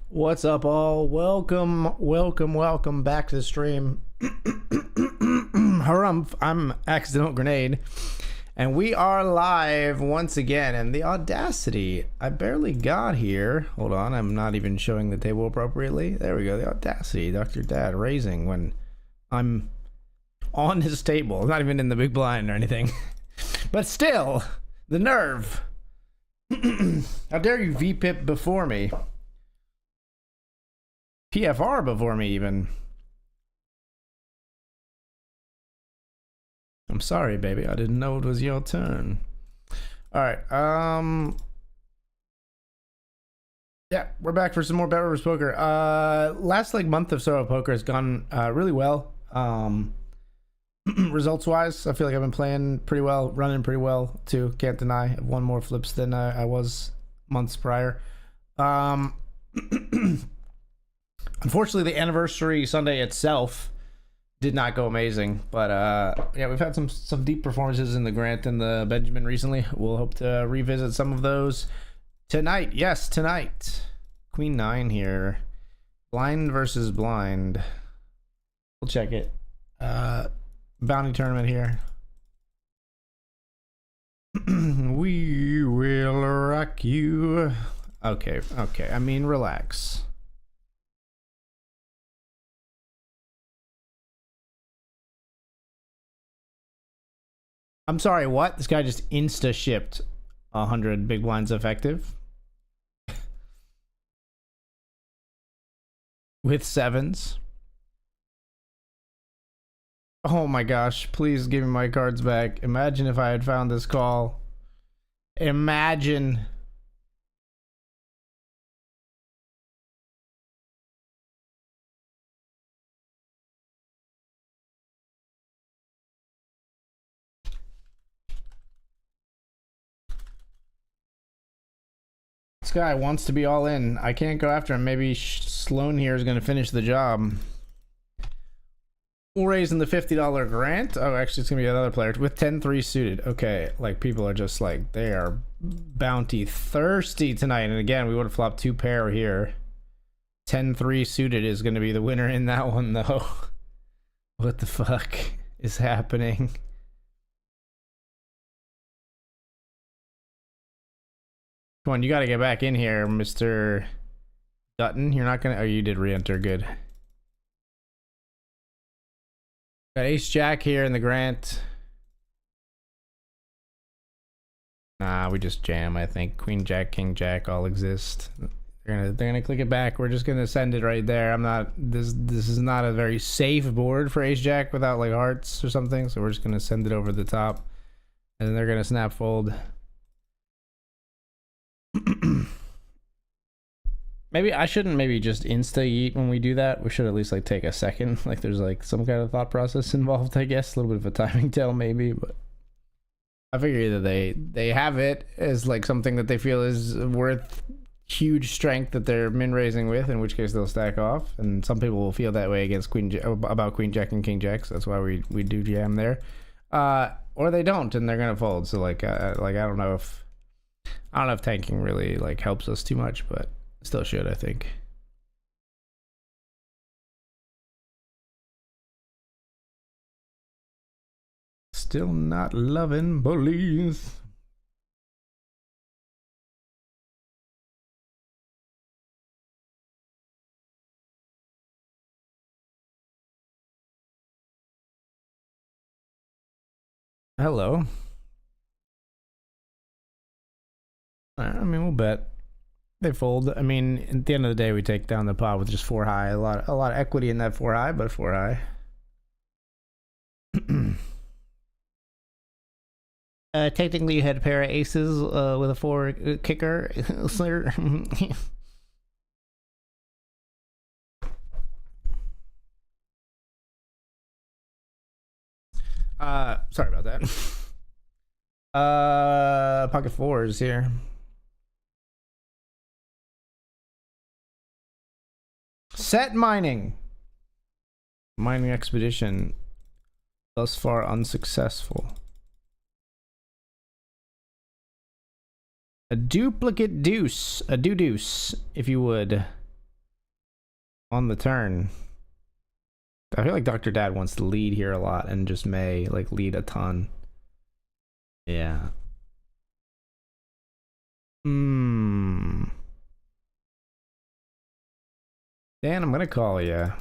What's up, all? Welcome back to the stream. Harumph, I'm Accidental Grenade, and we are live once again. And the audacity, I barely got here. Hold on, I'm not even showing the table appropriately. There we go, the audacity, Dr. Dad raising when I'm on his table. I'm not even in the big blind or anything. But still, the nerve. How dare you VPIP before me? PFR before me, even. I'm sorry, baby. I didn't know it was your turn. All right. Yeah, we're back for some more BetRivers Poker. Last month or so of poker has gone really well. Results wise, I feel like I've been playing pretty well, running pretty well too. Can't deny. I've won more flips than I was months prior. Unfortunately, the anniversary Sunday itself did not go amazing, but yeah, we've had some deep performances in the Grant and the Benjamin recently. We'll hope to revisit some of those tonight. Yes, tonight. Queen 9 here. Blind versus blind. We'll check it. Bounty tournament here. We will rock you. Okay. I mean, relax. I'm sorry, what? This guy just insta-shipped 100 big blinds effective. With sevens. Oh my gosh, please give me my cards back. Imagine if I had found this call. Imagine. This guy wants to be all in. I can't go after him. Maybe Sloan here is going to finish the job. We'll raise in the $50 grant. Oh, actually, it's going to be another player with 10-3 suited. Okay, like people are just like, they are bounty thirsty tonight. And again, we would have flopped 2 pair here. 10-3 suited is going to be the winner in that one, though. What the fuck is happening? Come on, you got to get back in here, Mr. Dutton. You're not going to... Oh, you did re-enter. Good. Got ace-jack here in the Grant. Nah, we just jam, I think. Queen-jack, king-jack all exist. They're gonna click it back. We're just gonna send it right there. I'm not... This is not a very safe board for ace-jack without, like, hearts or something. So we're just gonna send it over the top. And then they're gonna snap fold. Maybe I shouldn't just insta yeet when we do that. We should at least like take a second. Like there's like some kind of thought process involved, I guess. A little bit of a timing tell maybe, but I figure either they have it as like something that they feel is worth huge strength that they're min raising with, in which case they'll stack off. And some people will feel that way against about queen jack and king jack, so that's why we do jam there. Or they don't and they're gonna fold. So like I don't know if tanking really like helps us too much, but still should, I think. Still not loving bullies. Hello. I mean, we'll bet. They fold. I mean, at the end of the day, we take down the pot with just 4 high. A lot of equity in that 4 high, but 4 high. Technically, you had a pair of aces with a 4 kicker, sir. Sorry about that. Pocket 4s here. Set mining expedition thus far unsuccessful. A duplicate deuce, a deuce, if you would. on the turn. I feel like Dr. Dad wants to lead here a lot and just may like lead a ton. Yeah. Dan, I'm gonna call you.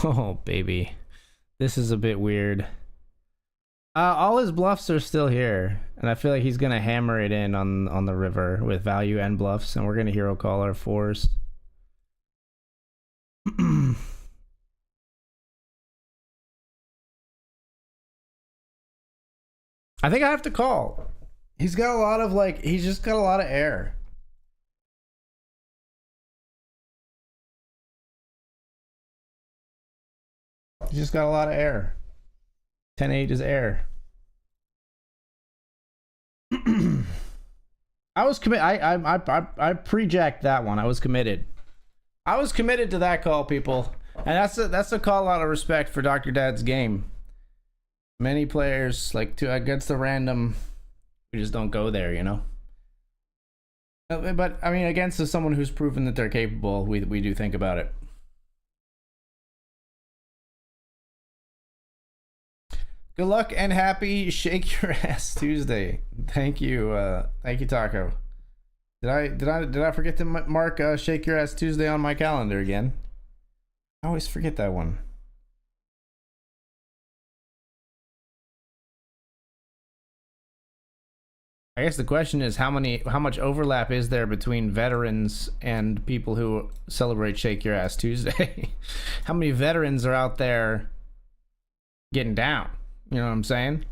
Oh, baby. This is a bit weird. All his bluffs are still here, and I feel like he's gonna hammer it in on the river with value and bluffs, and we're gonna hero call our fours. I think I have to call. He's got a lot of like, he's just got a lot of air. He's just got a lot of air. 10-8 is air. I was committed. I pre-jacked that one. I was committed. I was committed to that call, people, and that's a call out of respect for Dr. Dad's game. Many players like to against the random, we just don't go there, you know. But I mean, against someone who's proven that they're capable, we do think about it. Good luck and happy Shake Your Ass Tuesday. Thank you, Taco. Did I forget to mark Shake Your Ass Tuesday on my calendar again? I always forget that one. I guess the question is how much overlap is there between veterans and people who celebrate Shake Your Ass Tuesday? How many veterans are out there getting down? You know what I'm saying?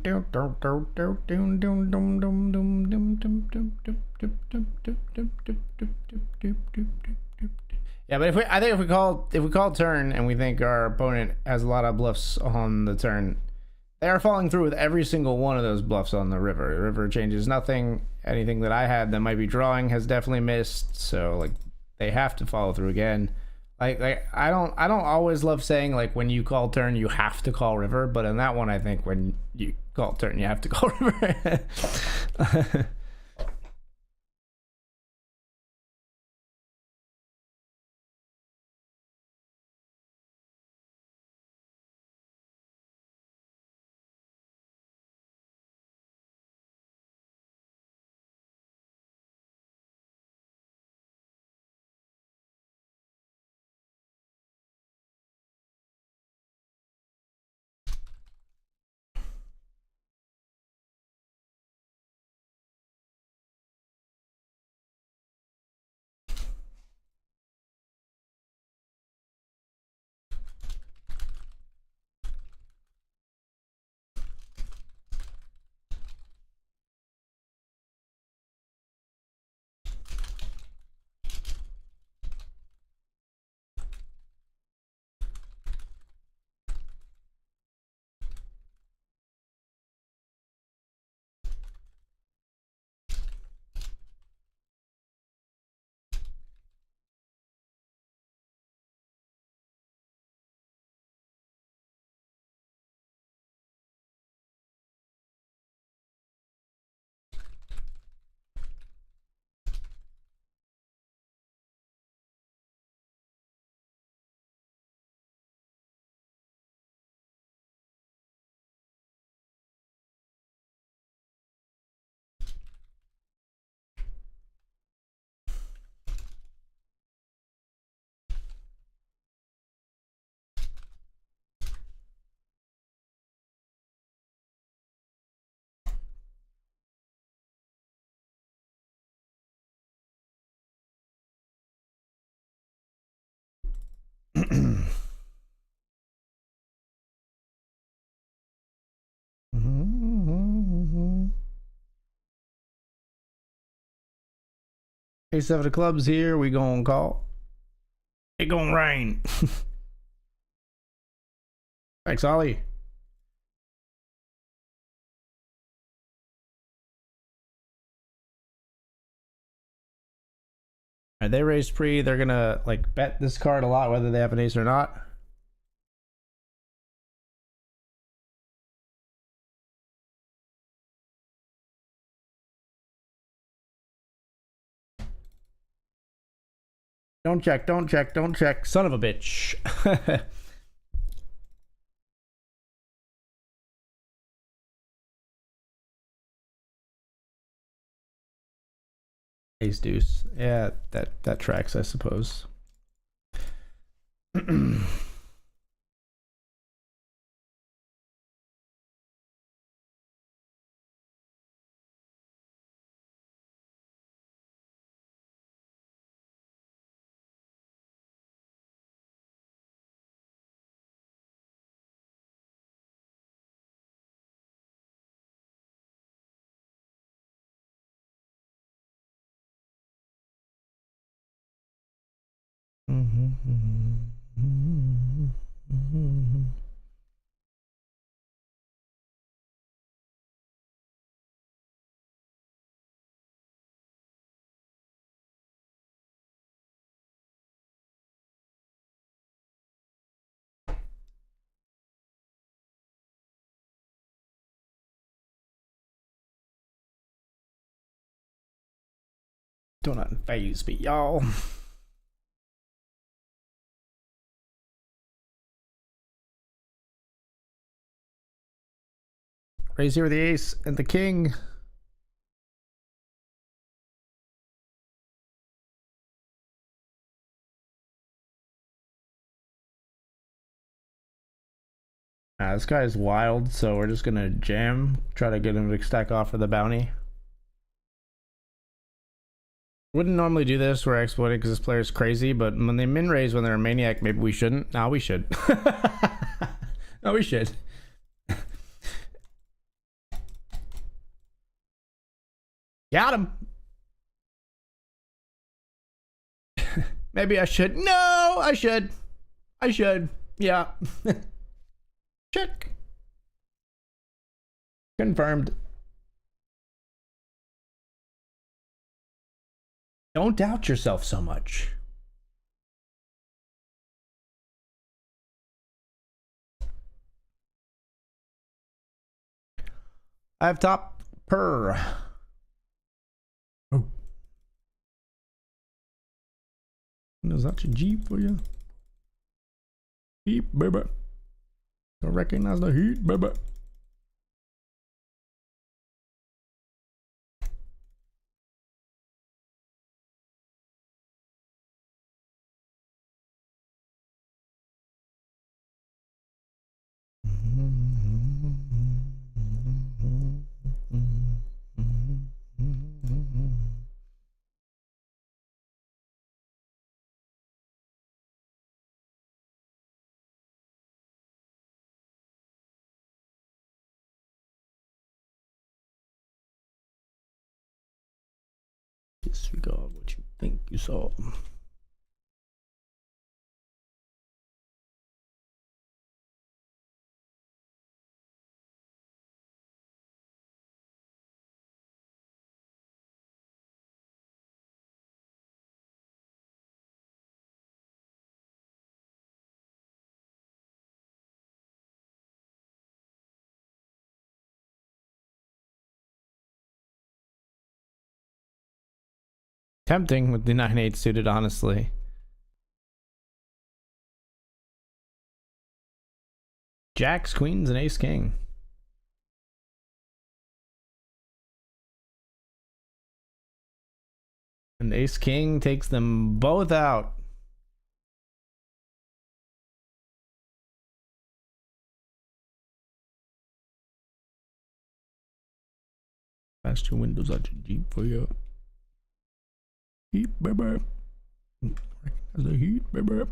Yeah, but I think if we call turn and we think our opponent has a lot of bluffs on the turn, they are following through with every single one of those bluffs on the river. The river changes nothing. Anything that I had that might be drawing has definitely missed. So like they have to follow through again. Like I don't always love saying like when you call turn you have to call river, but in that one I think when you call turn you have to call river. Ace of the clubs here. We gonna call. It gonna rain. Thanks, Ollie. They raised pre. They're gonna like bet this card a lot, whether they have an ace or not. Don't check, don't check, don't check. Son of a bitch. Ace deuce. Yeah, that tracks, I suppose. Don't unfaze me, y'all. Raise here with the ace and the king. This guy is wild, so we're just gonna jam, try to get him to stack off for the bounty. Wouldn't normally do this, we're exploiting because this player is crazy, but when they min raise when they're a maniac, maybe we shouldn't. No, we should. No, we should. Got him. Maybe I should. No, I should. I should. Yeah. Check. Confirmed. Don't doubt yourself so much. I have top per. Oh. Is that your Jeep for you? Heat, baby. Don't recognize the heat, baby. Disregard what you think you saw. Tempting with the 9-8 suited, honestly. Jacks, queens, and ace king. And ace king takes them both out. Fast your windows out your Jeep for you. Heat, baby. Recognize the heat, baby.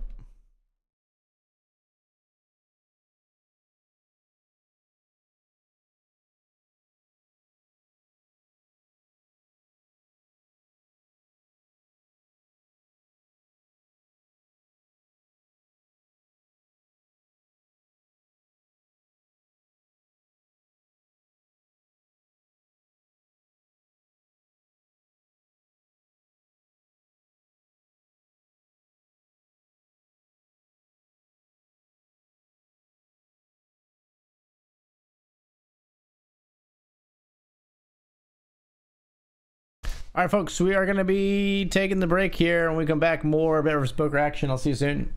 All right, folks, we are going to be taking the break here. When we come back, more BetRivers Poker action. I'll see you soon.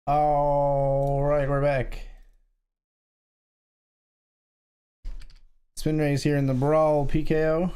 All right, we're back. Spin raise here in the Brawl PKO.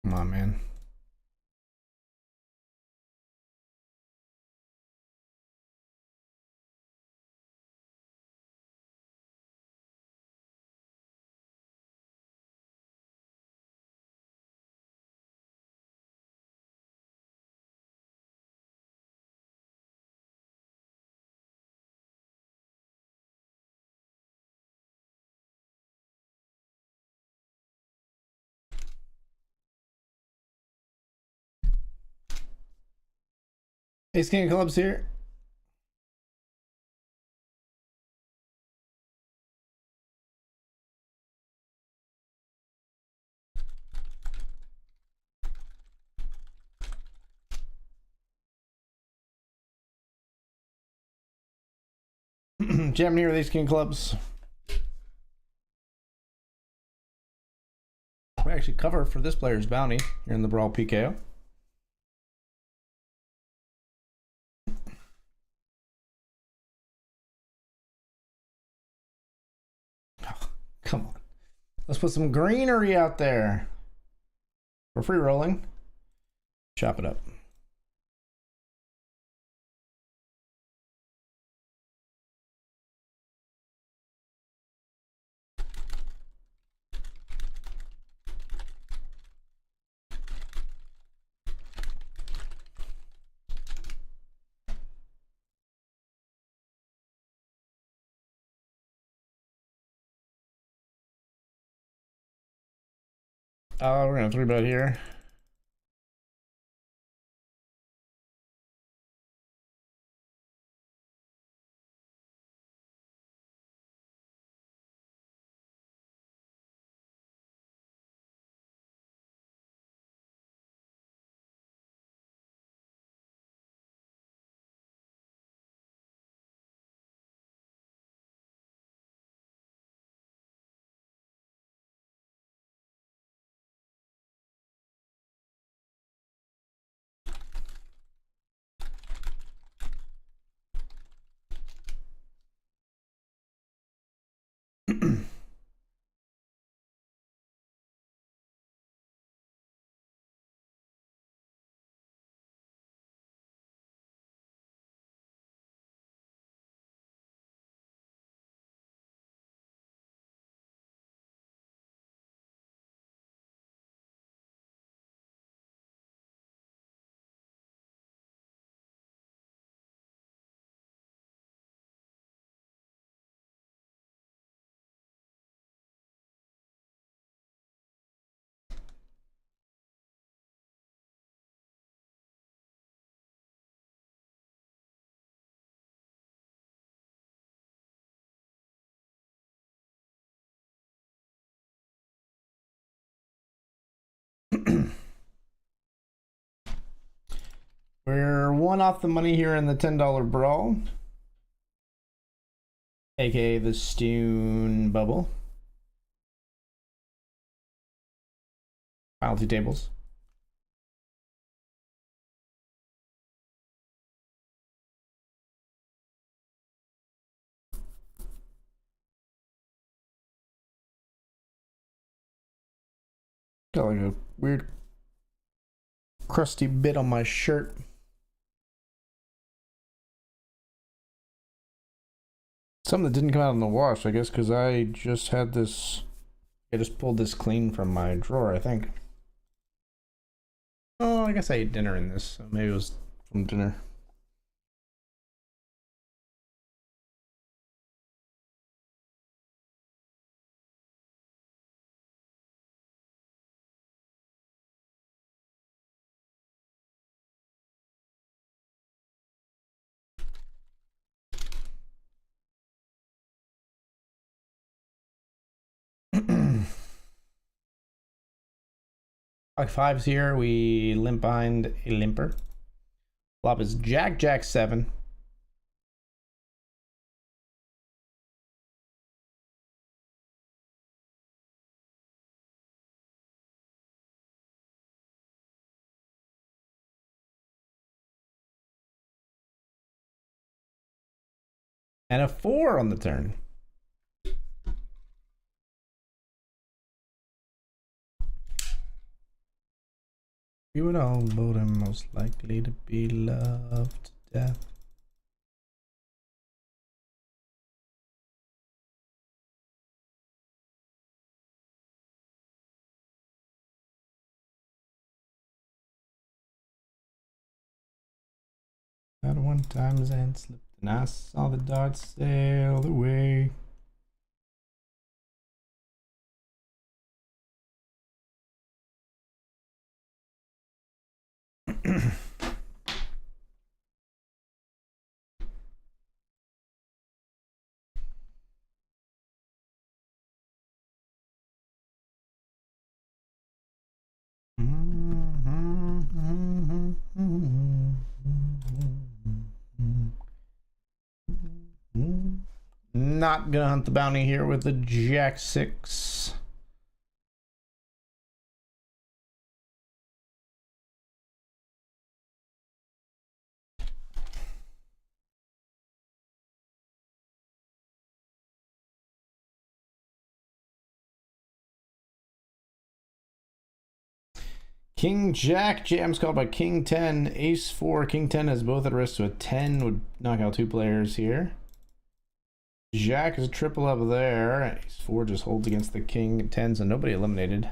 Come on, man. Ace King of Clubs here. Jam here with Ace King of Clubs. We actually cover for this player's bounty here in the Brawl PKO. Oh, come on. Let's put some greenery out there. We're free rolling. Chop it up. We're gonna 3-bet here. We're one off the money here in the $10 Brawl, aka the Stune Bubble. Final two tables. Got like a weird crusty bit on my shirt. Something that didn't come out in the wash, I guess, because I just had this. I just pulled this clean from my drawer, I think. Oh, I guess I ate dinner in this, so maybe it was from dinner. Like fives here, we limp behind a limper. Flop is Jack, Jack 7. And a 4 on the turn. You and all vote him most likely to be loved to death. That one time Zan slipped and I saw the darts sail away. Not gonna hunt the bounty here with the Jack 6. King Jack jams called by King 10, Ace 4. King 10 has both at risk, so a 10 would knock out 2 players here. Jack is a triple up there. Ace 4 just holds against the King 10s and nobody eliminated.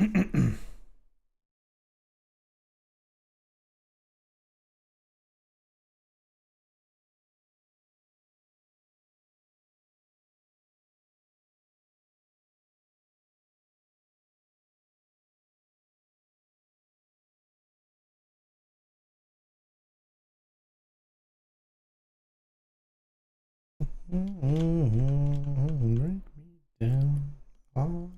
Break me down. All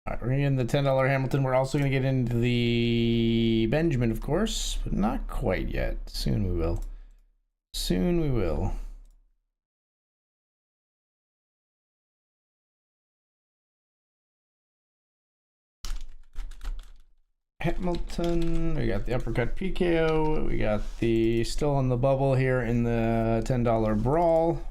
right, we're gonna get into the $10 Hamilton. We're also gonna get into the Benjamin, of course, but not quite yet. Soon we will. Soon we will. Hamilton, we got the uppercut PKO, we got the still on the bubble here in the $10 brawl.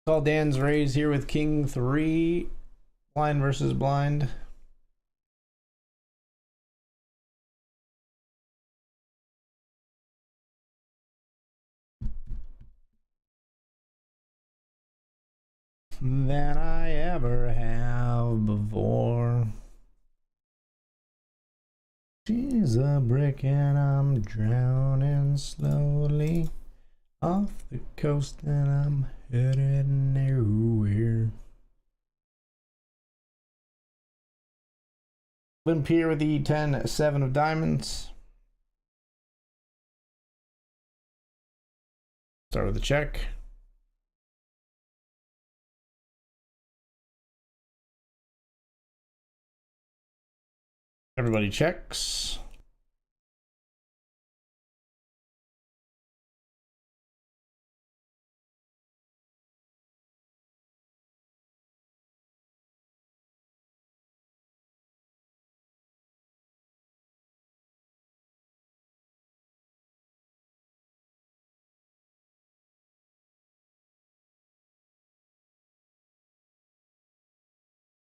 Call Dan's raise here with King 3. Blind versus blind. Than I ever have before. She's a brick and I'm drowning slowly off the coast and I'm headed nowhere. Limp here with the 10-7 of diamonds. Start with a check. Everybody checks.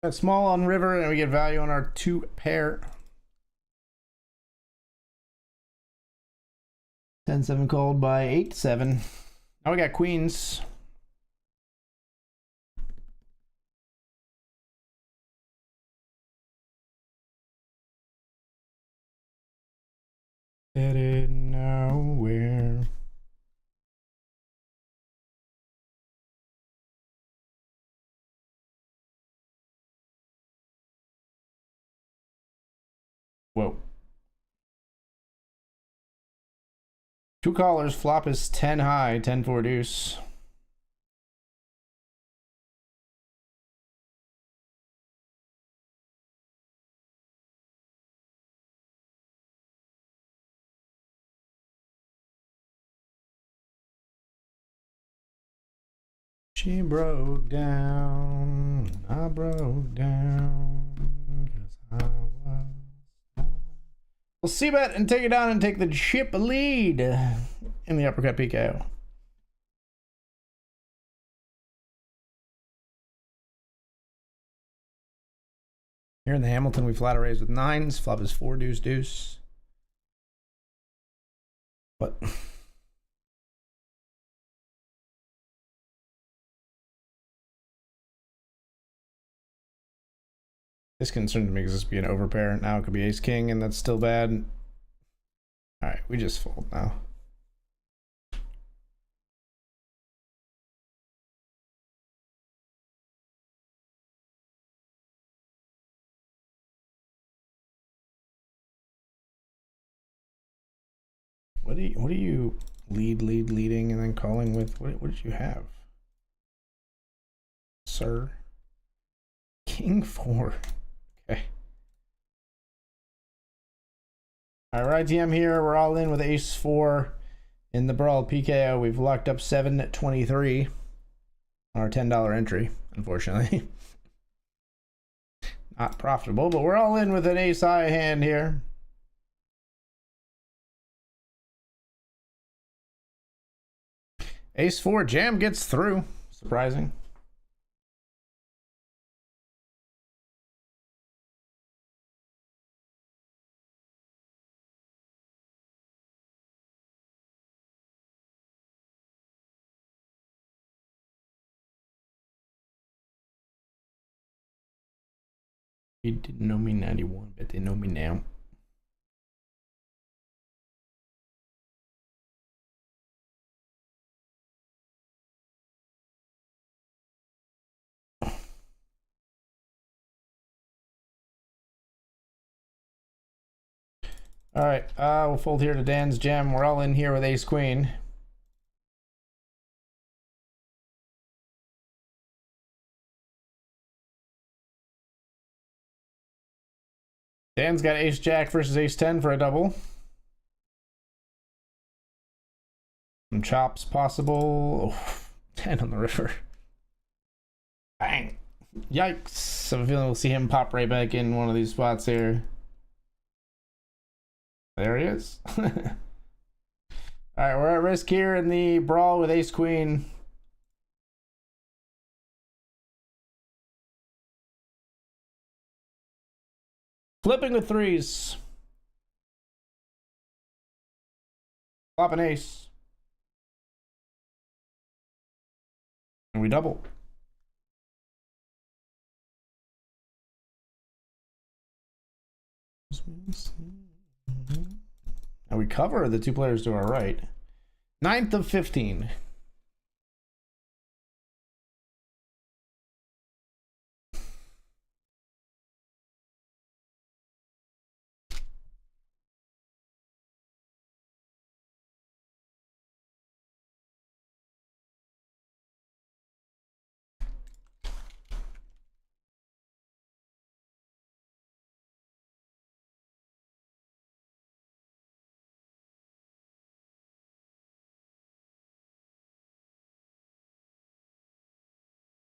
Got small on river and we get value on our 2 pair. 10-7 called by 8-7. Now we got queens. Headed nowhere. Whoa. 2 callers. Flop is 10 high, 10-4 deuce. She broke down, I broke down, 'cause I was down. We'll see bet and take it down and take the chip lead in the uppercut PKO. Here in the Hamilton, we flat raise with nines. Flop is 4 deuce deuce. But this concerns me because this would be an overpair. Now it could be ace king, and that's still bad. All right, we just fold now. What are you leading and then calling with? What did you have, sir? King 4. Okay. All right, TM here. We're all in with ace 4 in the brawl PKO. We've locked up 723 on our $10 entry, unfortunately. Not profitable, but we're all in with an ace high hand here. Ace 4 jam gets through. Surprising. He didn't know me 91, but they know me now. All right, we'll fold here to Dan's jam. We're all in here with ace queen. Dan's got ace jack versus ace 10 for a double. Some chops possible. Oh, 10 on the river. Bang. Yikes. I'm feeling we'll see him pop right back in one of these spots here. There he is. All right, we're at risk here in the brawl with ace queen. Flipping with threes. Flop an ace. And we double. And we cover the two players to our right. 9th of 15.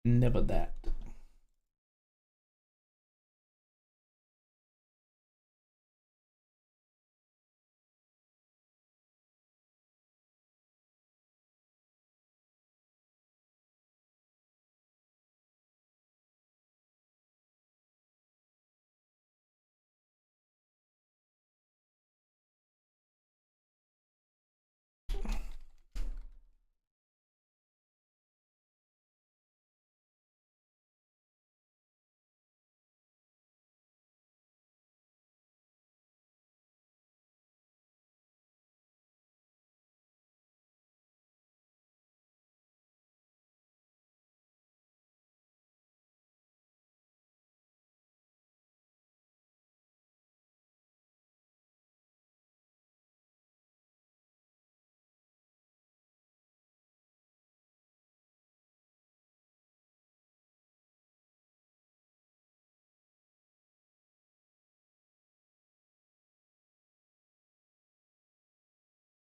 Never that.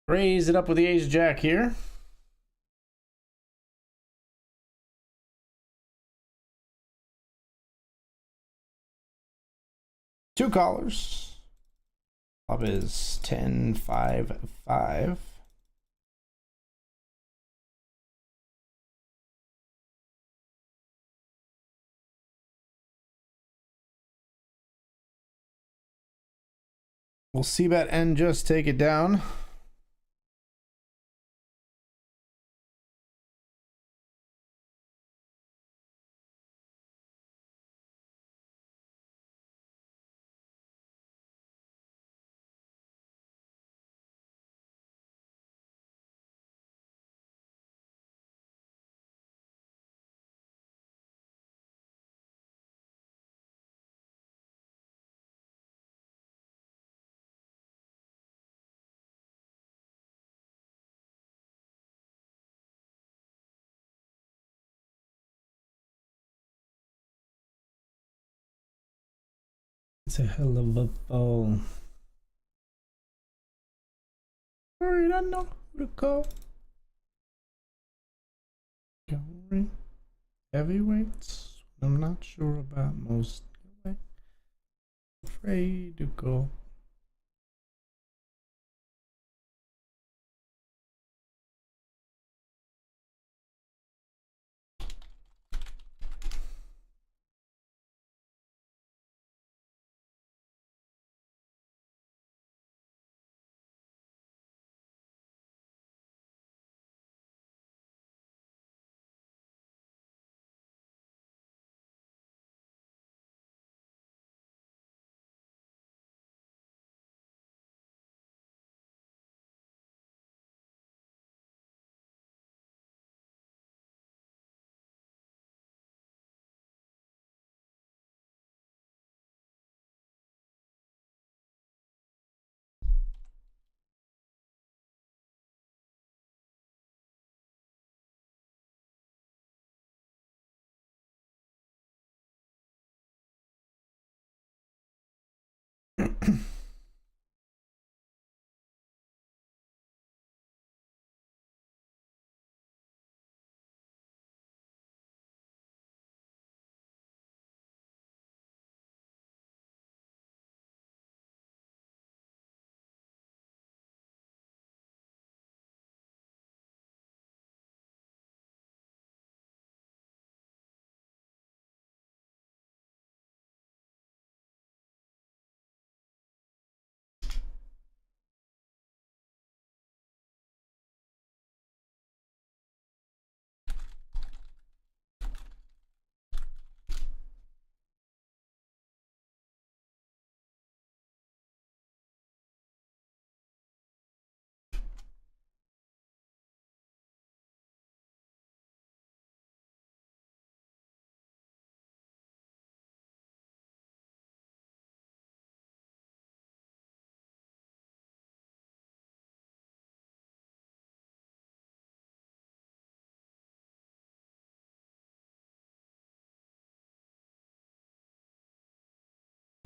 Raise it up with the ace jack here. Two callers. Flop is 10-5-5. We'll see bet and just take it down. It's a hell of a ball. Sorry, I don't know who to call. Gallery. Heavyweights. I'm not sure about most. Afraid to go.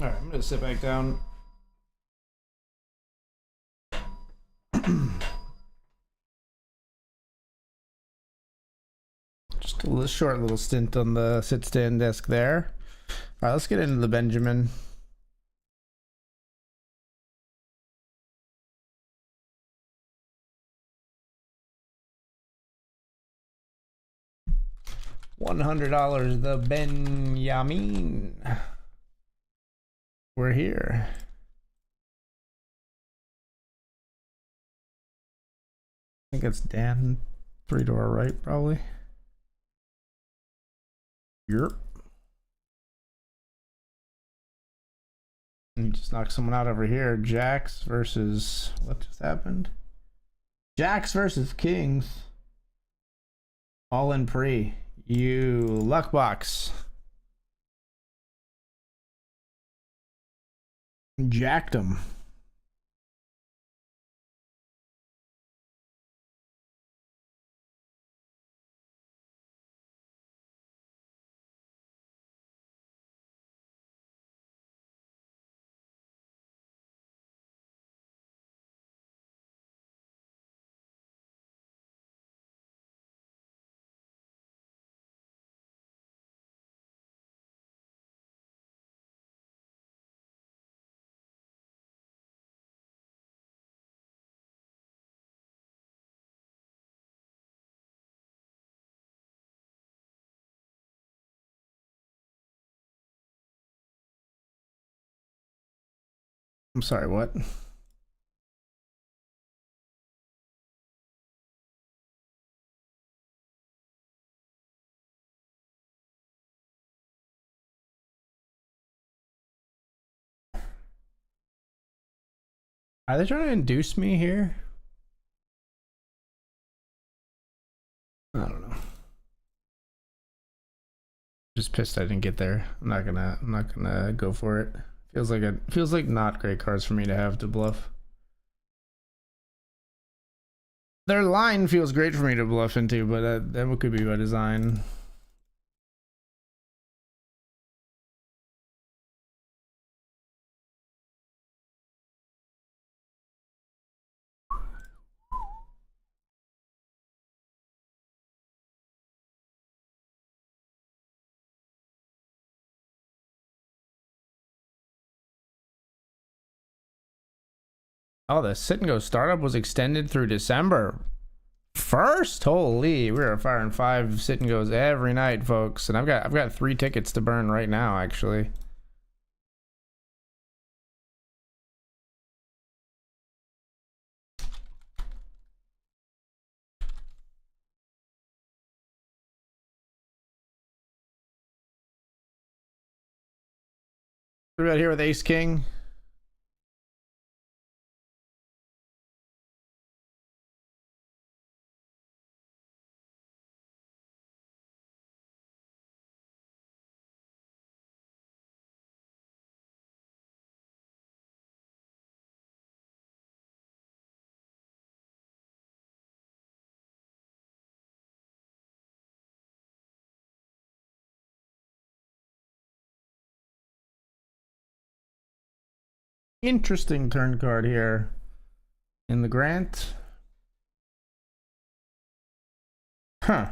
All right, I'm gonna sit back down. Just a little short little stint on the sit stand desk there. All right, let's get into the Benjamin. $100, the Benjamin. We're here. I think it's Dan, 3 to our right, probably. Yep. And he just knocked someone out over here. Jacks versus, what just happened? Jacks versus Kings. All in pre. You luck box. Jacked him. I'm sorry, what? Are they trying to induce me here? I don't know. Just pissed I didn't get there. I'm not gonna go for it. Feels like not great cards for me to have to bluff. Their line feels great for me to bluff into, but that could be by design. Oh, the sit and go startup was extended through December 1st. Holy, we are firing 5 sit and goes every night, folks. And I've got 3 tickets to burn right now, actually. We're right here with Ace King. Interesting turn card here in the Grant. Huh.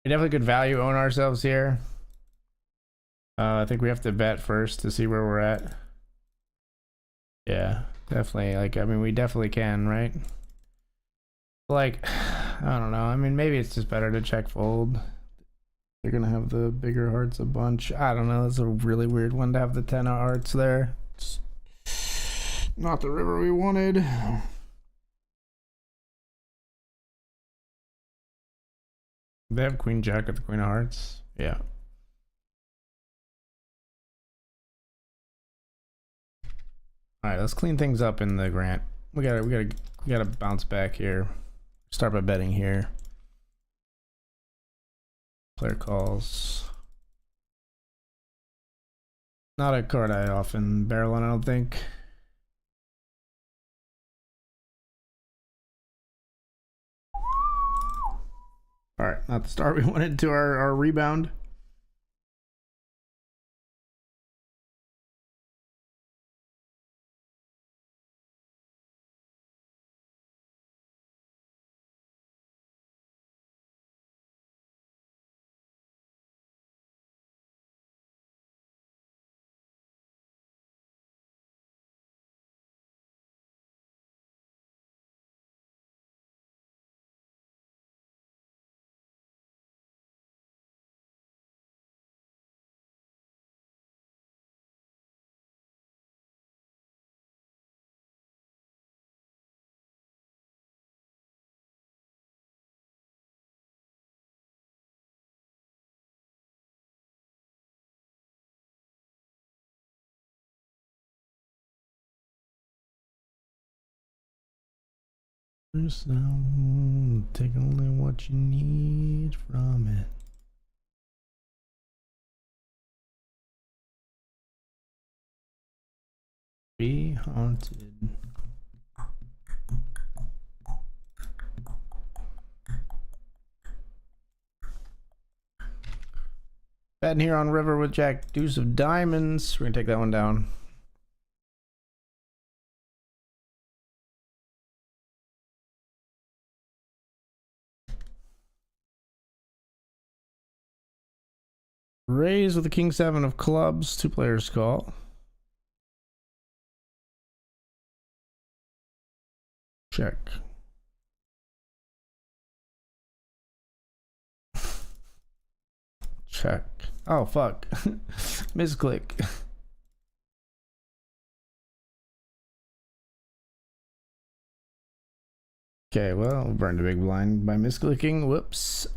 We definitely could value own ourselves here. I think we have to bet first to see where we're at. Yeah, definitely. Like, I mean, we definitely can, right? Like, I don't know. I mean, maybe it's just better to check fold. They're gonna have the bigger hearts a bunch. I don't know. That's a really weird one to have the 10 of hearts there. It's not the river we wanted. They have queen jack at the queen of hearts. Yeah. All right, let's clean things up in the Grant. We gotta bounce back here. Start by betting here. Player calls. Not a card I often barrel on, I don't think. All right, not the start we wanted to our rebound. Just take only what you need from it. Be haunted. Betting here on river with jack deuce of diamonds. We're gonna take that one down. Raise with the king 7 of clubs. 2 players call. Check. Check. Oh, fuck. Misclick. Okay, well, burned a big blind by misclicking. Whoops.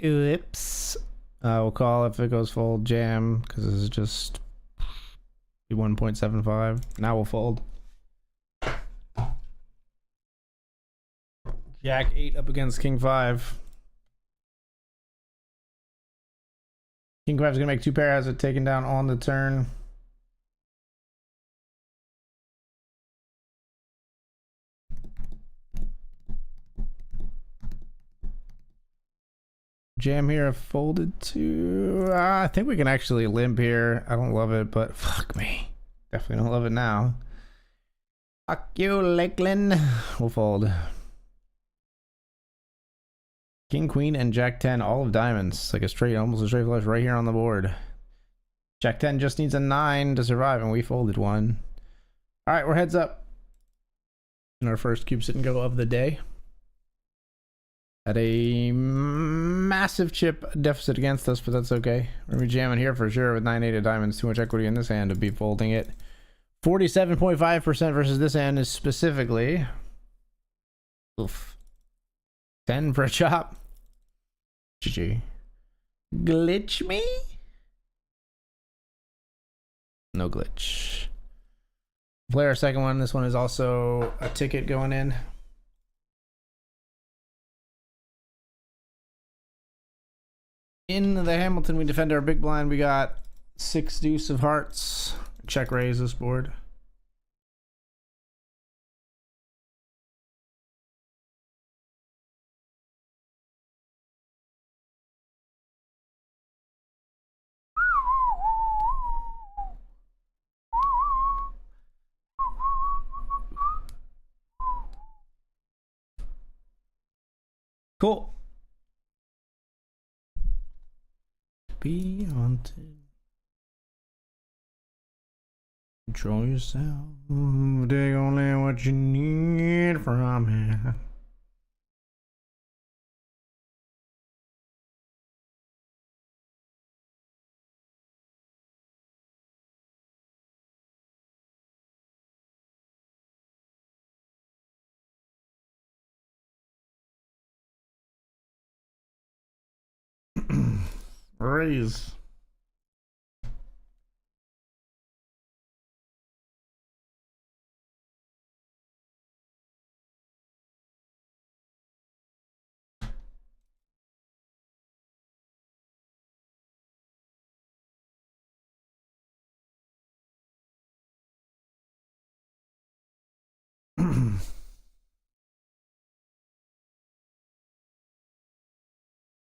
Oops. We'll call if it goes fold jam because this is just 1.75. Now we'll fold. Jack 8 up against King 5. King 5 is gonna make 2 pair, has it taken down on the turn. Jam here, folded to. I think we can actually limp here. I don't love it, but fuck me. Definitely don't love it now. Fuck you, Lakeland. We'll fold. King, Queen, and Jack 10, all of diamonds. Like a straight, almost a straight flush right here on the board. Jack 10 just needs a 9 to survive, and we folded one. All right, we're heads up. In our first cube sit and go of the day. At a massive chip deficit against us, but that's okay. We're gonna be jamming here for sure with 9-8 of diamonds. Too much equity in this hand to be folding it. 47.5% versus this hand is specifically. Oof. 10 for a chop. GG. Glitch me? No glitch. Play our second one. This one is also a ticket going in. In the Hamilton, we defend our big blind. We got 6 deuce of hearts. Check raise this board. Cool. Be haunted. Control yourself. Take only what you need from it. Raise.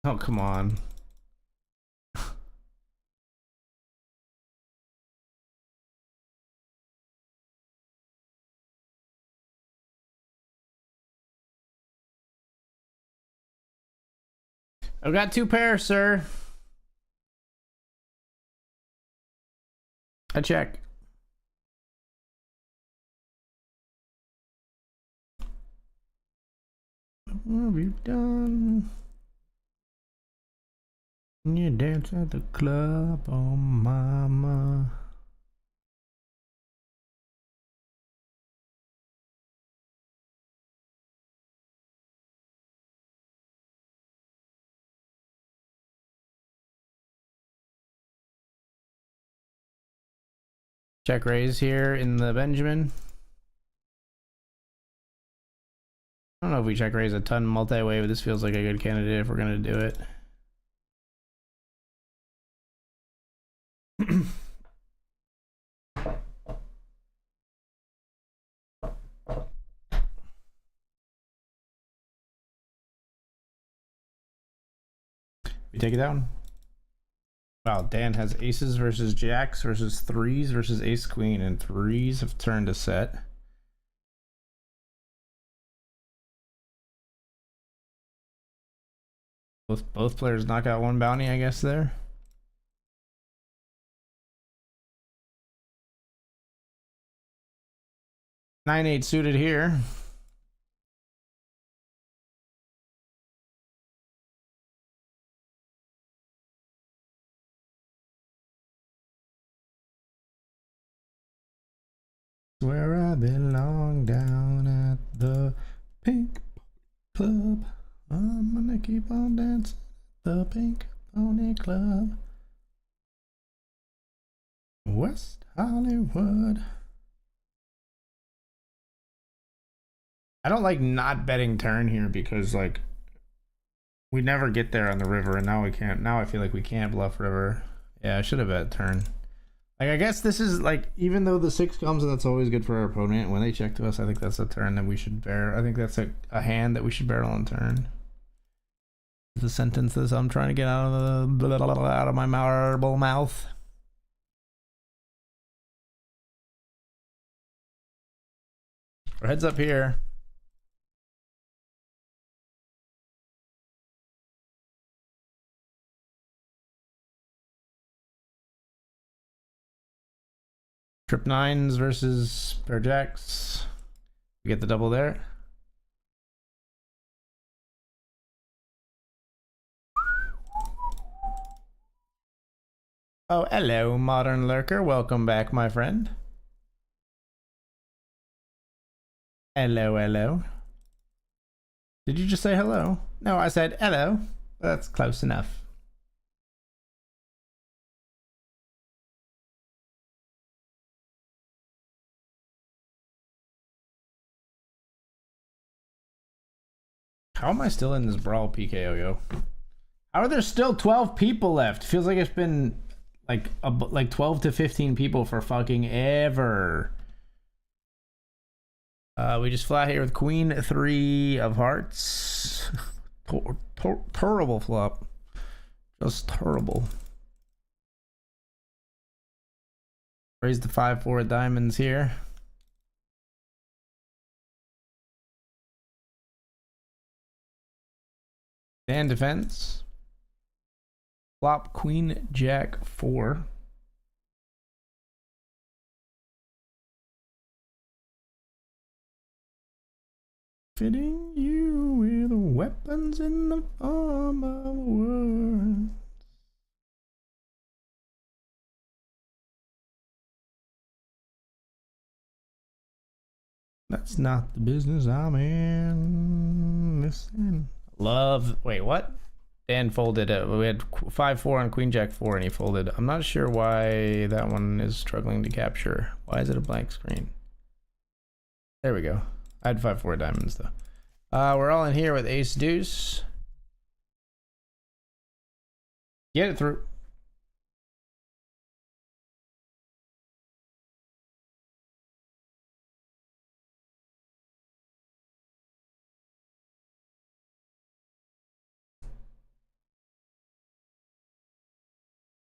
Oh, come on. I've got 2 pairs, sir. I check. What have you done? You dance at the club, oh mama. Check raise here in the Benjamin. I don't know if we check raise a ton multi-way, but this feels like a good candidate if we're gonna do it. We take it down. Wow, Dan has aces versus jacks versus 3s versus ace queen, and 3s have turned a set. Both players knock out 1 bounty, I guess, there. Nine eight suited here. where I belong, down at the Pink Club. I'm gonna keep on dancing at the Pink Pony Club. West Hollywood. I don't like not betting turn here because like we never get there on the river, and now we can't. Now I feel like we can't bluff river. Yeah, I should have bet turn. Like, I guess this is like, even though the 6 comes and that's always good for our opponent, when they check to us, I think that's a turn that we should bear. I think that's a hand that we should barrel on turn. The sentences I'm trying to get out of my marble mouth. Our heads up here. Trip 9s versus pair jacks. We get the double there. Oh, hello, modern lurker. Welcome back, my friend. Hello, hello. Did you just say hello? No, I said hello. That's close enough. How am I still in this brawl, PKO, yo? How are there still 12 people left? Feels like it's been like 12 to 15 people for fucking ever. We just fly here with Queen 3 of Hearts. Terrible flop. Just terrible. Raise the 5-4 of diamonds here. And defense. Flop Queen Jack 4. Fitting you with weapons in the form of words. That's not the business I'm in. Listen. Love. Wait, what? Dan folded it. We had 5-4 on Queen Jack 4 and he folded. I'm not sure why that one is struggling to capture. Why is it a blank screen? There we go. I had 5-4 diamonds though. We're all in here with ace deuce. Get it through.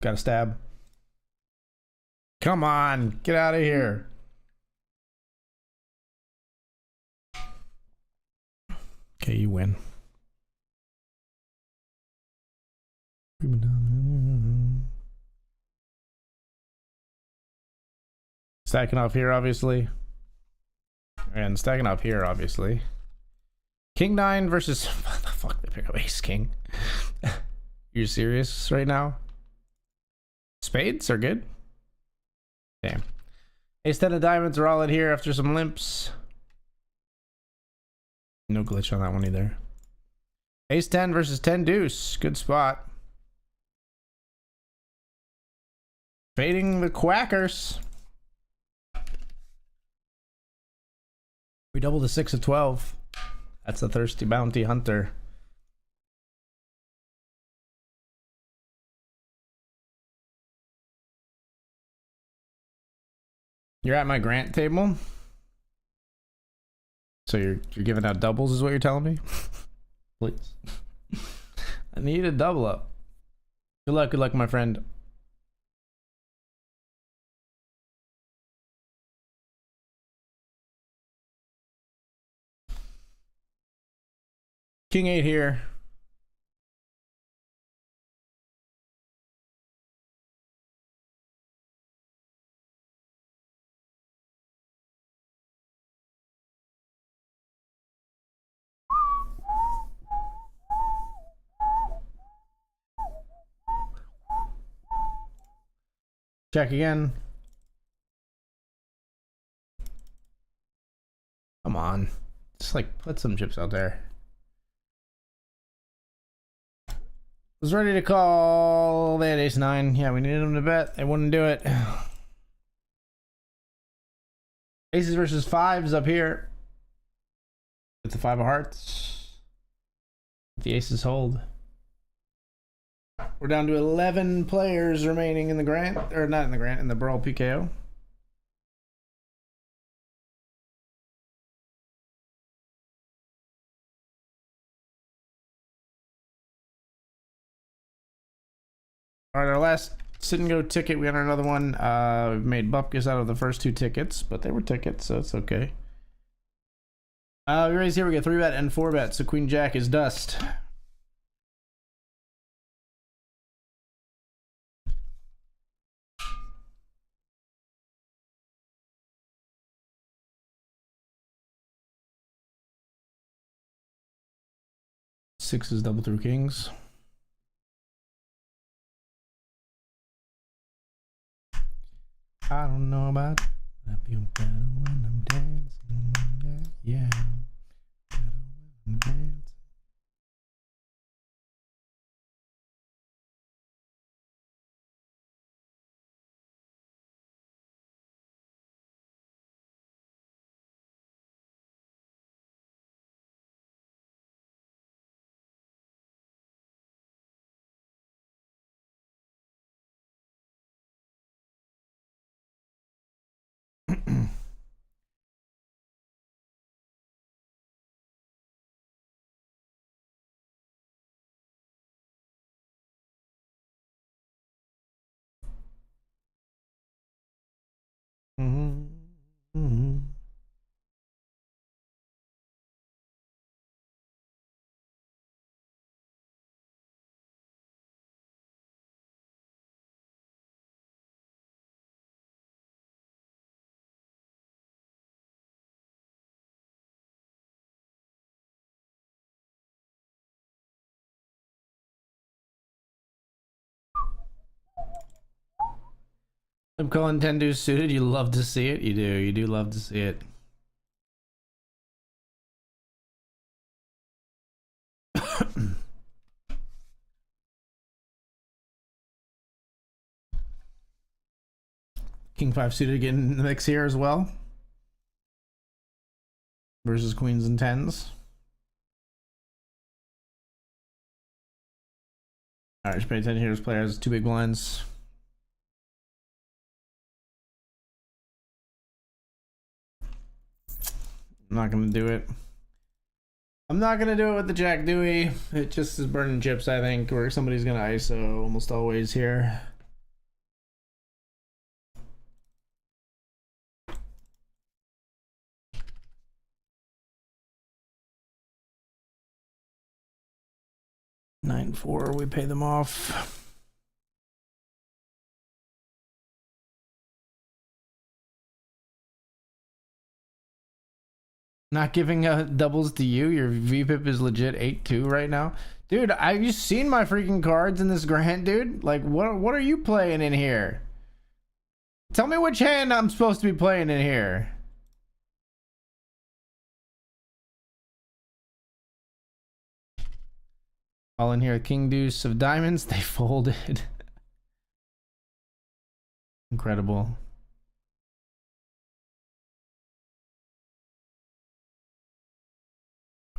Got a stab. Come on, get out of here. Okay, you win. Stacking up here, obviously. And stacking up here, obviously. King 9 versus... What the fuck, they pick up ace king? You serious right now? Spades are good. Damn. Ace 10 of diamonds are all in here after some limps. No glitch on that one either. Ace 10 versus 10 deuce. Good spot. Fading the quackers. We double the 6 of 12. That's a thirsty bounty hunter. You're at my grant table. So you're giving out doubles is what you're telling me? Please. I need a double up. Good luck, my friend. King 8 here. Check again. Come on. Just like put some chips out there. Was ready to call. They had ace 9. Yeah, we needed them to bet. They wouldn't do it. Aces versus 5s up here. With the 5 of hearts. The aces hold. We're down to 11 players remaining in the grant. Or not in the grant, in the Brawl PKO. All right, our last sit and go ticket. We got another one. We've made bupkis out of the first 2 tickets, but they were tickets, so it's okay. We raise here. We get 3 bet and 4 bet. So Queen Jack is dust. Sixes double through kings. I don't know about. I feel better when I'm dancing. Yeah. Better when I'm dancing. I'm calling 10 deuce suited. You love to see it. You do. You do love to see it. King 5 suited getting in the mix here as well. Versus queens and 10s. Alright, just pay attention here. This player has 2 big blinds. I'm not gonna do it. I'm not gonna do it with the Jack Dewey. It just is burning chips, I think, where somebody's gonna ISO almost always here. Nine four, we pay them off. Not giving doubles to you. Your VPIP is legit 8-2 right now. Dude, have you seen my freaking cards in this grant, dude? Like, what are you playing in here? Tell me which hand I'm supposed to be playing in here. All in here, King Deuce of Diamonds. They folded. Incredible.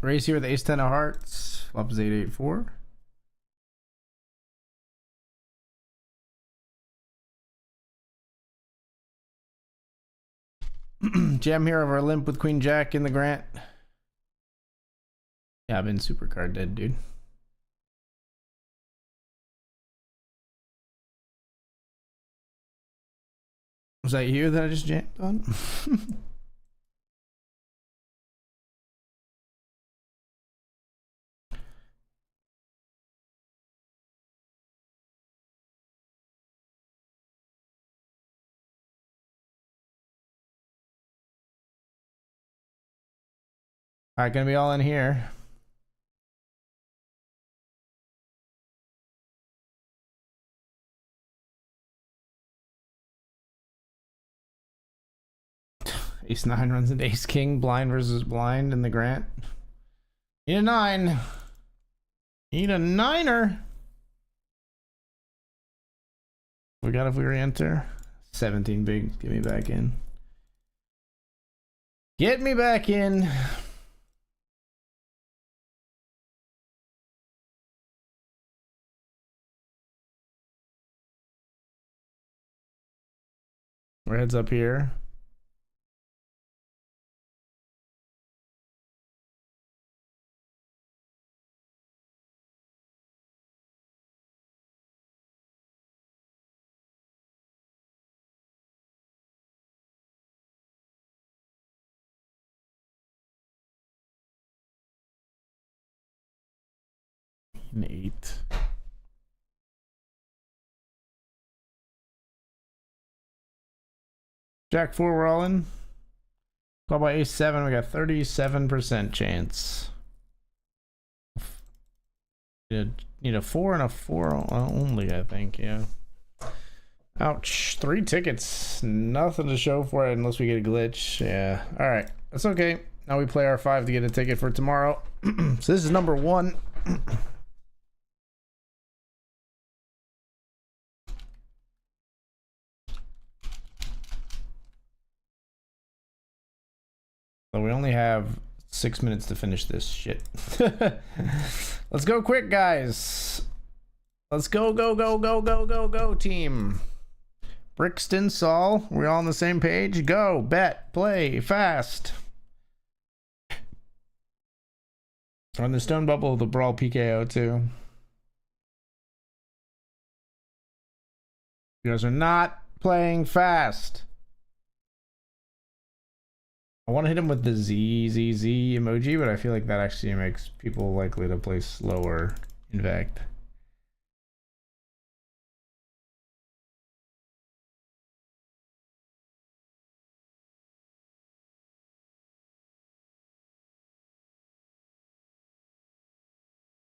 Raise here with Ace 10 of Hearts. Flop is 8-8-4. Jam here over limp with Queen Jack in the grant. Yeah, I've been super card dead, dude. Was that you that I just jammed on? All right, gonna be all in here. Ace 9 runs into Ace King. Blind versus blind in the Grant. Need a 9. Need a 9er. We got if we re-enter. 17 big. Get me back in. Get me back in. We're heads up here. An 8. Jack 4, we're all in. Call by Ace 7, we got 37% chance. Need a 4 and a 4 only, I think, yeah. Ouch. 3 tickets. Nothing to show for it unless we get a glitch. Yeah. Alright. That's okay. Now we play our 5 to get a ticket for tomorrow. So this is number 1. So we only have 6 minutes to finish this shit. Let's go quick, guys. Let's go, go, go, go, go, go, go, team. Brixton, Saul, we're all on the same page. Go, bet, play, fast. On the stone bubble, the brawl PKO too. You guys are not playing fast. I want to hit him with the ZZZ emoji, but I feel like that actually makes people likely to play slower, in fact.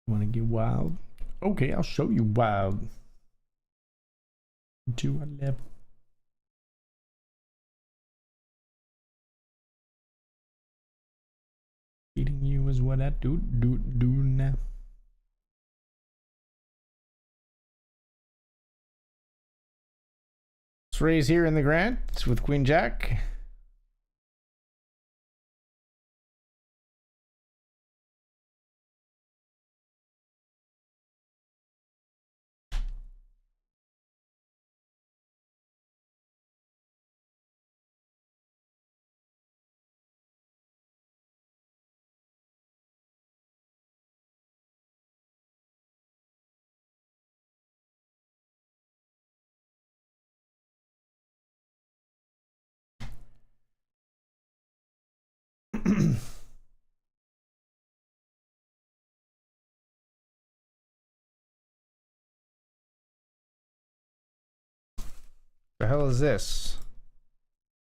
Want to get wild? Okay, I'll show you wild. 211. Eating you is what I do now. Let's raise here in the Grant with Queen Jack. The hell is this?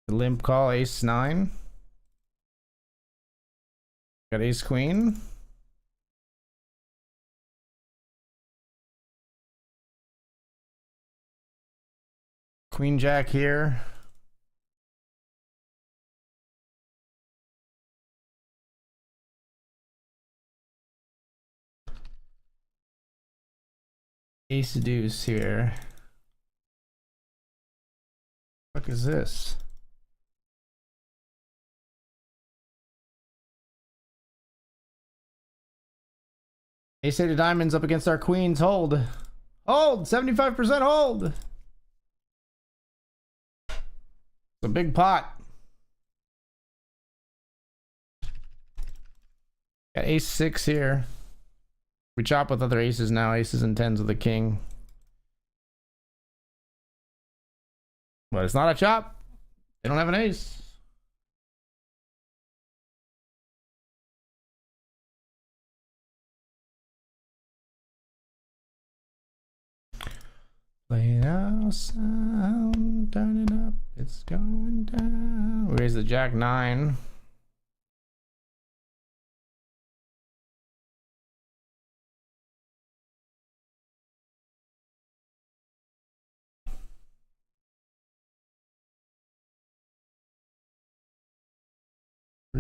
The limp call Ace 9. Got Ace Queen. Queen Jack here. Ace Deuce here. What the fuck is this? Ace 8 of diamonds up against our queens. Hold. Hold. 75% hold. It's a big pot. Got Ace 6 here. We chop with other aces now. Aces and 10s with the king. But it's not a chop. They don't have an ace. Play our sound, turn it up, it's going down. We raise the Jack 9.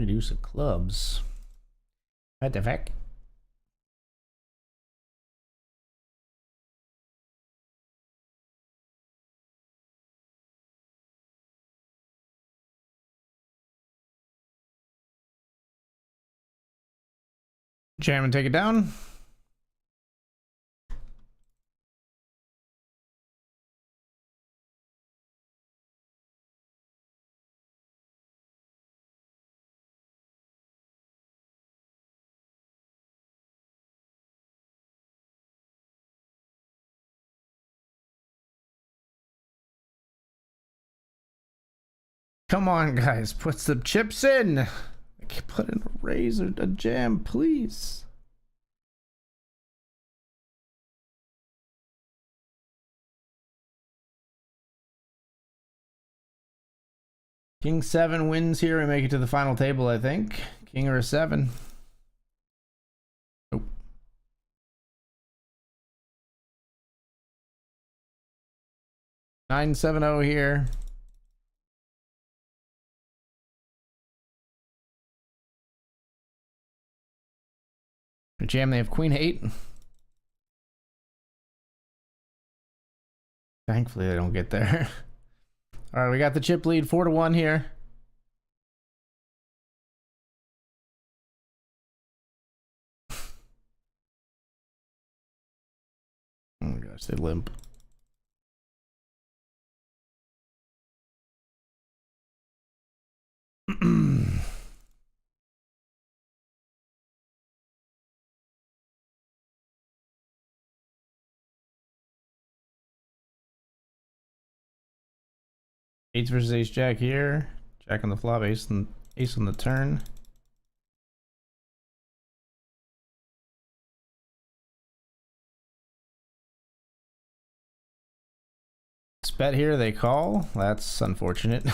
Three deuce of clubs. What the fuck? Jam and take it down. Come on, guys, put some chips in. Put in a raise or a jam, please. King 7 wins here. We make it to the final table, I think. King or a 7. Nope. 9-7-0 here. Jam, they have Queen 8. Thankfully, they don't get there. All right, we got the chip lead 4-1 here. Oh my gosh, they limp. Eights versus ace jack here. Jack on the flop, ace on the turn. Let's bet here, they call. That's unfortunate.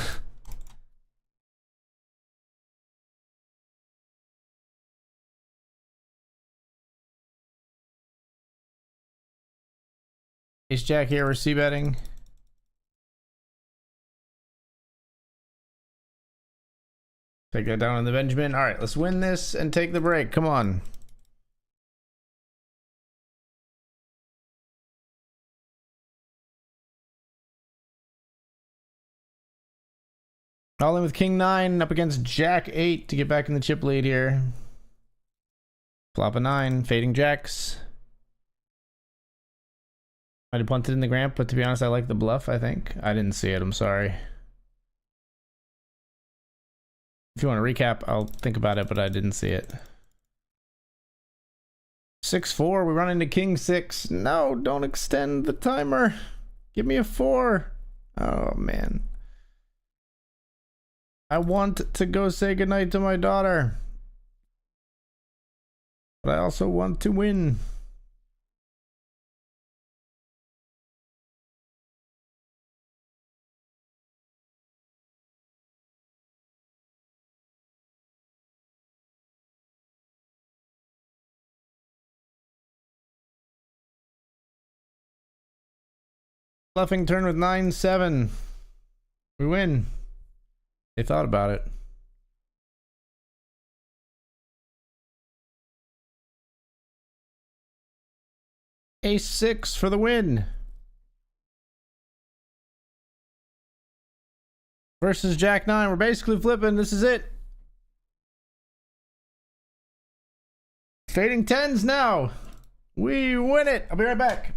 Ace jack here, we're c-betting. Take that down on the Benjamin. All right, let's win this and take the break. Come on. All in with King 9 up against Jack 8 to get back in the chip lead here. Flop a 9, fading jacks. Might have punted in the Gramp, but to be honest, I like the bluff, I think. I didn't see it, I'm sorry. If you want to recap, I'll think about it, but I didn't see it. 6-4, we run into King 6. No, don't extend the timer. Give me a 4. Oh, man. I want to go say goodnight to my daughter. But I also want to win. Bluffing turn with 9-7. We win. They thought about it. Ace 6 for the win. Versus Jack 9. We're basically flipping. This is it. Fading 10s now. We win it. I'll be right back.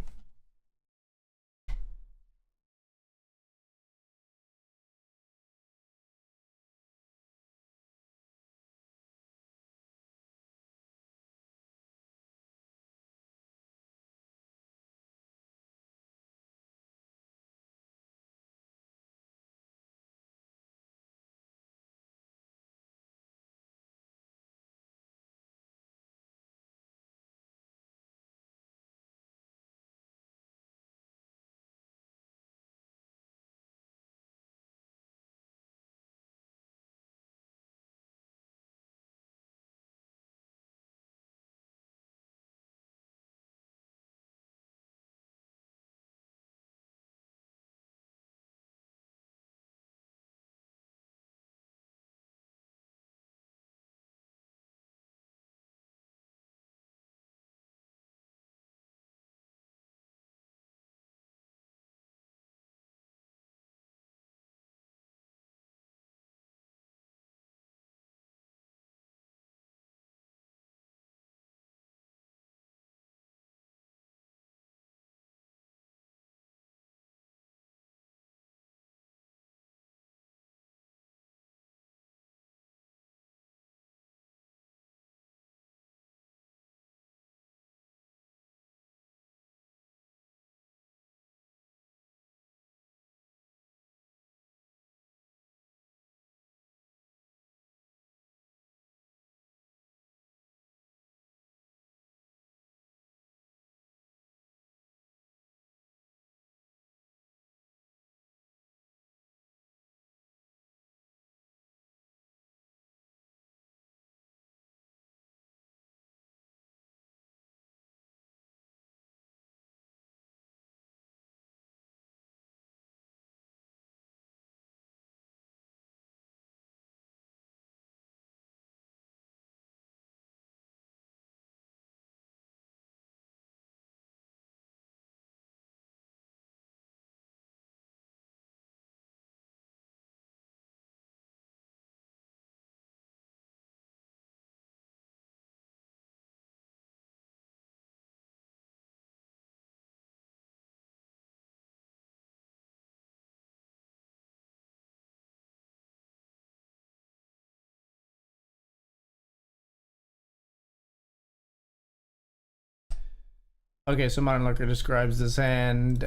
Okay, so Modern Lurker describes this hand,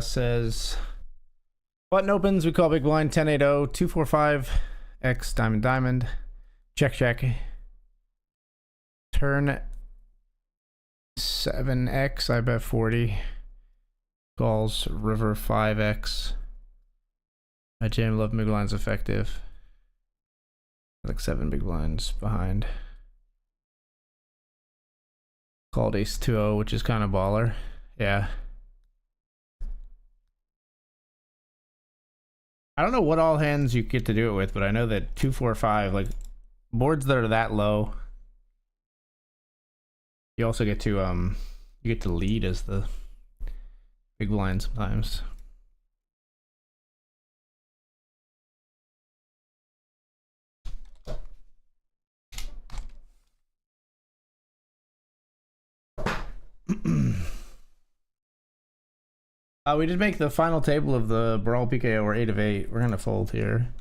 says button opens, we call big blind 10-8-0, 2-4-5, X diamond diamond, check check. Turn 7X, I bet 40. Calls river 5X. I jam 11 big blinds effective. Like 7 big blinds behind. Called ace 2-0, which is kind of baller. Yeah. I don't know what all hands you get to do it with, but I know that 2-4-5, like boards that are that low, you also get to you get to lead as the big blind sometimes. We did make the final table of the Brawl PKO. We're 8 of 8. We're gonna fold here.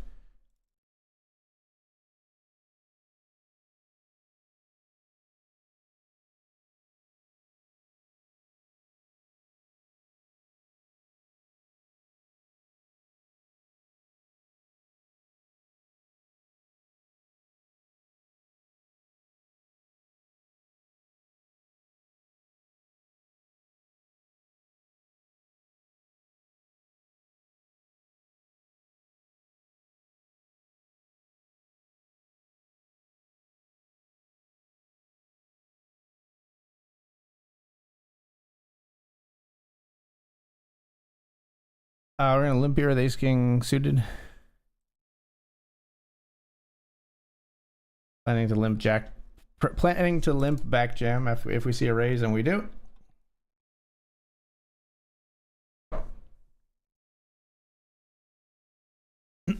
We're gonna limp here with ace king suited. Planning to limp jack. Planning to limp back jam if we see a raise, and we do. All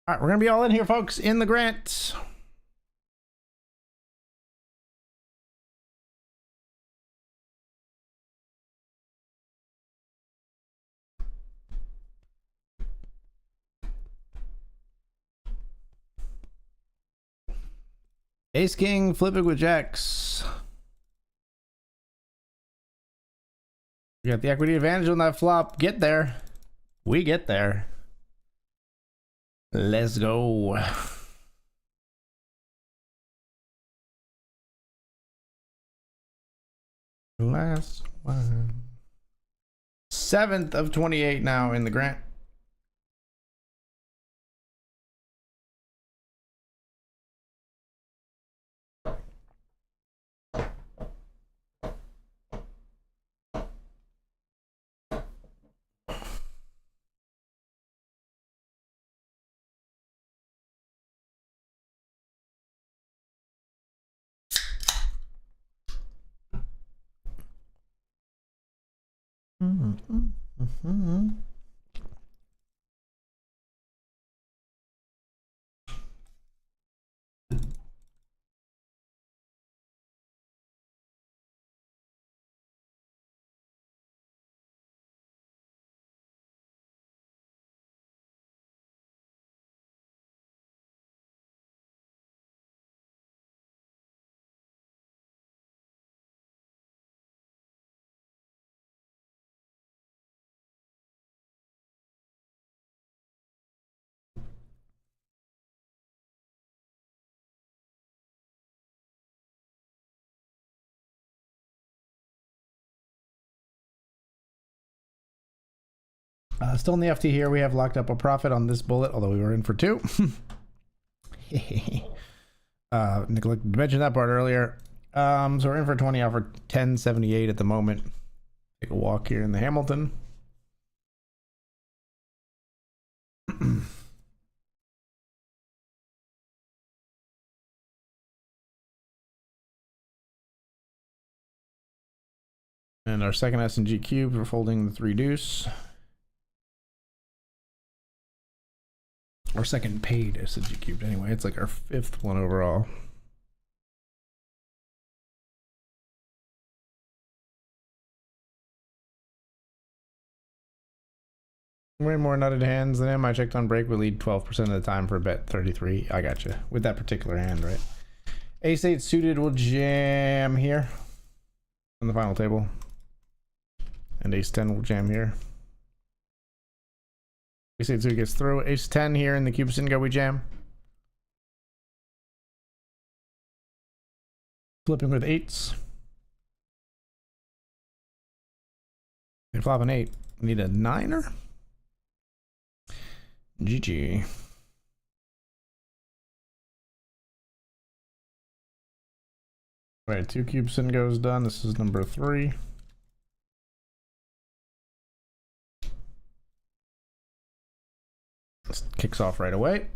right, we're gonna be all in here, folks, in the Grant. Ace king, flip it with jacks. We got the equity advantage on that flop. Get there. We get there. Let's go. Last one. 7th of 28 now in the Grant. Still in the FT here. We have locked up a profit on this bullet, although we were in for 2. Neglected to mention that part earlier. So we're in for 20 off for 1078 at the moment. Take a walk here in the Hamilton. And our second S&G cubes, we're folding the 3 deuce. Our second paid S&G cubed anyway. It's like our 5th one overall. Way more nutted hands than him. I checked on break. We lead 12% of the time for bet 33. I got you with that particular hand, right? Ace 8 suited will jam here on the final table. And Ace 10 will jam here. Ace 8 suited gets through. Ace 10 here in the cube go, we jam. Flipping with 8s. They flop an 8. Need a 9er? GG. Alright, 2 cubes and goes done. This is number 3. This kicks off right away.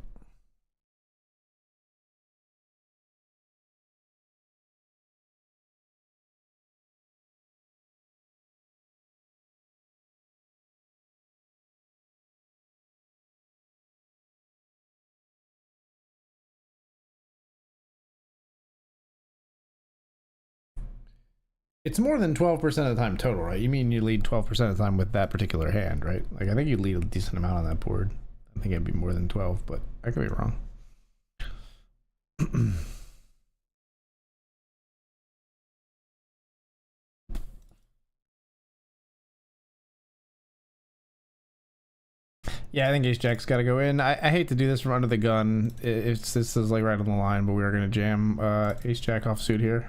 It's more than 12% of the time total, right? You mean you lead 12% of the time with that particular hand, right? Like, I think you lead a decent amount on that board. I think it'd be more than 12, but I could be wrong. Yeah, I think Ace Jack's got to go in. I hate to do this from under the gun. This is like right on the line, but we are going to jam Ace Jack offsuit here.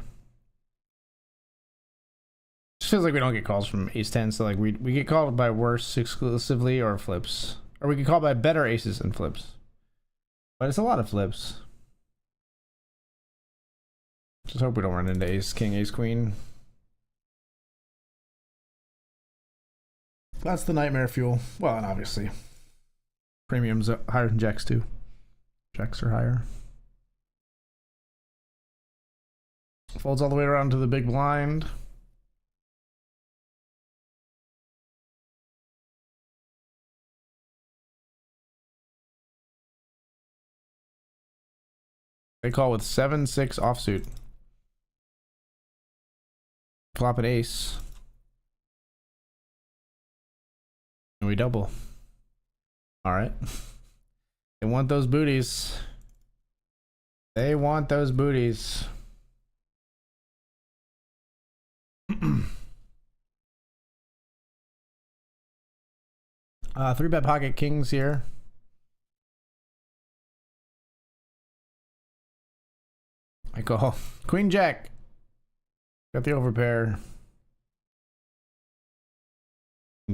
Just feels like we don't get calls from Ace 10, so like we get called by worse exclusively or flips. Or we get called by better aces and flips. But it's a lot of flips. Just hope we don't run into Ace King, Ace Queen. That's the nightmare fuel. Well, and obviously premiums are higher than Jacks too. Jacks are higher. Folds all the way around to the big blind. They call with 7-6 offsuit. Flop an ace. And we double. Alright. They want those booties. They want those booties. 3-bet pocket kings here. I call Queen Jack. Got the overpair.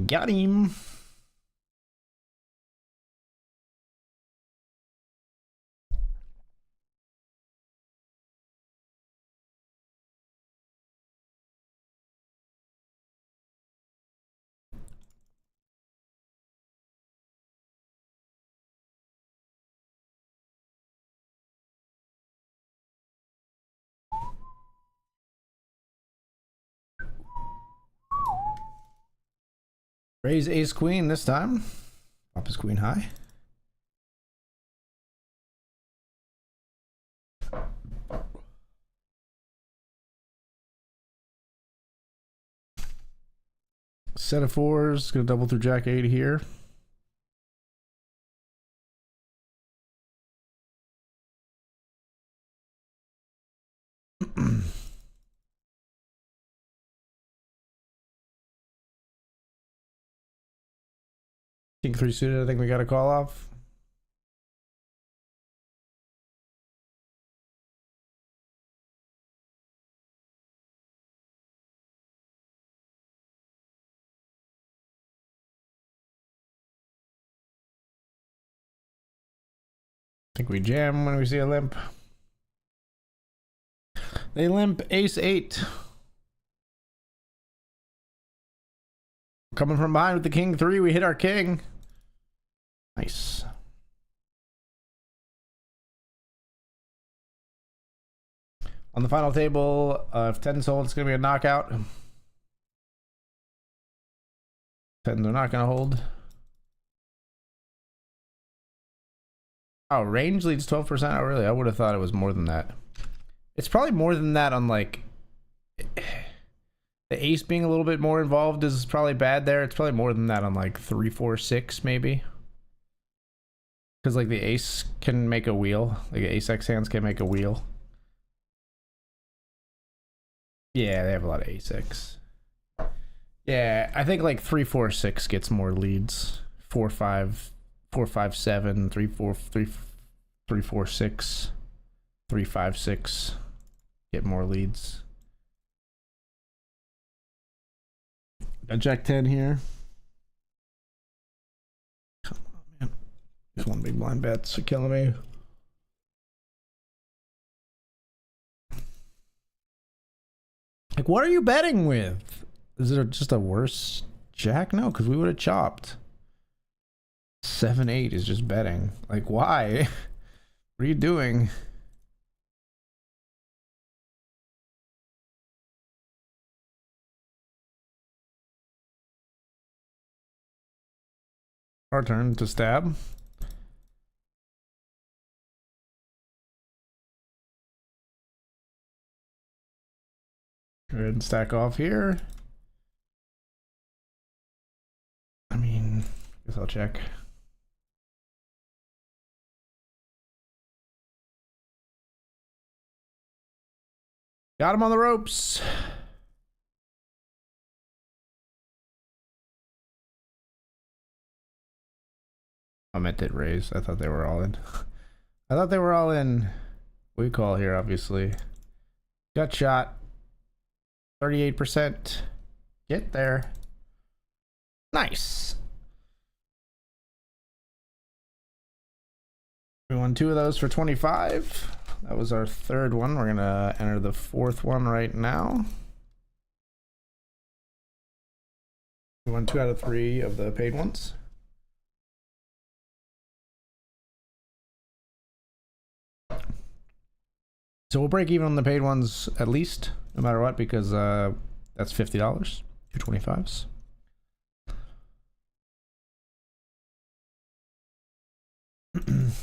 Got him. Raise ace queen this time. Pop his queen high. Set of fours. Gonna double through Jack 8 here. King 3 suited, I think we got to call off. I think we jam when we see a limp. They limp ace 8. Coming from behind with the king 3, we hit our king. Nice. On the final table, if 10 sold, it's going to be a knockout. 10s are not going to hold. Oh, range leads 12%. Oh, really? I would have thought it was more than that. It's probably more than that on like... The ace being a little bit more involved is probably bad there. It's probably more than that on like 3, 4, 6 maybe. Because like the ace can make a wheel. Like ace X hands can make a wheel. Yeah, they have a lot of a6. Yeah, I think like 3-4-6 gets more leads. 4-5, 4-5-7, 3-4-6, 3-5-6 get more leads. Got Jack 10 here. Come on, man. Just one big blind bet's killing me. Like, what are you betting with? Is it just a worse jack? No, because we would have chopped. 7-8 is just betting. Like, why? What are you doing? Our turn to stab. Go ahead and stack off here. I mean, I guess I'll check. Got him on the ropes. I meant it raise. I thought they were all in. I thought they were all in. We call here, obviously. Gut shot. 38%. Get there. Nice. We won 2 of those for 25. That was our third one. We're gonna enter the 4th one right now. We won 2 out of 3 of the paid ones. So we'll break even on the paid ones at least, no matter what, because that's $50. 225s.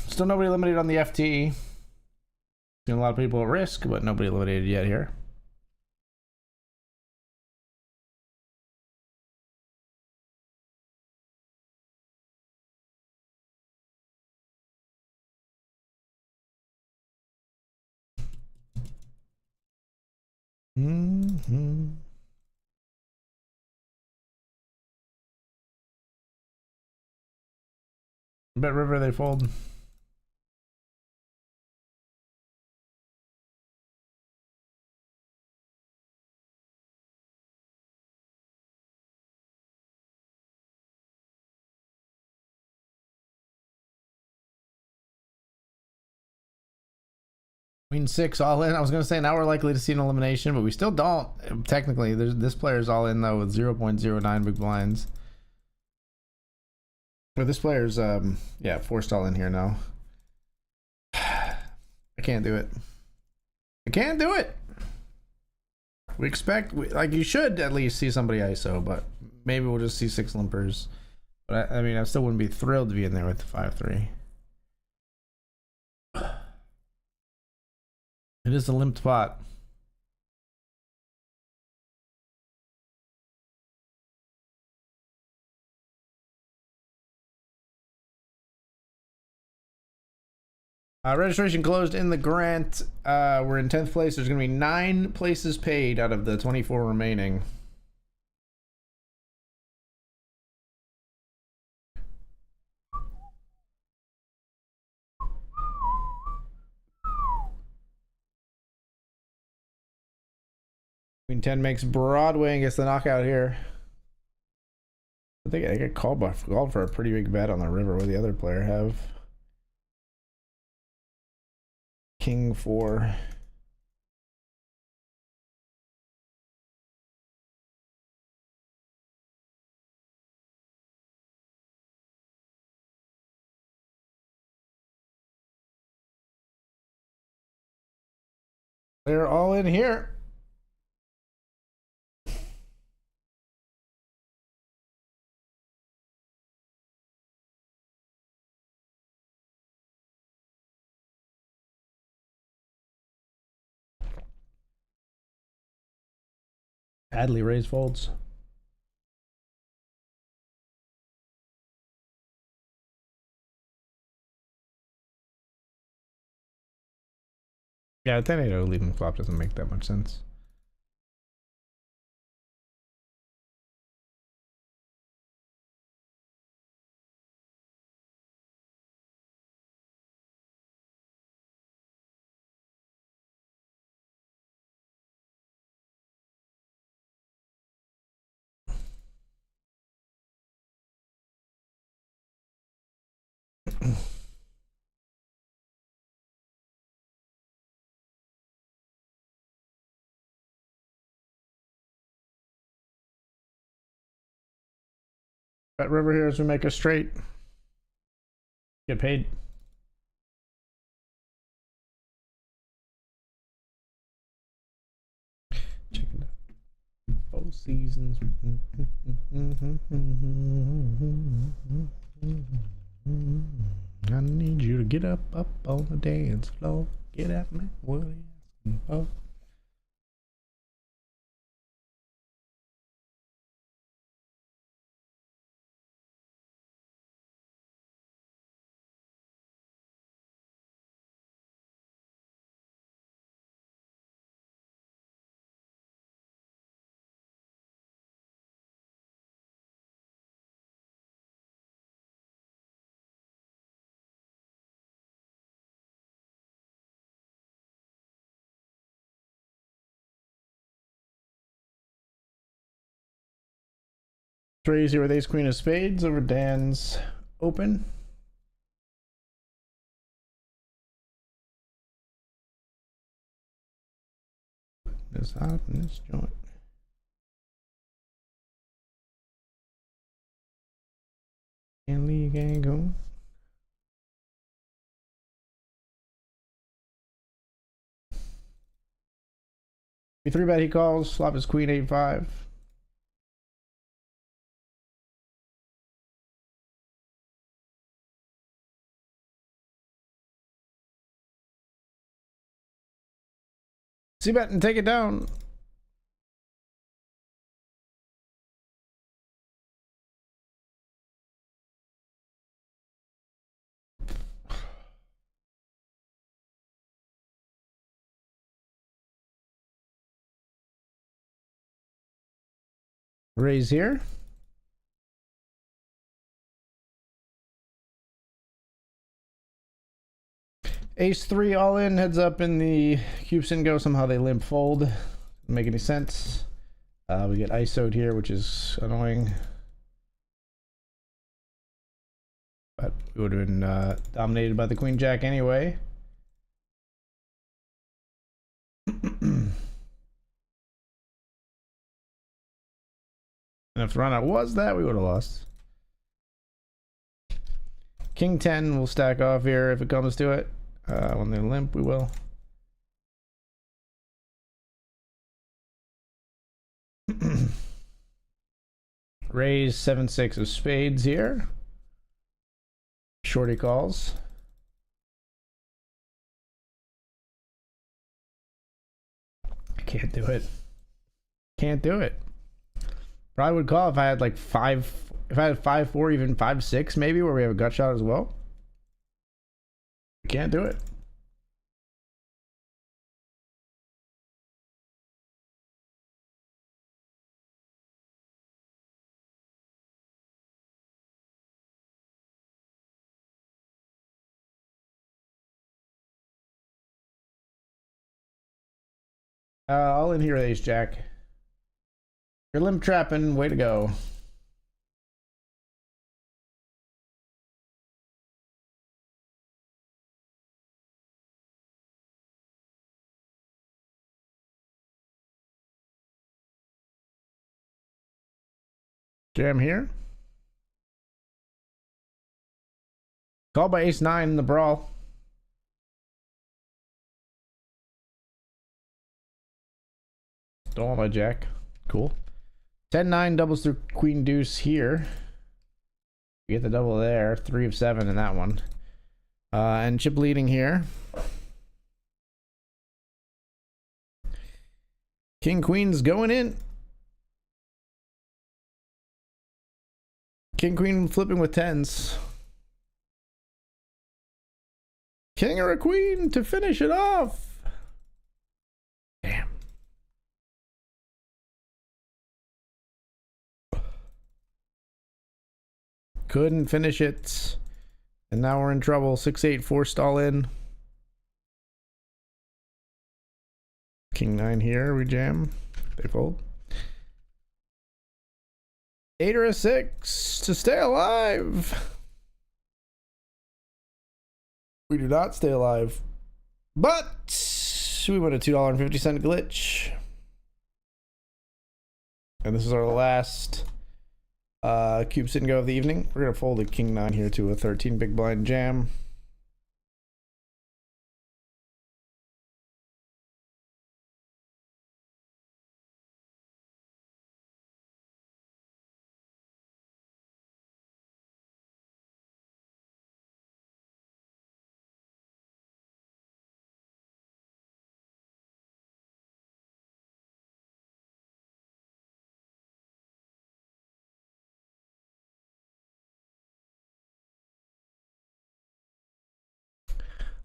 Still nobody eliminated on the FT. Seen a lot of people at risk, but nobody eliminated yet here. Bet River they fold. Queen 6 all in. I was gonna say now we're likely to see an elimination, but we still don't. Technically, this player's all in though with 0.09 big blinds. But this player's yeah, forced all in here now. I can't do it. I can't do it. We expect, like, you should at least see somebody ISO, but maybe we'll just see 6 limpers. But I mean, I still wouldn't be thrilled to be in there with the 5-3. It is a limped pot. Registration closed in the grant. We're in 10th place. There's going to be 9 places paid out of the 24 remaining. Queen 10 makes Broadway and gets the knockout here. I think I get called for a pretty big bet on the river. What did the other player have? King 4. They're all in here. Adley raise folds. Yeah, 10-8 leaving flop doesn't make that much sense. Bet river here as we make a straight. Get paid. Check it out. Both seasons. I need you to get up on the dance floor. Get at me. What are you asking for? Raise here with ace queen of spades over Dan's open. This out in this joint. And league ain't go. We 3-bet, he calls, flop his queen 8-5. C-bet and take it down. Raise here. Ace 3 all in, heads up in the cube sin go. Somehow they limp fold. Doesn't make any sense. We get ISO'd here, which is annoying. But we would have been dominated by the queen jack anyway. And if the run out was that, we would have lost. King 10 will stack off here if it comes to it. When they limp, we will. Raise 7-6 of spades here. Shorty calls. I can't do it. Can't do it. Probably would call if I had like 5, if I had 5-4, even 5-6 maybe, where we have a gut shot as well. Can't do it. All in here, ace jack. You're limp trapping. Way to go. Jam here. Call by ace 9 in the brawl. Don't want my jack. Cool. 10-9 doubles through queen deuce here. We get the double there. 3 of 7 in that one. And chip leading here. King queen's going in. King queen flipping with 10s. King or a queen to finish it off. Damn. Couldn't finish it. And now we're in trouble. 6-8 forced all in. King 9 here. We jam. They fold. 8 or a 6 to stay alive. We do not stay alive. But we won a $2.50 glitch. And this is our last cube sit and go of the evening. We're going to fold a king 9 here to a 13 big blind jam.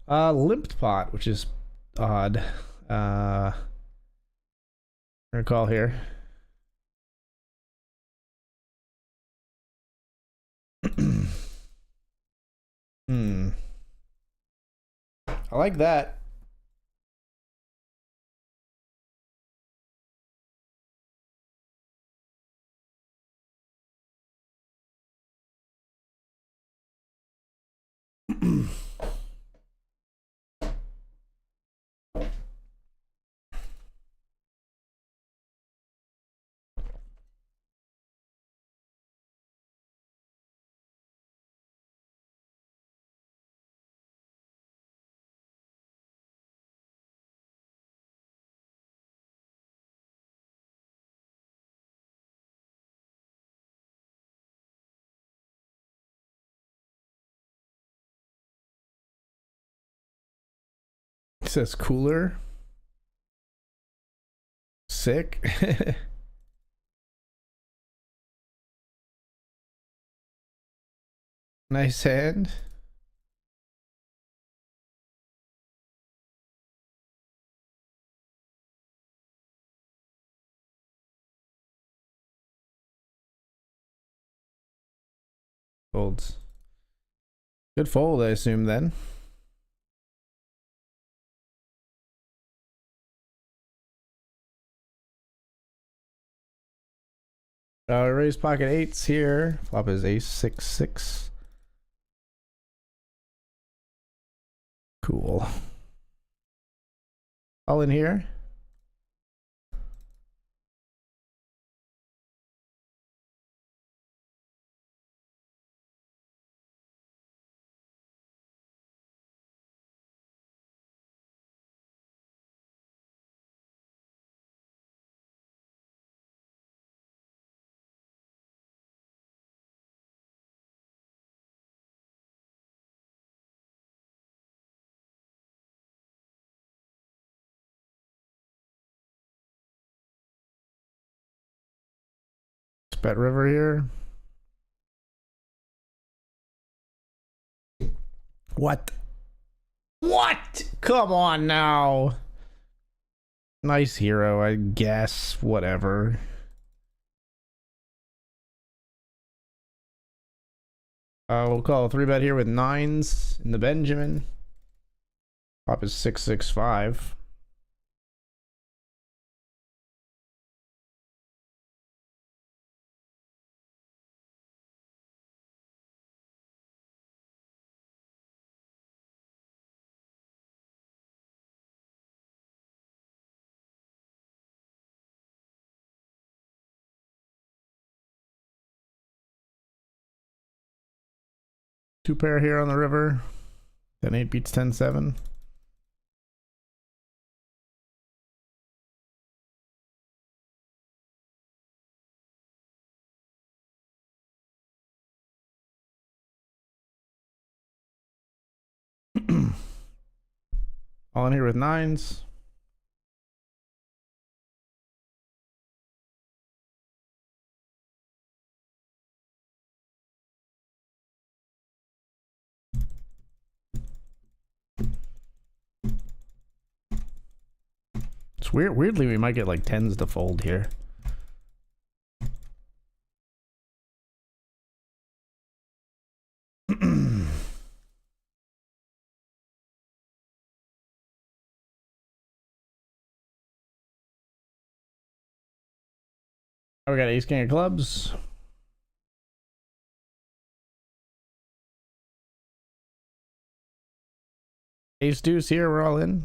Limped pot, which is odd. Gonna call here. I like that. It says cooler. Sick. Nice hand. Folds. Good fold, I assume, then. Raise pocket 8s here. Flop is ace 6-6. Cool. All in here. Bet river here. What? What? Come on now. Nice hero, I guess. Whatever. We'll call a 3-bet here with 9s in the Benjamin. Pop is 6-6-5. Two pair here on the river. Then 8 beats 10-7. All in here with 9s. It's weird. Weirdly, we might get like 10s to fold here. We got ace king of clubs. Ace deuce here. We're all in.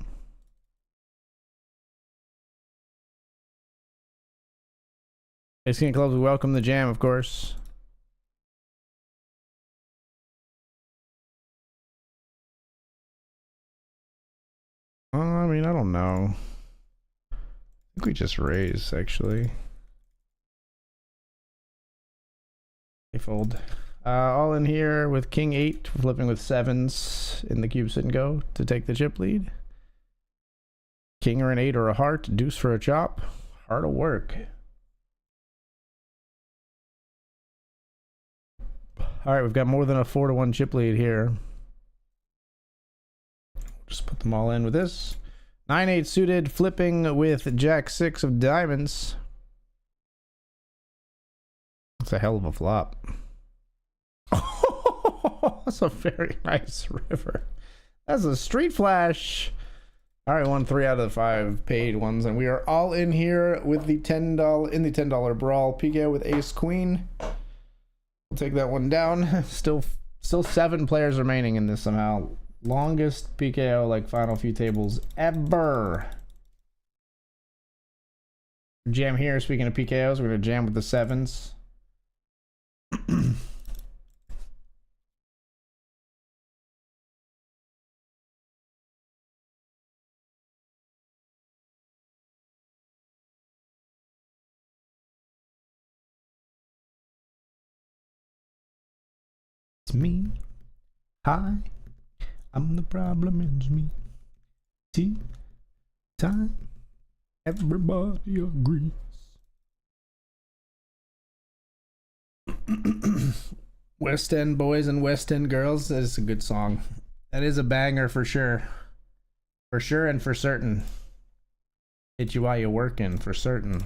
Ace king clubs, we welcome the jam, of course. I mean, I don't know. I think we just raise, actually. They fold. All in here with king 8, flipping with 7s in the cube sit and go to take the chip lead. King or an 8 or a heart, deuce for a chop. Hard to work. All right, we've got more than a 4-1 chip lead here. Just put them all in with this. 9-8 suited, flipping with jack 6 of diamonds. That's a hell of a flop. Oh, that's a very nice river. That's a street flash. All right, won 3 out of the 5 paid ones, and we are all in here with the $10 in the $10 brawl. PKO with ace queen. We'll take that one down. Still 7 players remaining in this somehow. Longest PKO, like final few tables ever. Jam here. Speaking of PKOs, we're gonna jam with the 7s. It's me. Hi. I'm the problem, it's me. Tea time. Everybody agrees. West End boys and West End girls. That is a good song. That is a banger for sure. For sure and for certain. Hit you while you're working, for certain.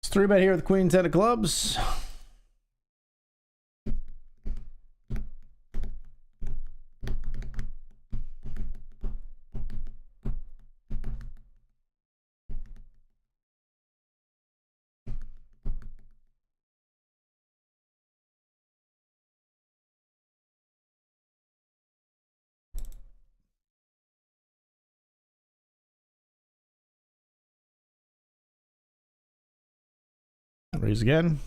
It's 3-bet here with Queen 10 of clubs. Raise again.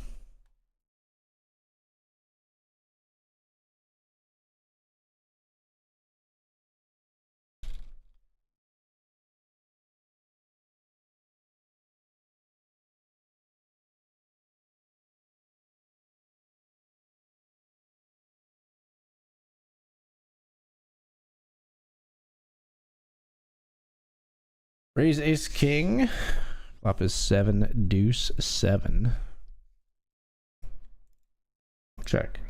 Raise ace king. Flop is 7 deuce 7. Check.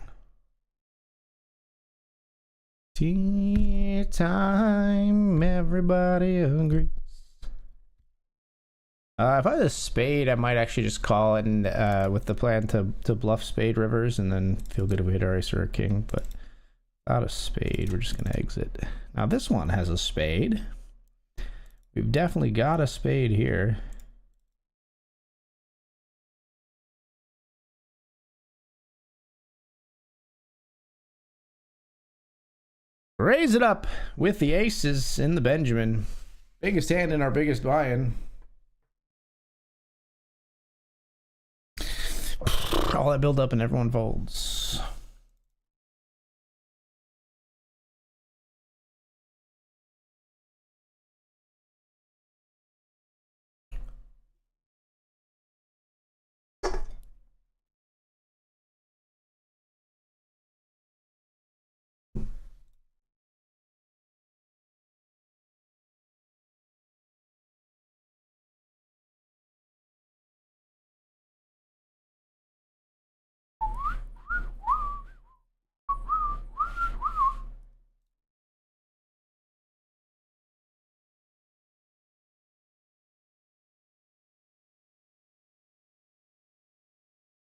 Tea time, everybody agrees. If I had a spade, I might actually just call it with the plan to bluff spade rivers and then feel good if we hit our ace or a king. But without a spade, we're just gonna exit. Now this one has a spade. We've definitely got a spade here. Raise it up with the aces in the Benjamin. Biggest hand in our biggest buy-in. All that build up and everyone folds.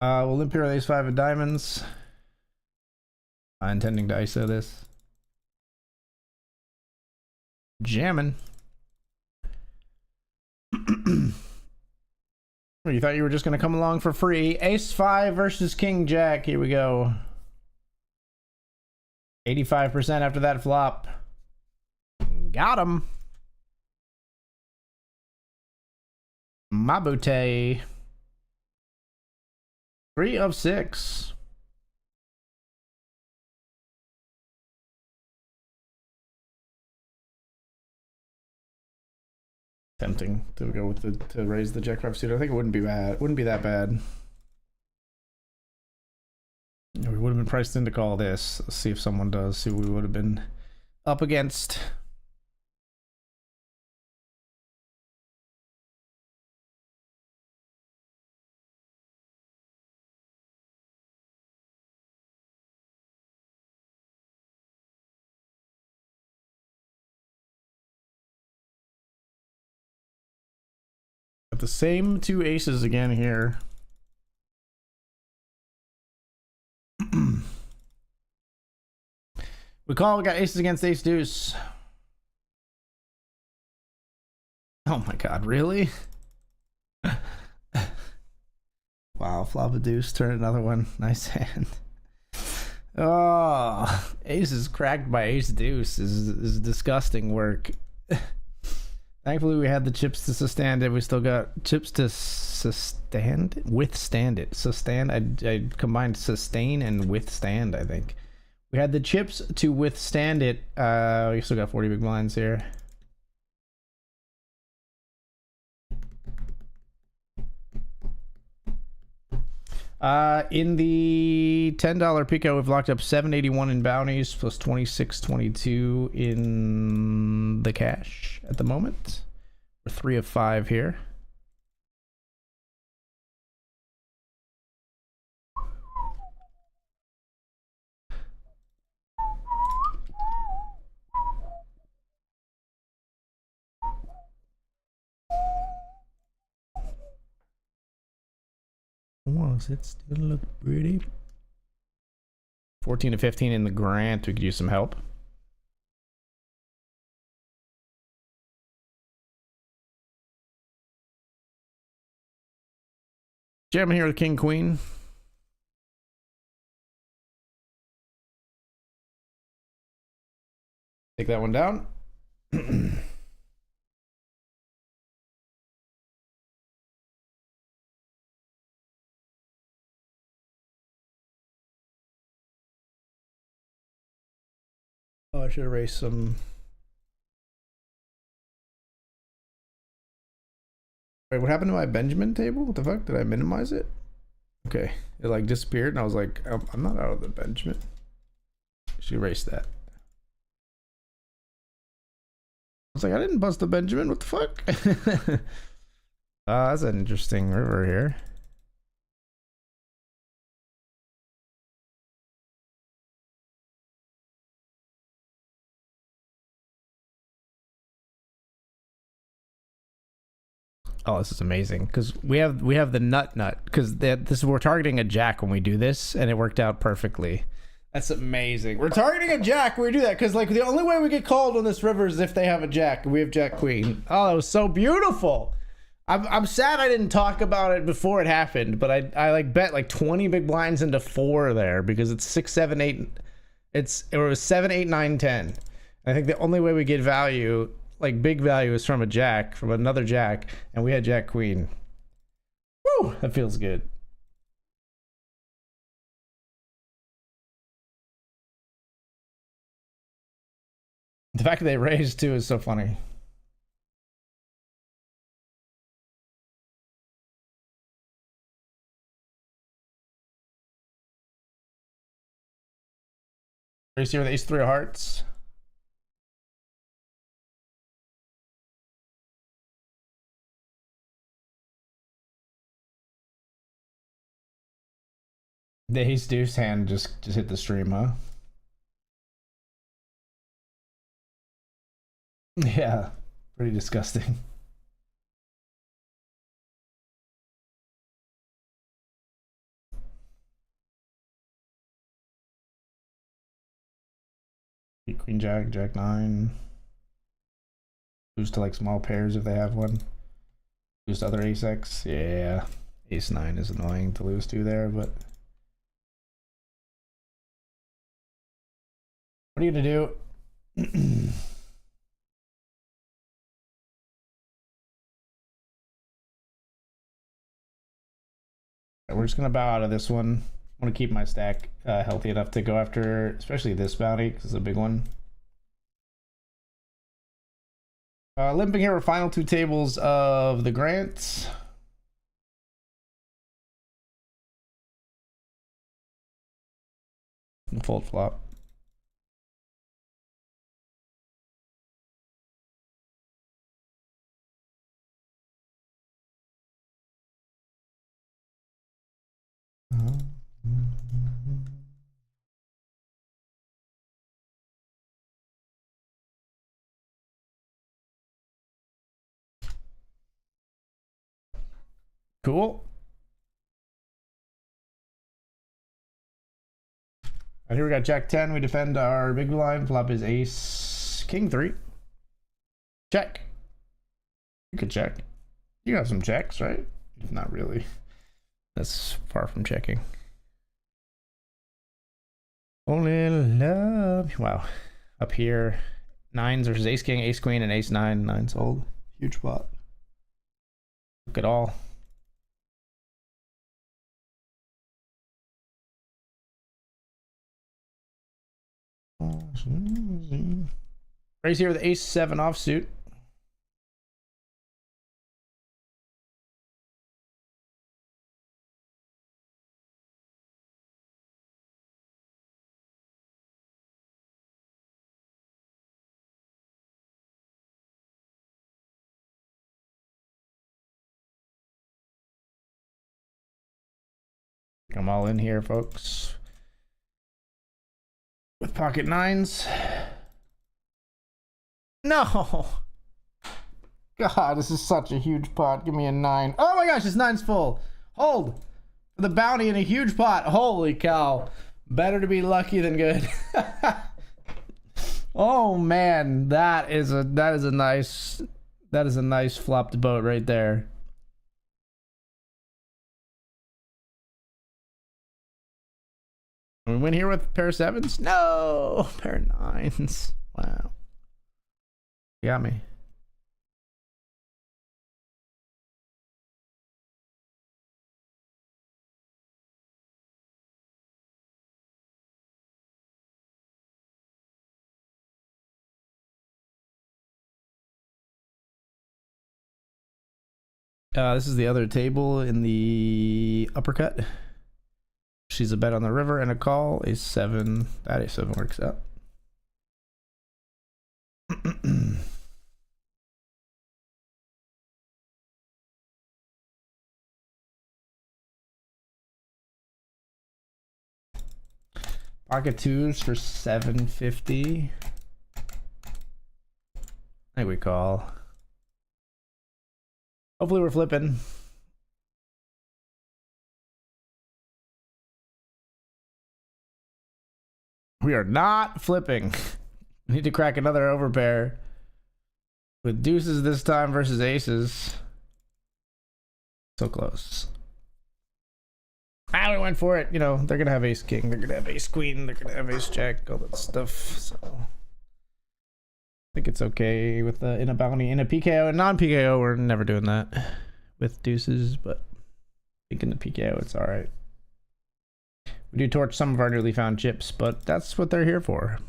We'll limp here with ace 5 of diamonds. Intending to ISO this. Jamming. You thought you were just going to come along for free. Ace 5 versus King Jack. Here we go. 85% after that flop. Got him. Mabute. 3 of 6. Tempting to go with to raise the Jack 5 suit. I think it wouldn't be bad. Wouldn't be that bad. We would have been priced in to call this. Let's see if someone does. See what we would have been up against. Got the same 2 aces again here. We got aces against ace deuce. Oh my god, really? Wow, flop a deuce, turn another one. Nice hand. Oh, ace is cracked by ace deuce is disgusting work. Thankfully, we had the chips to sustain it. We still got chips to withstand it. Sustain. I combined sustain and withstand, I think. We had the chips to withstand it. We still got 40 big blinds here. In the $10 Pico, we've locked up 781 in bounties plus 2622 in the cash at the moment. We're 3 of 5 here. Does it still look pretty? 14 to 15 in the Grant. We could use some help. Jamming here with King Queen. Take that one down. Oh, I should erase some. Wait, what happened to my Benjamin table? What the fuck? Did I minimize it? Okay, it like disappeared, and I was like, I'm not out of the Benjamin. Should erase that. I was like, I didn't bust the Benjamin. What the fuck? That's an interesting river here. Oh, this is amazing because we have the nut because we're targeting a jack when we do this, and it worked out perfectly. That's amazing. We're targeting a jack when we do that because like the only way we get called on this river is if they have a jack. We have jack queen. Oh, that was so beautiful. I'm sad I didn't talk about it before it happened, but I like bet like 20 big blinds into 4 there because it's 6, 7, 8. It was 7, 8, 9, 10. I think the only way we get value, like big value, is from a jack, from another jack, and we had jack queen. Woo, that feels good. The fact that they raised too is so funny. Raise here with ace 3 of hearts. The ace deuce hand just hit the stream, huh? Yeah, pretty disgusting. Queen jack, jack nine. Lose to like small pairs if they have one. Lose to other ace X. Yeah. Ace nine is annoying to lose to there, but what are you gonna do? We're just gonna bow out of this one. I want to keep my stack healthy enough to go after, especially this bounty, because it's a big one. Limping here, final two tables of the grants. Fold flop. Cool. Right, here we got jack 10. We defend our big blind. Flop is ace king 3. Check. You could check. You got some checks, right? Not really. That's far from checking. Only love. Wow. Up here, nines versus ace king, ace queen, and ace nine. Nines old. Huge pot. Look at all. Raise here with ace 7 offsuit. I'm all in here, folks. With pocket nines. No! God, this is such a huge pot. Give me a 9. Oh my gosh, this 9's full. Hold. The bounty in a huge pot. Holy cow. Better to be lucky than good. Oh man, that is a nice flopped boat right there. We win here with pair of 7s? No, pair of 9s. Wow. You got me. This is the other table in the uppercut. She's a bet on the river and a call. Ace 7. That ace 7 works out. Pocket 2s for 750. I think we call. Hopefully we're flipping. We are not flipping. We need to crack another overpair with deuces this time versus aces. So close. We went for it. You know, they're gonna have ace king, they're gonna have ace queen, they're gonna have ace jack, all that stuff. So I think it's okay with in a bounty. In a PKO and non-PKO, we're never doing that with deuces, but I think in the PKO it's all right. We do torch some of our newly found chips, but that's what they're here for.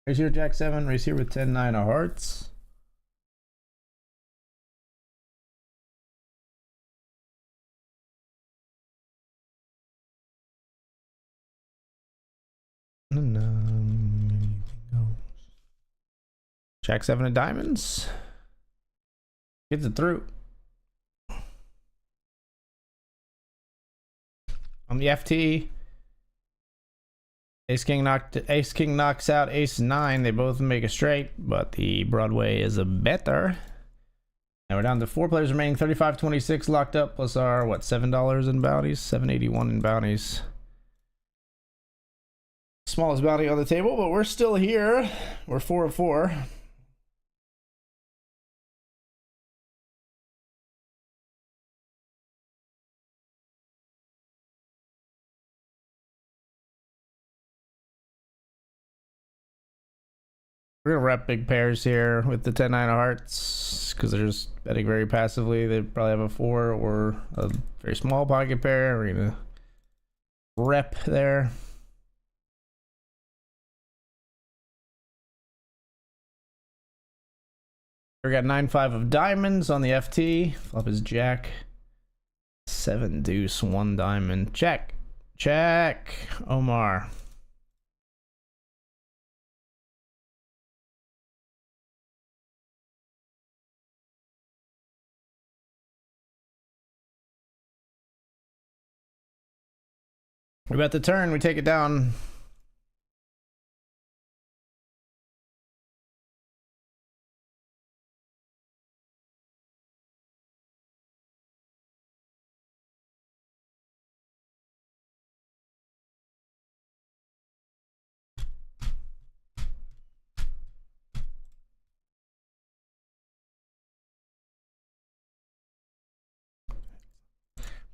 Raise here jack 7, raise here with 10-9 of hearts. Jack 7 of diamonds. Gets it through. On the FT, Ace King knocks out Ace 9. They both make a straight, but the Broadway is a better. And we're down to 4 players remaining. 35.26 locked up, plus our what, $7 in bounties, 781 in bounties. Smallest bounty on the table, but we're still here. We're 4 of 4. We're gonna rep big pairs here with the 10-9 of hearts because they're just betting very passively. They probably have a 4 or a very small pocket pair. We're gonna rep there. We got 9-5 of diamonds on the FT. Flop is jack. 7 deuce 1 diamond. Check. Check. Omar. We bet the turn, we take it down.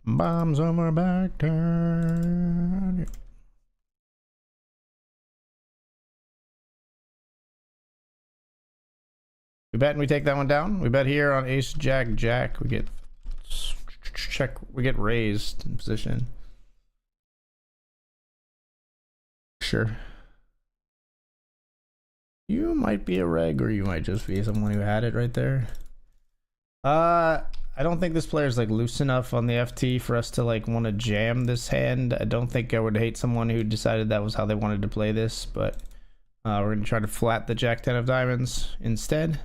Bombs on my back turn. We bet and we take that one down. We bet here on ace jack jack. We get check. We get raised in position. Sure. You might be a reg, or you might just be someone who had it right there. I don't think this player is like loose enough on the FT for us to like want to jam this hand. I don't think I would hate someone who decided that was how they wanted to play this, but we're gonna try to flat the jack 10 of diamonds instead.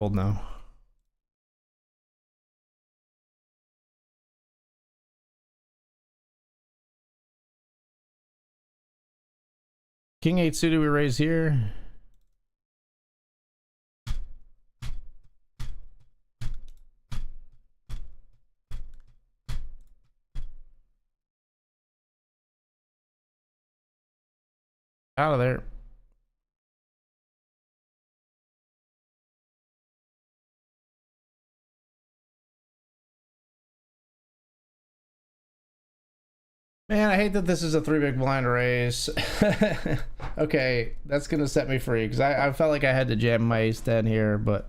Hold now. King 8 suited we raise here. Out of there. Man, I hate that this is a 3 big blind raise. Okay, that's gonna set me free because I felt like I had to jam my ace 10 here, but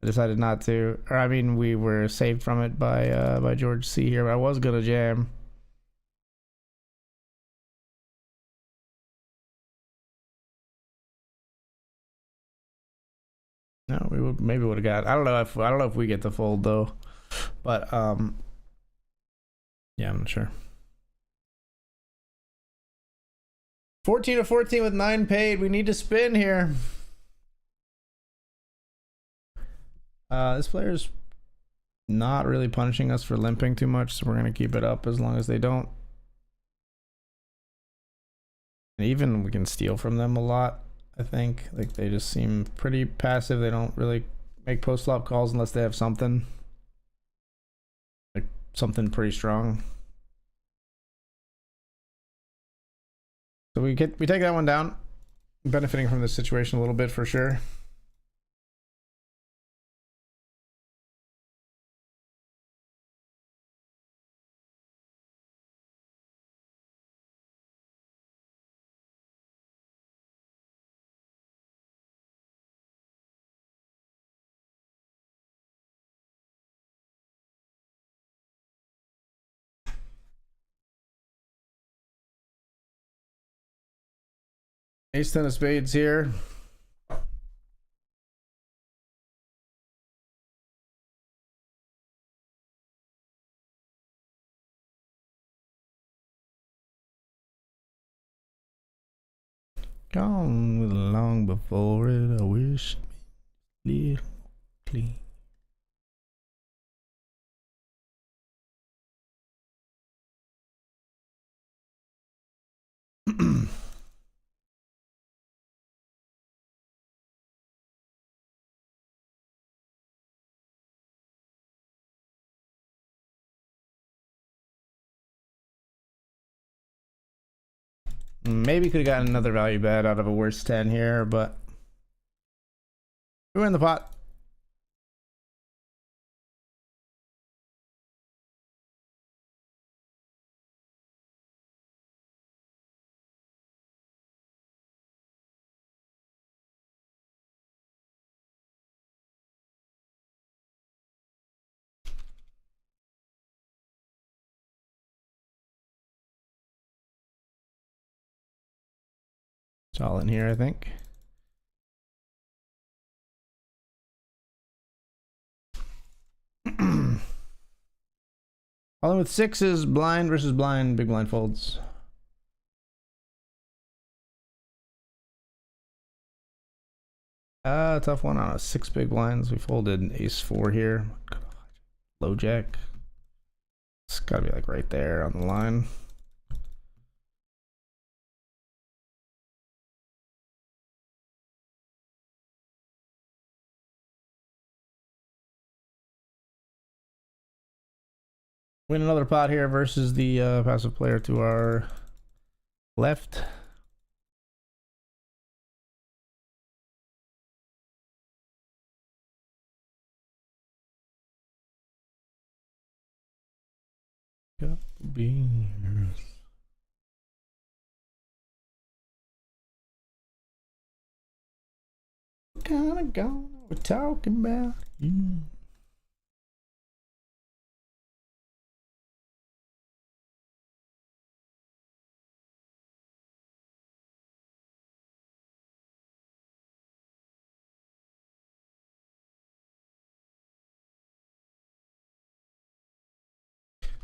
I decided not to. Or I mean, we were saved from it by George C here, but I was gonna jam. No, we would maybe would have got. I don't know if we get the fold though, but yeah, I'm not sure. 14 of 14 with 9 paid. We need to spin here. This player's not really punishing us for limping too much, so we're gonna keep it up as long as they don't. And even we can steal from them a lot. I think like they just seem pretty passive. They don't really make post flop calls unless they have something like something pretty strong. So we take that one down. Benefiting from this situation a little bit for sure. Ace 10 of spades here. Gone with long before it. I wish it clean. Maybe could have gotten another value bet out of a worse 10 here, but we're in the pot. It's all in here, I think. All in with sixes, blind versus blind, big blind folds. Tough one on a 6 big blinds. We folded ace 4 here. Low jack. It's gotta be like right there on the line. Win another pot here versus the passive player to our left. Couple beers. What kind of gone we're talking about?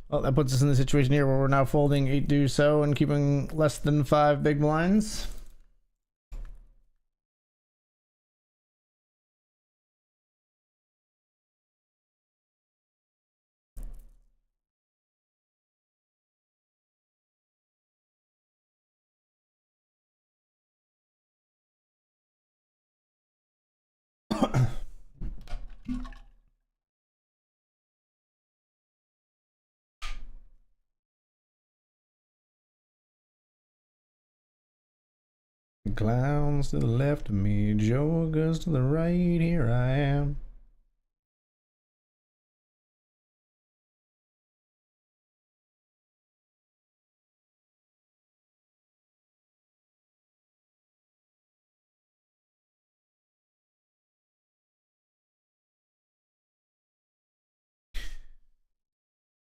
Well, that puts us in the situation here where we're now folding 8 deuce so and keeping less than 5 big blinds. Clowns to the left of me, jokers to the right, here I am.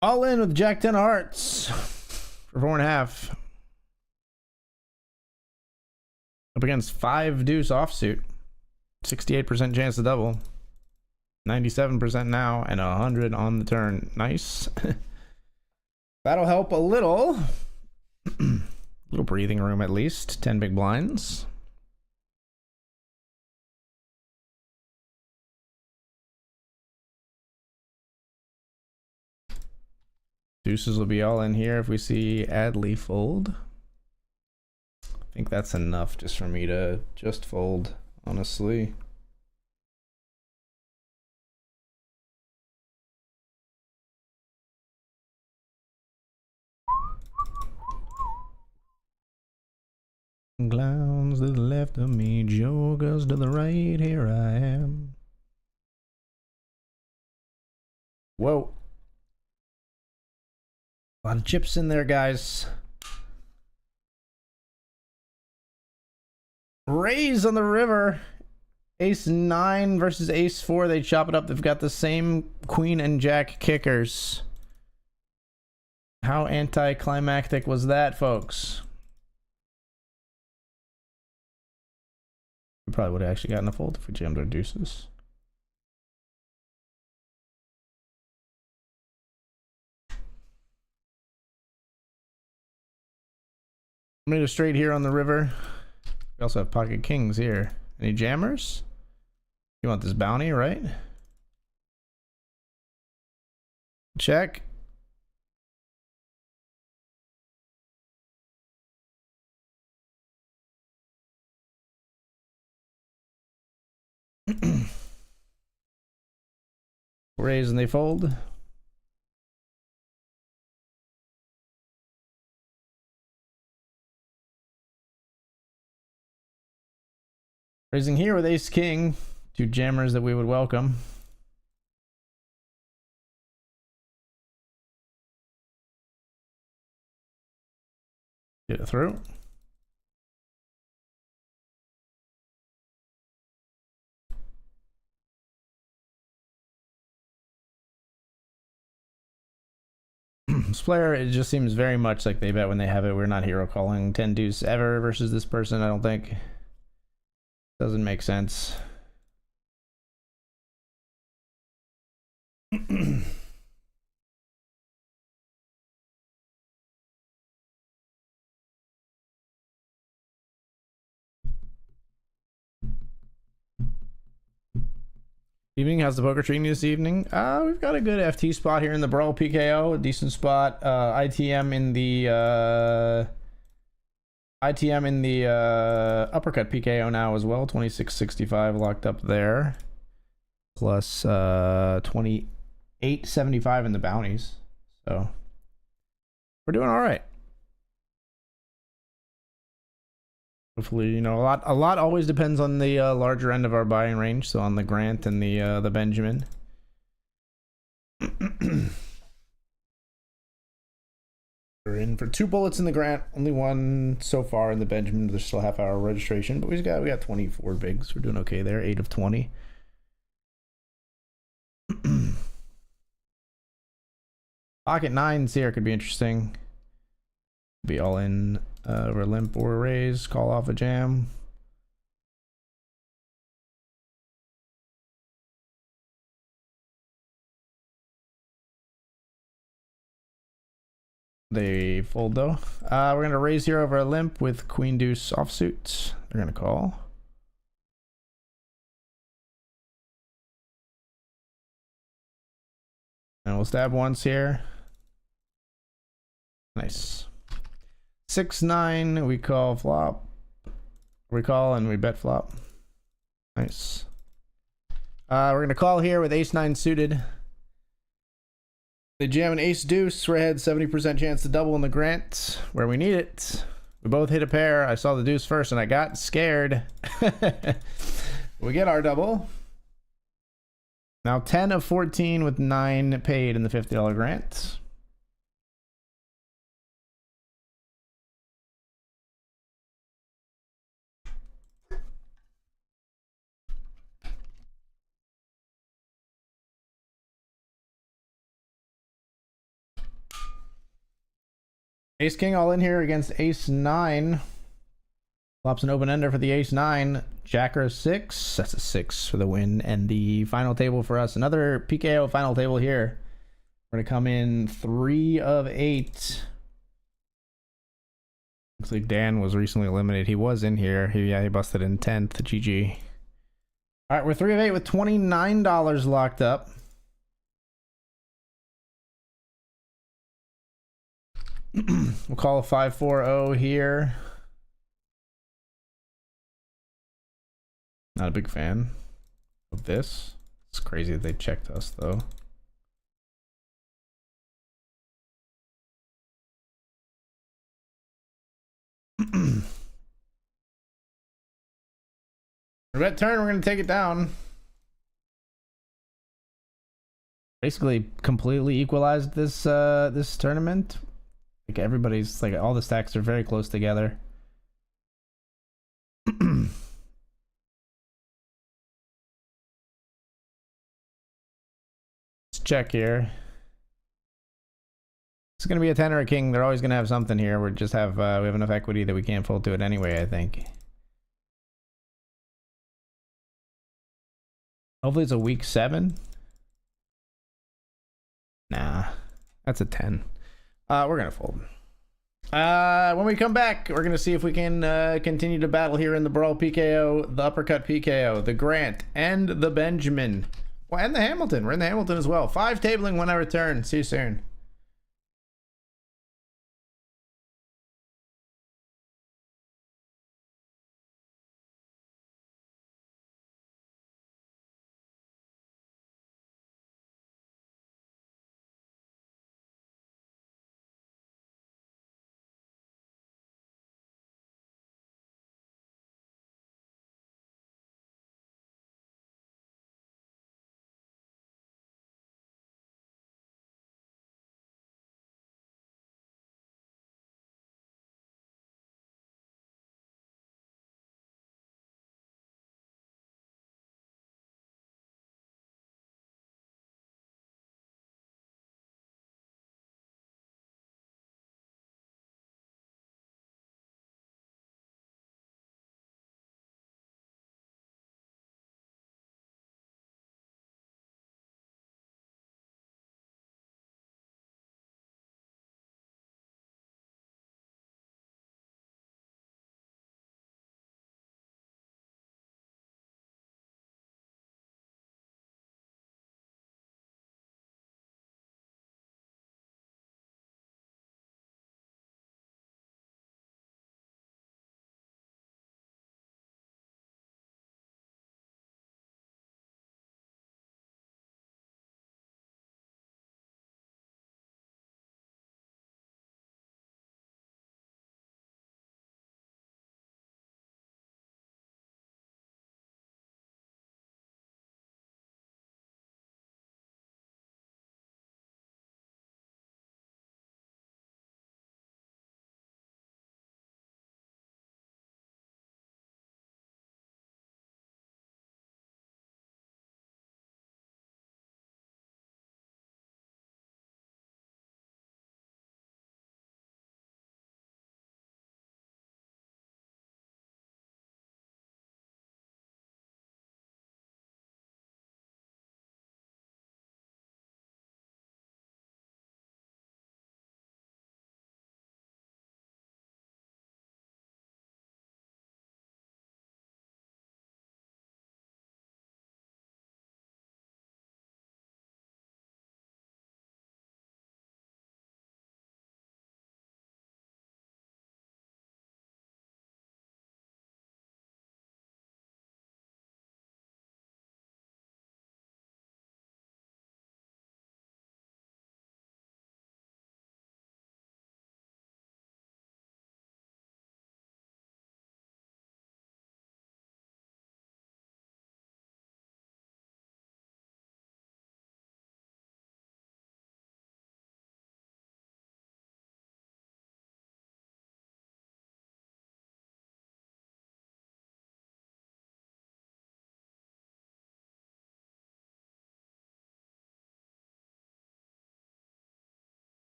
All in with Jack 10 of hearts for 4.5. Up against 5 deuce offsuit. 68% chance to double. 97% now and 100 on the turn. Nice. That'll help a little. Little breathing room at least. 10 big blinds. Deuces will be all in here if we see Adley fold. I think that's enough just for me to just fold, honestly. Clowns to the left of me, jokers to the right, here I am. Whoa. A lot of chips in there, guys. Raise on the river. Ace 9 versus ace 4. They chop it up. They've got the same queen and jack kickers. How anticlimactic was that, folks? We probably would have actually gotten a fold if we jammed our deuces. Made a straight here on the river. We also have pocket kings here. Any jammers? You want this bounty, right? Check. Raise and they fold. Raising here with ace king. Two jammers that we would welcome. Get it through. This player, it just seems very much like they bet when they have it. We're not hero calling 10 deuce ever versus this person, I don't think. Doesn't make sense. Evening, how's the poker treating you this evening? We've got a good FT spot here in the Brawl PKO, a decent spot. ITM in the uppercut PKO now as well. 26.65 locked up there. Plus 28.75 in the bounties. So we're doing all right. Hopefully, you know, a lot always depends on the larger end of our buying range. So on the Grant and the Benjamin. We're in for 2 bullets in the Grant, only 1 so far in the Benjamin. There's still half-hour registration, but we got 24 bigs. We're doing okay there. 8 of 20. Pocket 9s here could be interesting. Be all in over limp or raise, call off a jam. They fold though. We're gonna raise here over a limp with queen deuce offsuit. They're gonna call. And we'll stab once here. Nice. 6-9, we call flop. We call and we bet flop. Nice. We're gonna call here with ace-9 suited. They jam an ace deuce. We're ahead 70% chance to double in the Grant where we need it. We both hit a pair. I saw the deuce first and I got scared. We get our double. Now 10 of 14 with 9 paid in the $50 Grant. Ace king all in here against ace 9. Flops an open ender for the ace 9. Jacker 6. That's a 6 for the win. And the final table for us, another PKO final table here. We're gonna come in 3 of 8. Looks like Dan was recently eliminated. He was in here. He busted in 10th. GG. All right, we're 3 of 8 with $29 locked up. We'll call a 5-4-0 here. Not a big fan of this. It's crazy that they checked us though. Red turn, we're gonna take it down. Basically completely equalized this this tournament. Like everybody's like all the stacks are very close together. Let's check here. It's gonna be a 10 or a king. They're always gonna have something here. We just have we have enough equity that we can't fold to it anyway, I think. Hopefully it's a week 7. Nah, that's a 10. We're gonna fold. When we come back, we're gonna see if we can continue to battle here in the Brawl PKO, the Uppercut PKO, the Grant, and the Benjamin. Well, and the Hamilton. We're in the Hamilton as well. 5 tabling when I return. See you soon.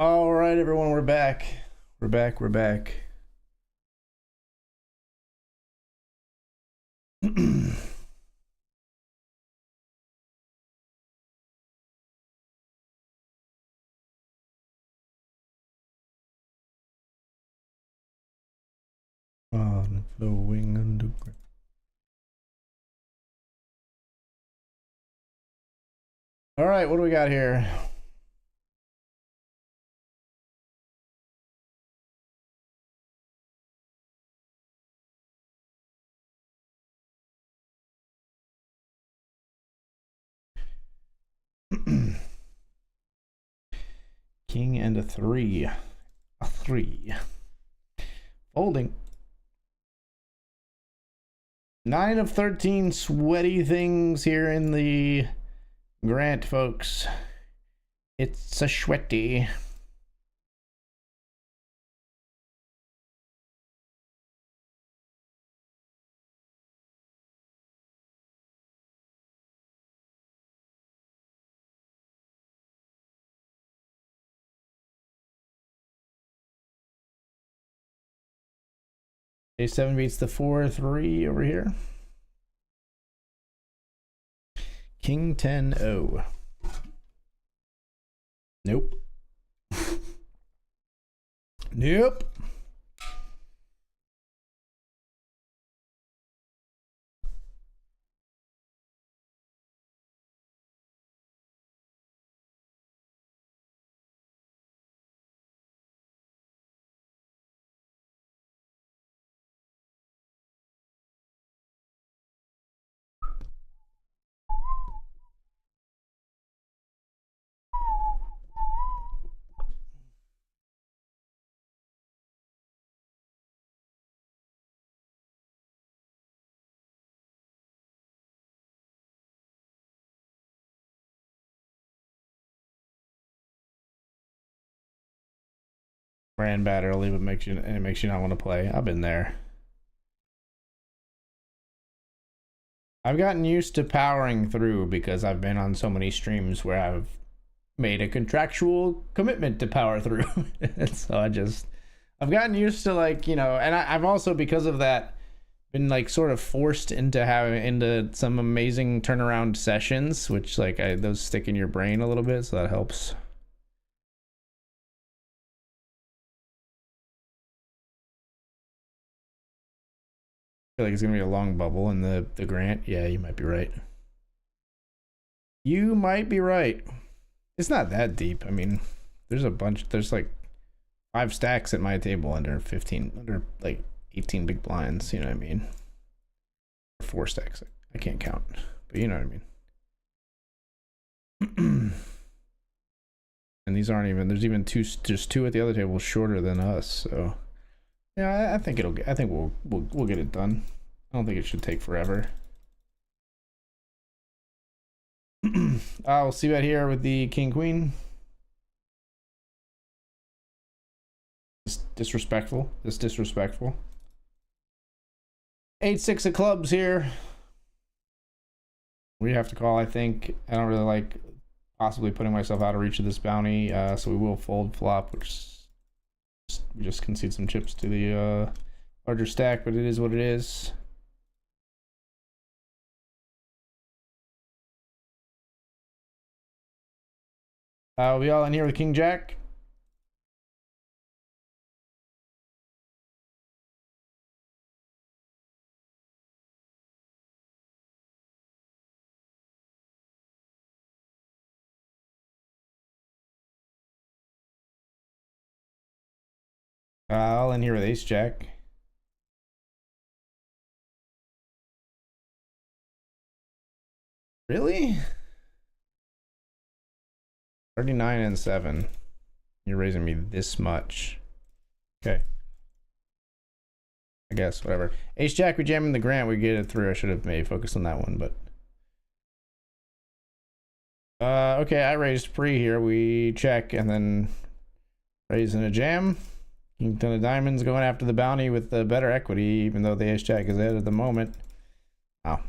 All right, everyone, we're back. We're back. We're back. On flowing underground. All right, what do we got here? King and a 3. A 3. Folding. 9 of 13 sweaty things here in the Grant, folks. It's a sweaty. A7 beats the 4-3 over here. King 10-0. Nope. Nope. Ran bad early, but it makes you not want to play. I've been there. I've gotten used to powering through because I've been on so many streams where I've made a contractual commitment to power through. So I've gotten used to, like, you know, and I've also, because of that, been like sort of forced into some amazing turnaround sessions, which like those stick in your brain a little bit, so that helps. I feel like it's gonna be a long bubble in the Grant. Yeah, you might be right. You might be right. It's not that deep. I mean, there's like 5 stacks at my table under like 18 big blinds, you know what I mean? 4 stacks. I can't count, but you know what I mean. And these aren't even, there's even just 2 at the other table shorter than us, so yeah, I think we'll get it done. I don't think it should take forever. We'll see that here with the king queen. It's disrespectful. It's disrespectful. 8-6 of clubs here. We have to call, I think. I don't really like possibly putting myself out of reach of this bounty, so we will fold flop, which we just concede some chips to the larger stack, but it is what it is. We all in here with King Jack. All in here with Ace Jack. Really? 39 and 7. You're raising me this much. Okay. I guess, whatever. Ace Jack, we jam in the Grant, we get it through. I should have maybe focused on that one, but. Okay, I raised pre here. We check and then raise in a jam. King 10 of diamonds going after the bounty with the better equity, even though the Ace Jack is ahead at the moment. Wow.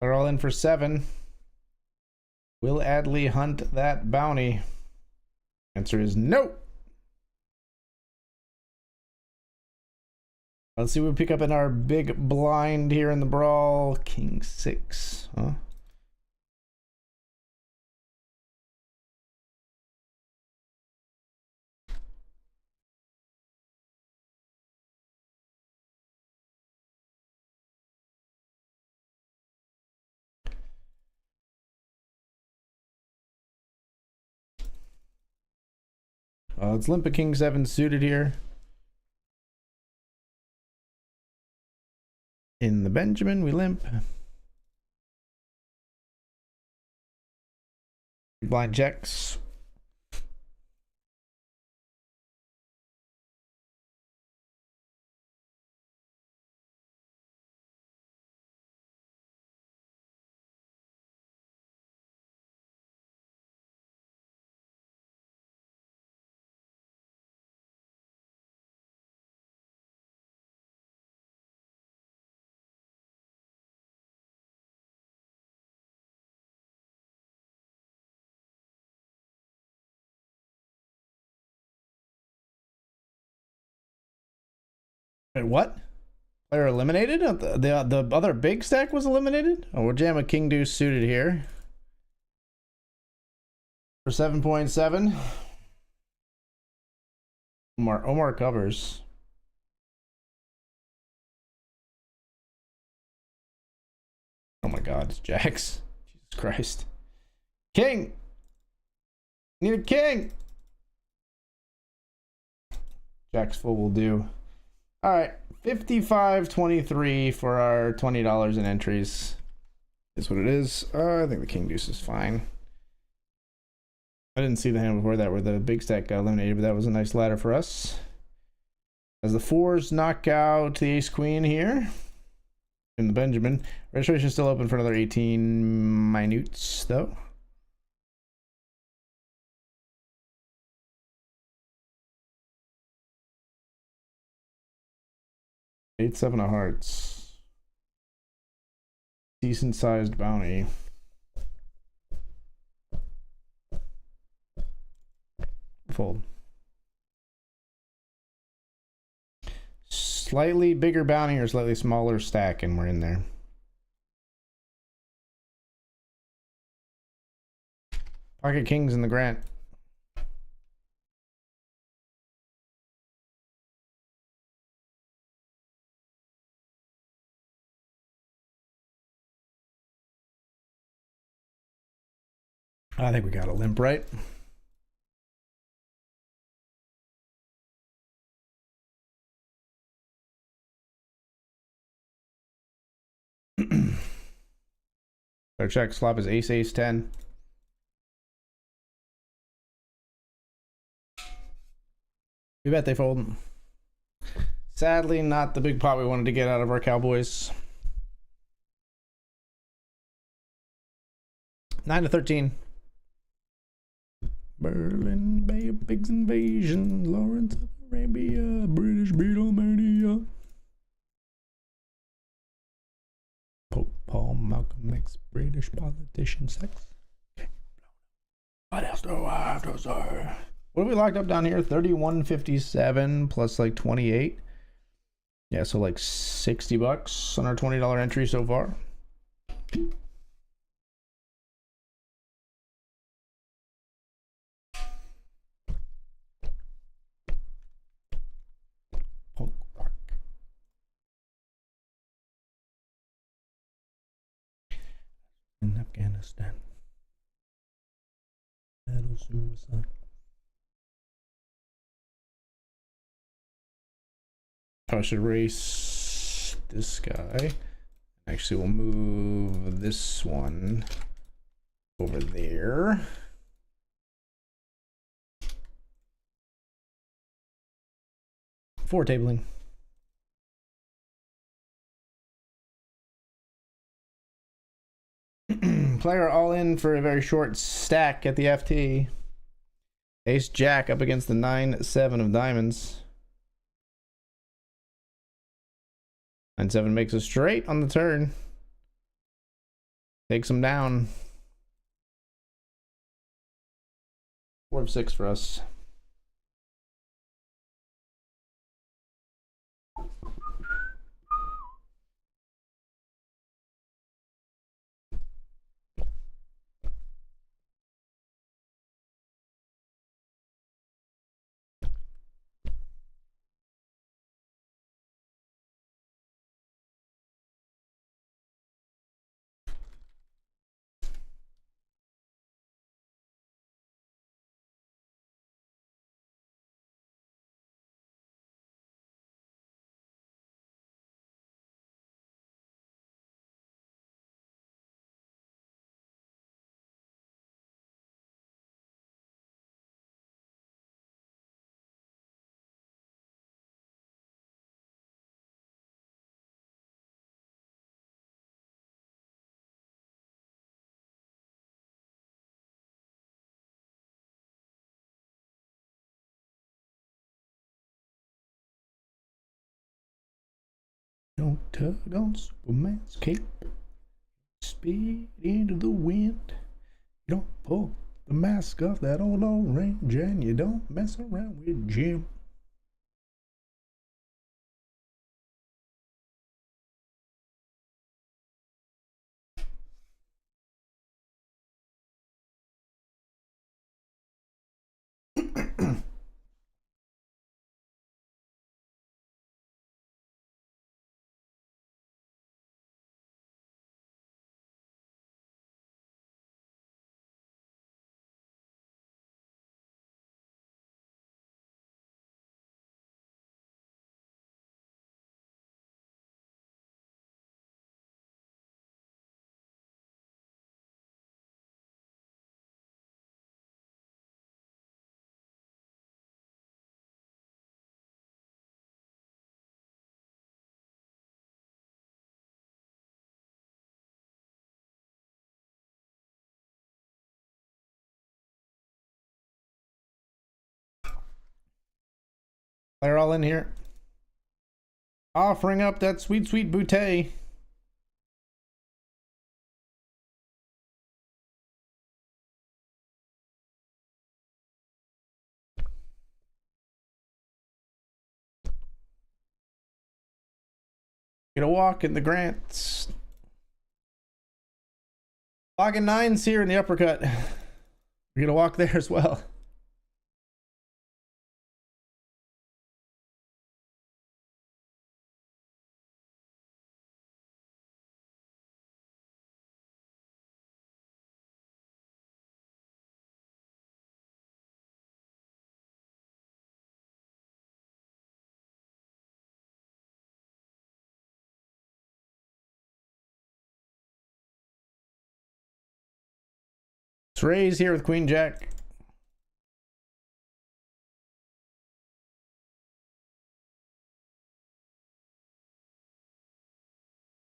They're all in for 7. Will Adley hunt that bounty? Answer is no. Let's see what we pick up in our big blind here in the brawl. King 6. Huh? Let's limp a King 7 suited here. In the Benjamin, we limp. Blind checks. Wait, what? Player eliminated? The other big stack was eliminated? Oh, we'll jam a King Deuce suited here. For 7.7. Omar covers. Oh my god, it's Jacks. Jesus Christ. King! Need a king! Jacks full will do. Alright, 55.23 for our $20 in entries. Is what it is. I think the King Deuce is fine. I didn't see the hand before that where the big stack got eliminated, but that was a nice ladder for us. As the 4s knock out the Ace Queen here in the Benjamin. Registration still open for another 18 minutes though. Eight, 7 of hearts. Decent sized bounty. Fold. Slightly bigger bounty or slightly smaller stack, and we're in there. Pocket Kings in the Grant. I think we got a limp, right? Our check flop is ace, ace, 10. We bet they fold. Sadly, not the big pot we wanted to get out of our Cowboys. 9 to 13. Berlin Bay of Pigs Invasion, Lawrence of Arabia, British Beatlemania. Pope Paul Malcolm X, British politician sex. What else do I have to say? What have we locked up down here? 31.57 plus like 28. Yeah, so like $60 on our $20 entry so far. In Afghanistan. Battle suicide. I should erase this guy. Actually, we'll move this one over there. For tabling. Player all in for a very short stack at the FT. Ace Jack up against the 9-7 of diamonds. 9-7 makes a straight on the turn. Takes him down. 4 of 6 for us. Don't tug on Superman's cape. Speed into the wind. You don't pull the mask off that old orange, and you don't mess around with Jim. They're all in here. Offering up that sweet, sweet bouteille. Get a walk in the Grants. Pocket nines here in the uppercut. We're gonna walk there as well. Let's raise here with Queen Jack.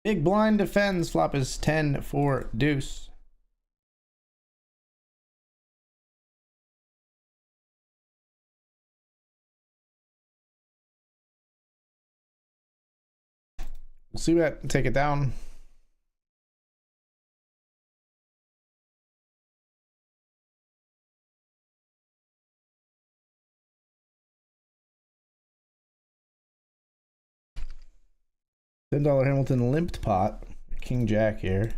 Big blind defends. Flop is 10 for deuce. We'll see that. Take it down. $10 Hamilton limped pot. King Jack here.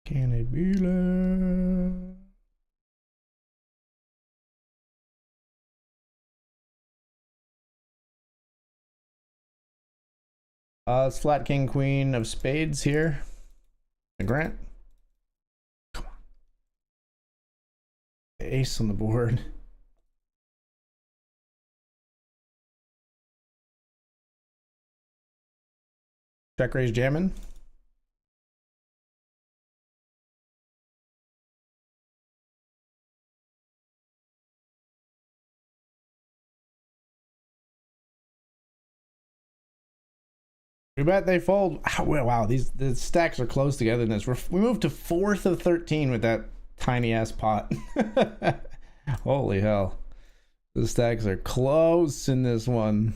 Can it be love? It's flat king queen of spades here. A Grant. Come on. Ace on the board. Check raise jamming. We bet they fold. Wow, the stacks are close together in this. We moved to 4th of 13 with that tiny ass pot. Holy hell. The stacks are close in this one.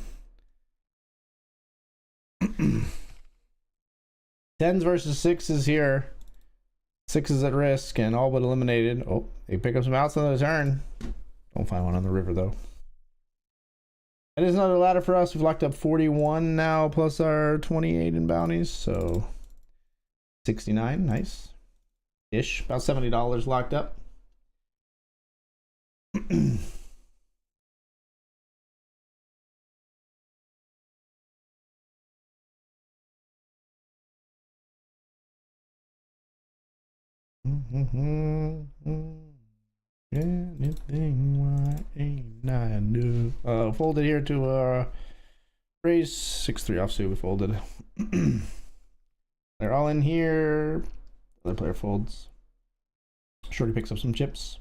10s versus 6s here. 6s at risk and all but eliminated. Oh, they pick up some outs on the turn. Don't find one on the river though. That is another ladder for us. We've locked up 41 now, plus our 28 in bounties, so 69, nice. Ish, about $70 locked up. Anything why ain't I do? Folded here to raise 6-3 offsuit. We folded. They're all in here. Other player folds. Shorty picks up some chips.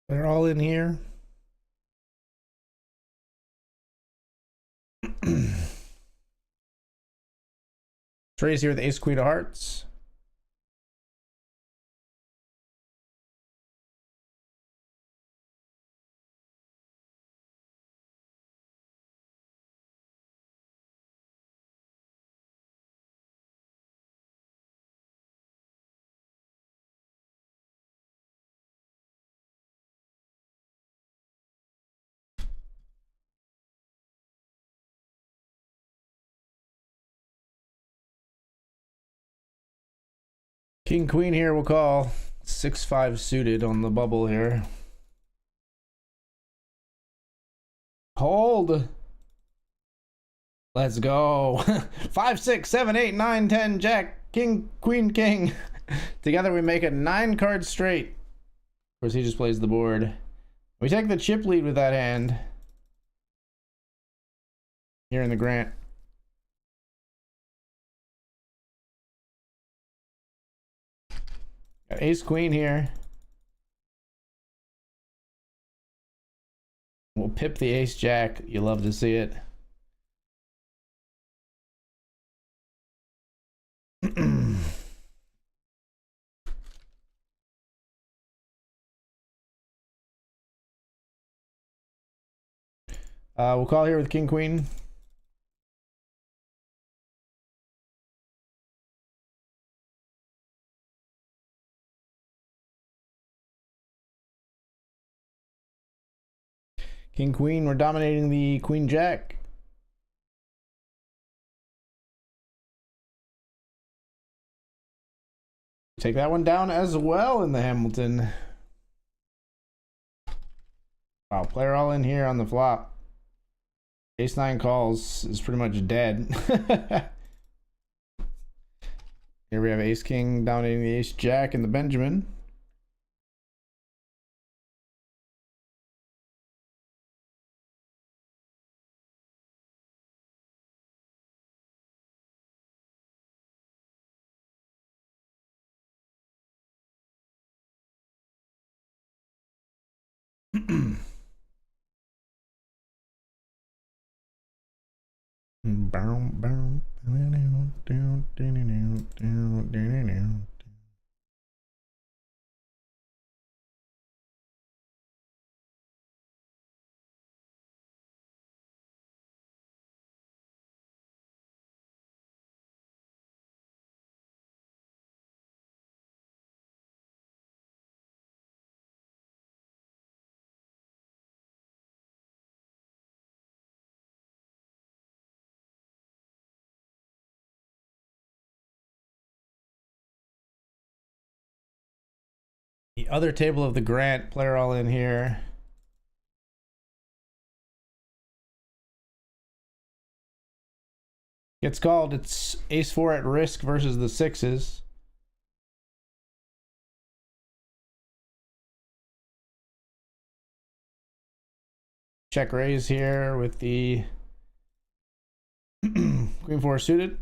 They're all in here. Trey's here with ace queen of hearts. King queen here, we'll call 6-5 suited on the bubble here. Hold. Let's go. 5, 6, 7, 8, 9, 10, jack, king, queen, king. Together we make a 9-card straight. Of course, he just plays the board. We take the chip lead with that hand. Here in the Grant. Got ace queen here. We'll pip the ace jack. You love to see it. We'll call here with king queen. King queen, we're dominating the queen jack. Take that one down as well in the Hamilton. Wow, player all in here on the flop. Ace 9 calls is pretty much dead. Here we have ace king dominating the ace jack and the Benjamin. The other table of the Grant, player all in here. Gets called. It's ace 4 at risk versus the sixes. Check raise here with the queen 4 suited.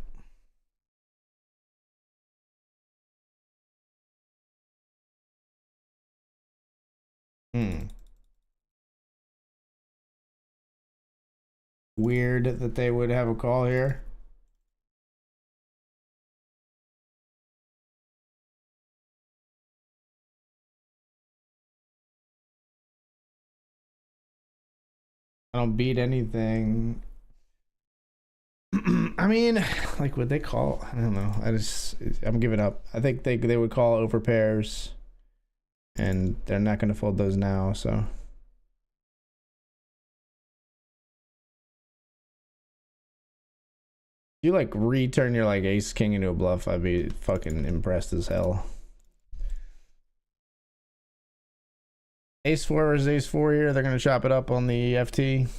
Weird that they would have a call here. I don't beat anything. I mean, like, would they call? I don't know. I'm giving up. I think they would call over pairs, and they're not going to fold those now. So if you like return your like ace king into a bluff, I'd be fucking impressed as hell. Ace 4 versus ace 4 here. They're going to chop it up on the FT.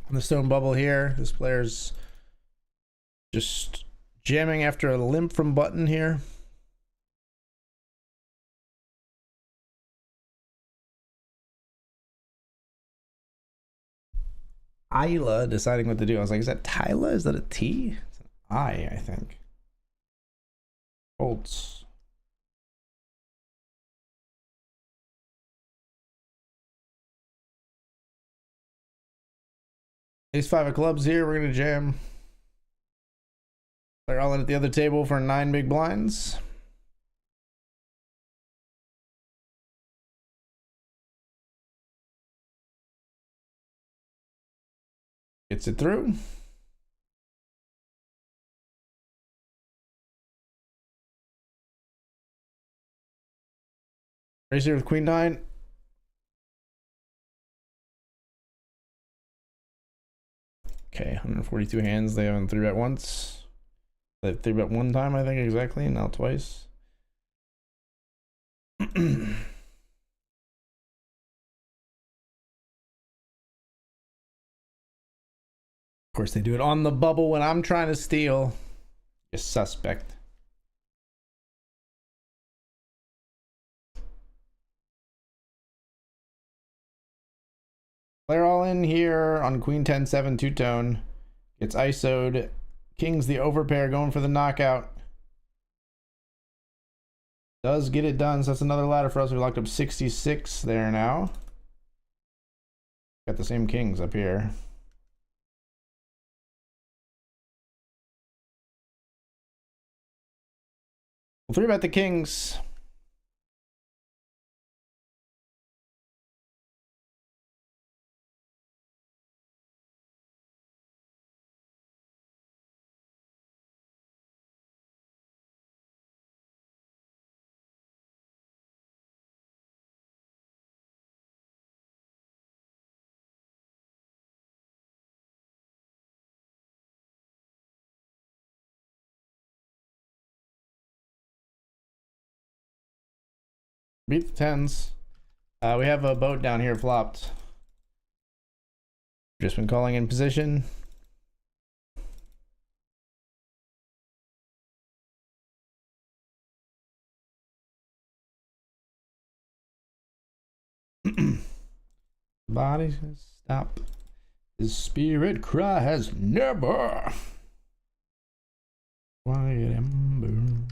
On the stone bubble here, this player's just jamming after a limp from button here. Isla deciding what to do. I was like, is that Tyla? Is that a T? It's an I think. Bolts. Ace 5 of clubs here. We're going to jam. They're all in at the other table for 9 big blinds. Gets it through. Raise here with queen 9. Okay, 142 hands. They haven't 3-bet once. They 3-bet one time, I think, exactly. Now twice. Of course, they do it on the bubble when I'm trying to steal. Just suspect. They're all in here on queen 10-7 two-tone. It's ISO'd. King's the overpair going for the knockout. Does get it done, so that's another ladder for us. We locked up 66 there now. Got the same kings up here. We'll 3-bet the kings. Beat the 10s. We have a boat down here flopped. Just been calling in position. Body says stop. His spirit cries never. Quiet ember.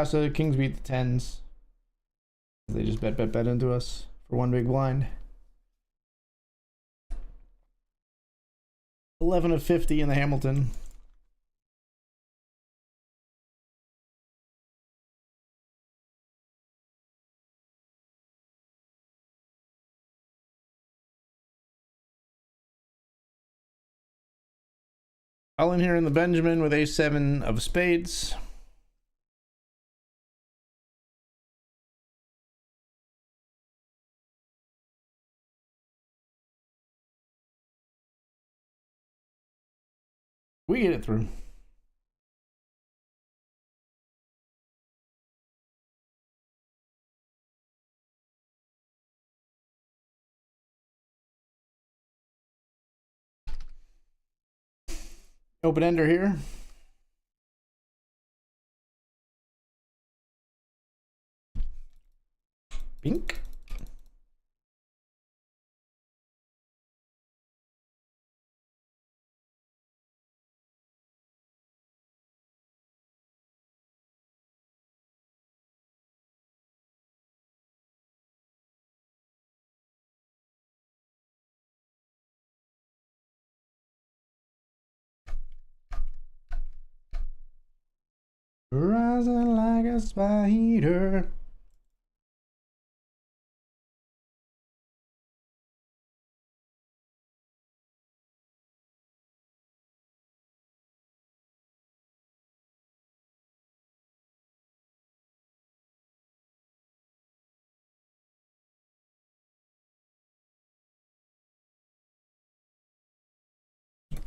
So the kings beat the 10s. They just bet into us for 1 big blind. 11 of 50 in the Hamilton. All in here in the Benjamin with ace-7 of spades. We get it through. Open ender here. Bink. Rising like a spider.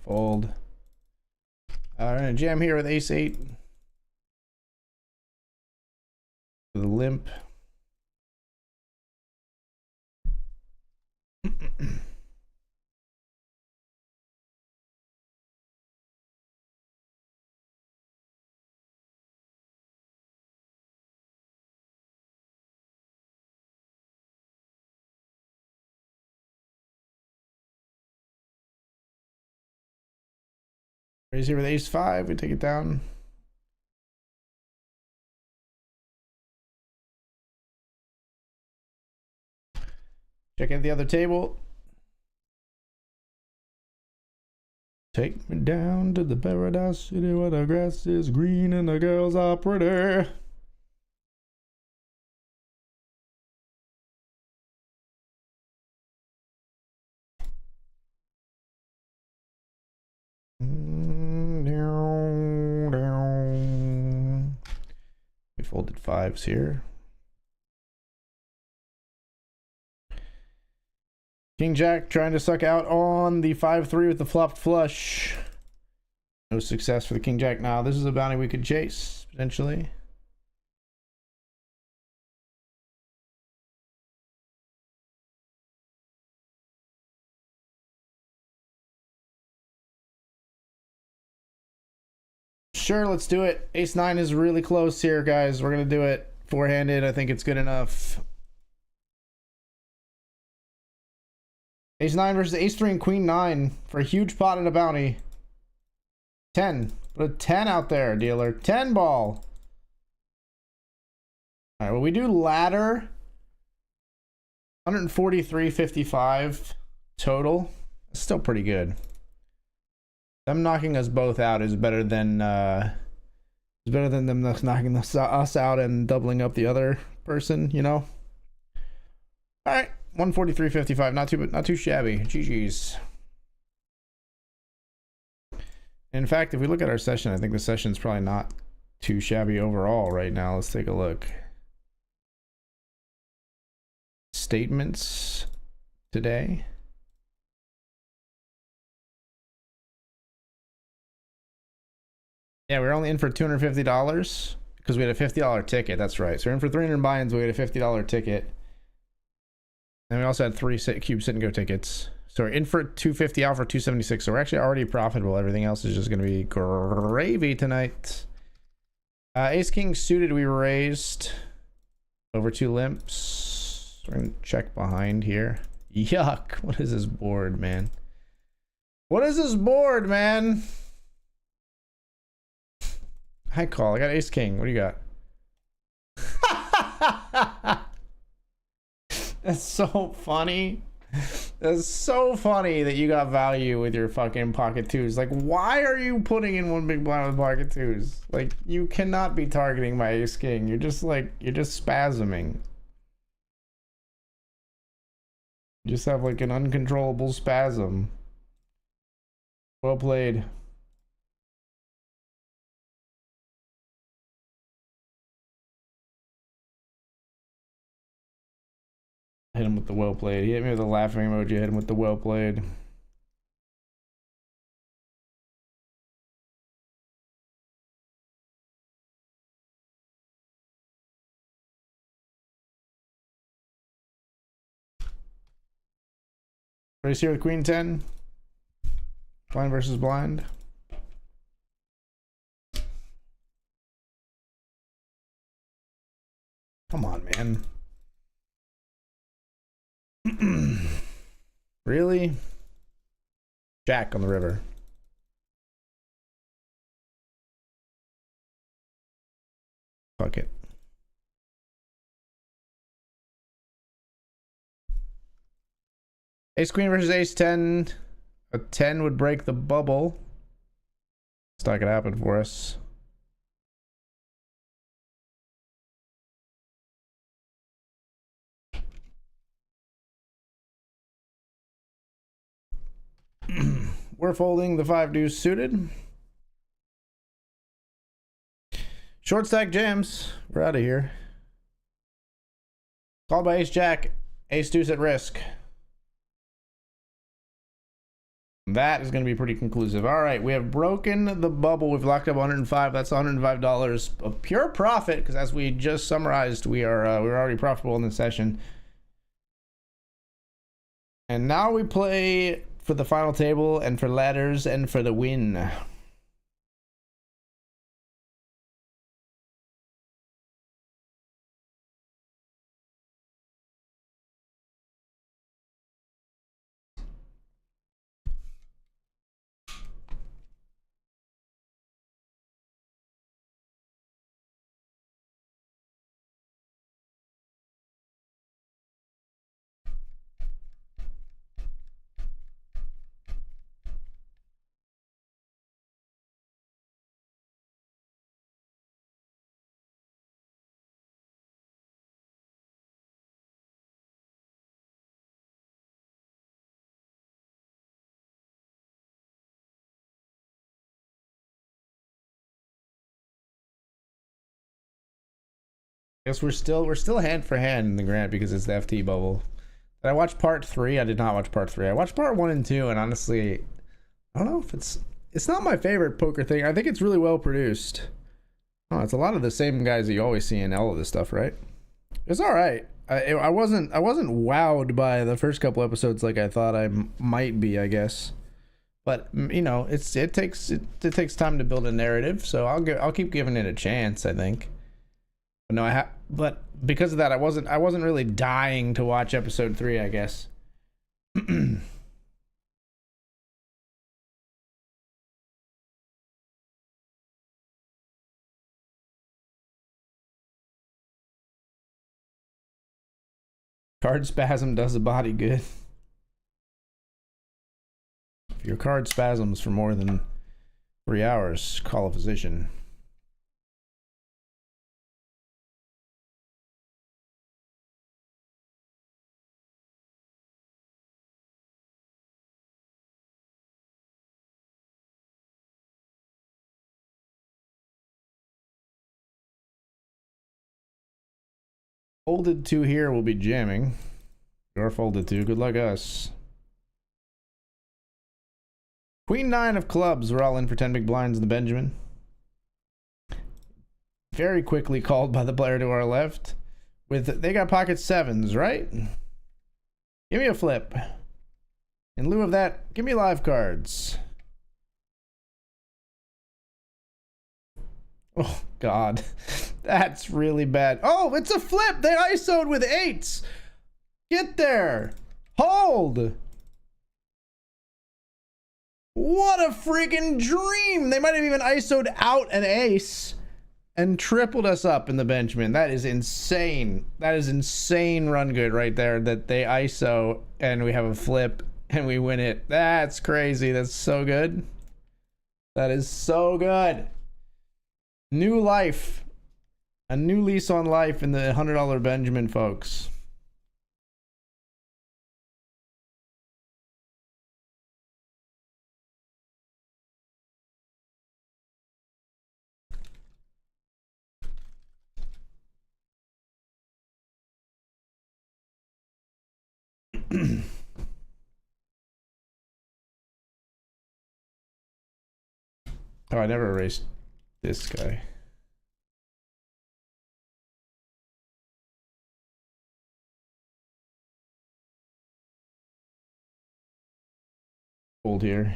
Fold. We're gonna jam here with ace-8. With a limp. Raise here with ace-5. We take it down. Check out the other table. Take me down to the paradise city where the grass is green and the girls are pretty. We folded 5s here. King Jack trying to suck out on the 5-3 with the flopped flush. No success for the King Jack. Now this is a bounty we could chase potentially. Sure, let's do it. Ace-9 is really close here, guys. We're gonna do it four-handed. I think it's good enough. Ace-9 versus ace-3 and queen-9 for a huge pot and a bounty. 10. Put a 10 out there, dealer. 10 ball. All right, well, we do ladder. 143.55 total. That's still pretty good. Them knocking us both out is better than them knocking us out and doubling up the other person, you know. All right, 143.55, not too shabby. GG's. In fact, if we look at our session, I think the session's probably not too shabby overall right now. Let's take a look. Statements today. Yeah, we're only in for $250 because we had a $50 ticket. That's right. So we're in for 300 buy-ins. We had a $50 ticket. And we also had 3 cube sit and go tickets. So we're in for 250, out for 276. So we're actually already profitable. Everything else is just going to be gravy tonight. Ace King suited, we raised over 2 limps. We're going to check behind here. Yuck. What is this board, man? What is this board, man? High call. I got ace king. What do you got? That's so funny. That's so funny that you got value with your fucking pocket twos. Like, why are you putting in one big blind with pocket twos? Like, you cannot be targeting my ace king. You're just spasming. You just have like an uncontrollable spasm. Well played. Hit him with the well played. He hit me with a laughing emoji. Hit him with the well played. Race here with Queen 10. Blind versus blind. Come on, man. Really? Jack on the river. Fuck it. Ace Queen versus Ace 10. A 10 would break the bubble. It's not gonna happen for us. We're folding the 5 deuce suited. Short stack jams. We're out of here. Called by Ace Jack. Ace deuce at risk. That is going to be pretty conclusive. All right, we have broken the bubble. We've locked up 105. That's $105 of pure profit, because as we just summarized, we're already profitable in this session. And now we play for the final table and for ladders and for the win. I guess we're still hand for hand in the grant because it's the FT bubble. Did I watch part 3? I did not watch part 3. I watched part 1 and 2, and honestly, I don't know if it's not my favorite poker thing. I think it's really well produced. Oh, it's a lot of the same guys that you always see in all of this stuff, right? It's all right. I wasn't wowed by the first couple episodes like I thought I might be, I guess. But you know, it takes time to build a narrative, so I'll keep giving it a chance, I think. But no, but because of that, I wasn't really dying to watch episode 3, I guess. Card spasm does the body good. If your card spasms for more than 3 hours, call a physician. Folded 2 here will be jamming. You're folded 2. Good luck us. Queen 9 of clubs. We're all in for 10 big blinds in the Benjamin. Very quickly called by the player to our left. They got pocket 7s, right? Give me a flip. In lieu of that, give me live cards. Oh, God. That's really bad. Oh, it's a flip. They ISO'd with 8s. Get there. Hold. What a freaking dream. They might have even ISO'd out an ace and tripled us up in the Benjamin. That is insane. That is insane run good right there, that they ISO and we have a flip and we win it. That's crazy. That's so good. That is so good. New life. A new lease on life in the $100 Benjamin, folks. Oh, I never erased this guy. Hold here.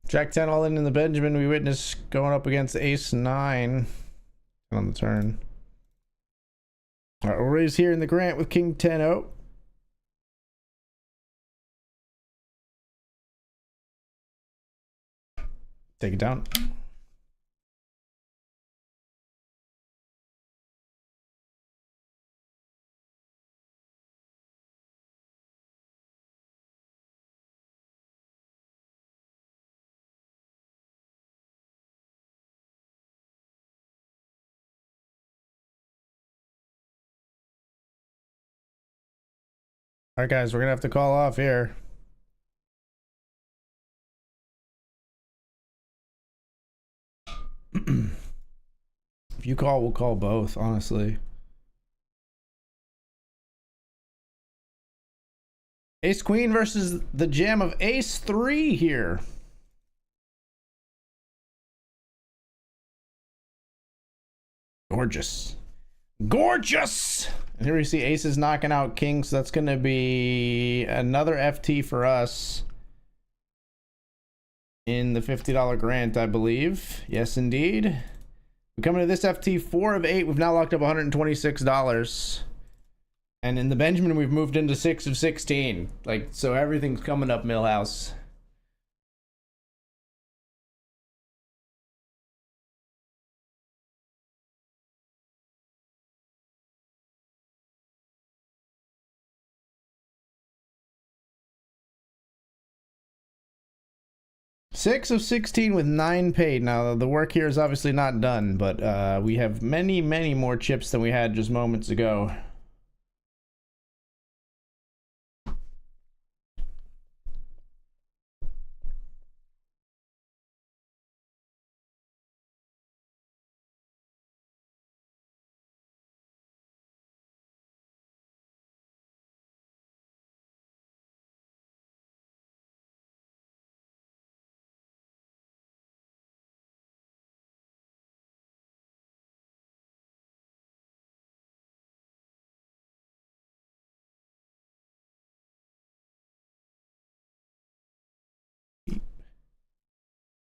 Jack 10 all in the Benjamin. We witness going up against ace 9 on the turn. All right, we'll raise here in the Grant with king 10 0. Take it down. All right, guys, we're gonna have to call off here. If you call, we'll call both, honestly. Ace Queen versus the jam of Ace 3 here. Gorgeous. Gorgeous! And here we see aces knocking out kings. So that's going to be another FT for us in the $50 grant, I believe. Yes, indeed. We're coming to this FT 4 of 8. We've now locked up $126. And in the Benjamin, we've moved into 6 of 16. Like, so everything's coming up, Millhouse. Six of 16 with 9 paid. Now, the work here is obviously not done, but we have many, many more chips than we had just moments ago.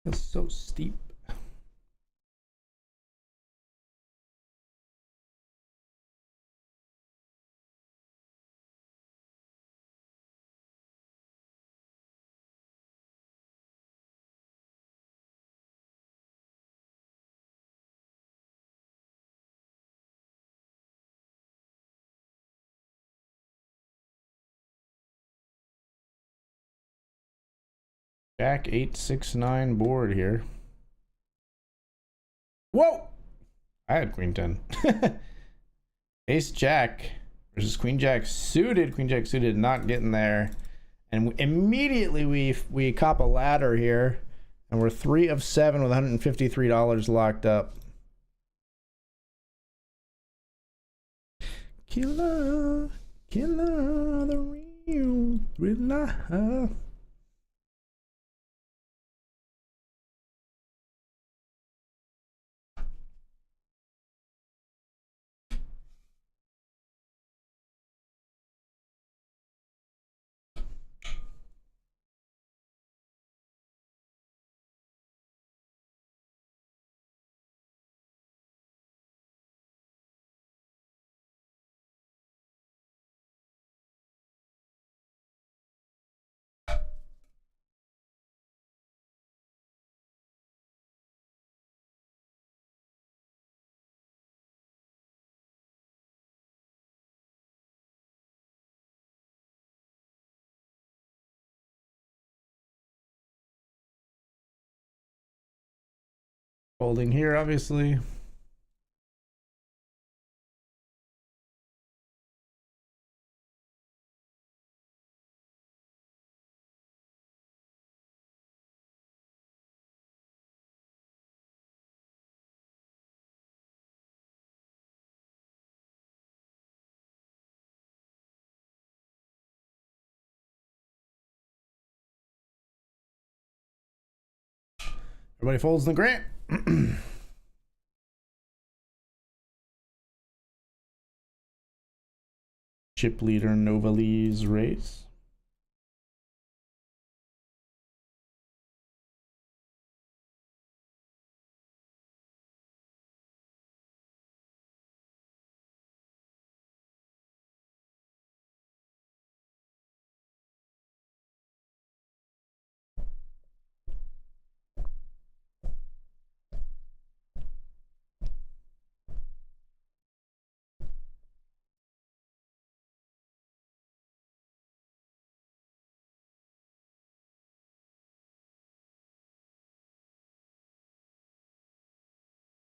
That's so steep. Jack 8-6-9 board here. Whoa! I had queen 10. Ace Jack versus Queen Jack suited. Queen Jack suited, not getting there. And immediately we cop a ladder here. And we're 3 of 7 with $153 locked up. Killer, killer, the real thriller. Holding here, obviously. Everybody folds the grant. Chip leader Novali's race.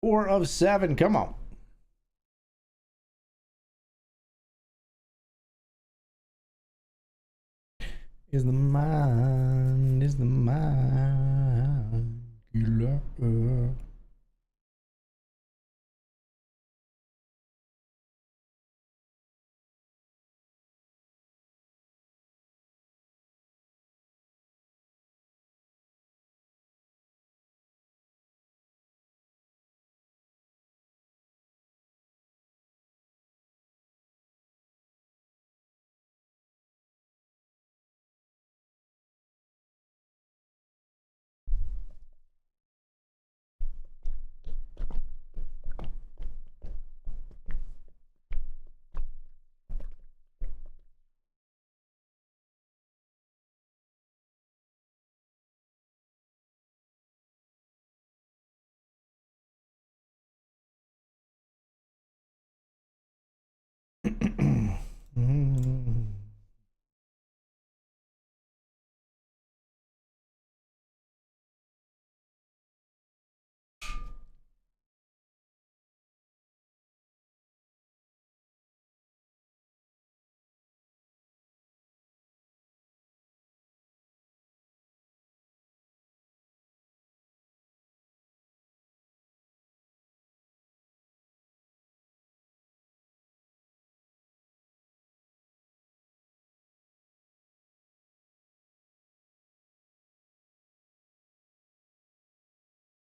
Four of seven, come on. Is the mind killer?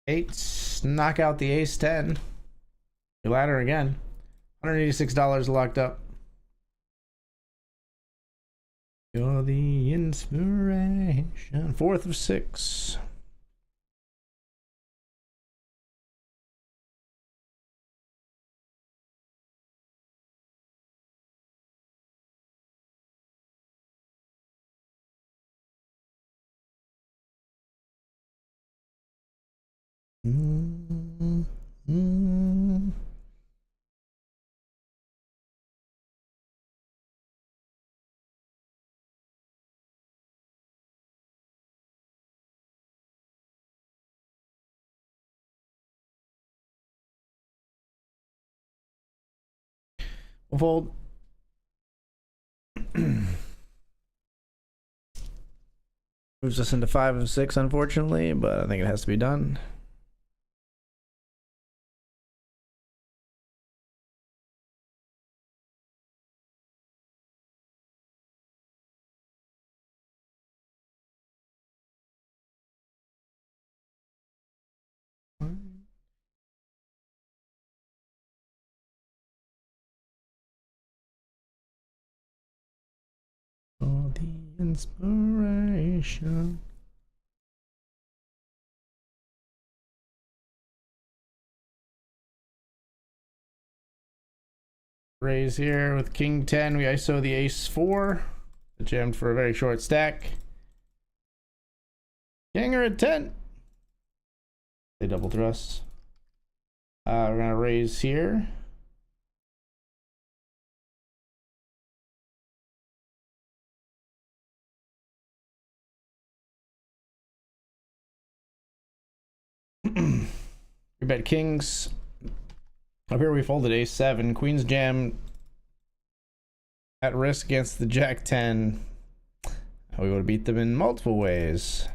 Eights, knock out the ace 10. Your ladder again. $186 locked up. You're the inspiration. Fourth of six. We'll fold. Moves us into 5 of 6, unfortunately, but I think it has to be done. For the inspiration. Raise here with king 10. We ISO the ace 4. Jammed for a very short stack. Kinger at 10. They double thrust. We're gonna raise here. We bet kings. Up here we folded ace 7. Queen's jam at risk against the jack 10. We would have beat them in multiple ways.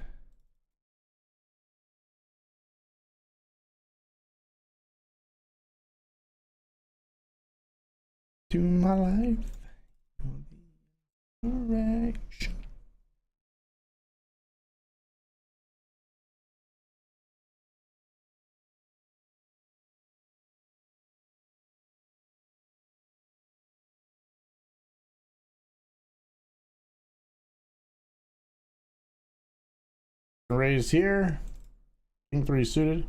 To my life. Direction. Raise here. King 3 suited.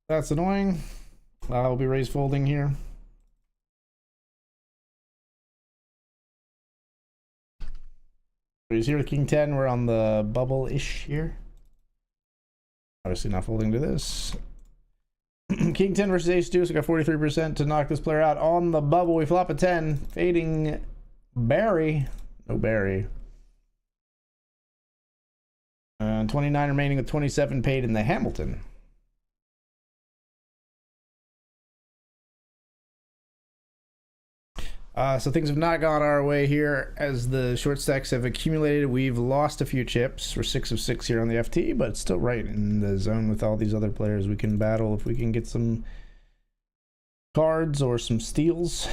That's annoying. I'll be raise folding here. Raise here with King 10. We're on the bubble-ish here. Obviously not folding to this. King 10 versus Ace Deuce. We got 43% to knock this player out on the bubble. We flop a 10. Fading Barry. No Barry. 29 remaining with 27 paid in the Hamilton. So things have not gone our way here as the short stacks have accumulated. We've lost a few chips. We're 6 of 6 here on the FT, but it's still right in the zone with all these other players. We can battle if we can get some cards or some steals.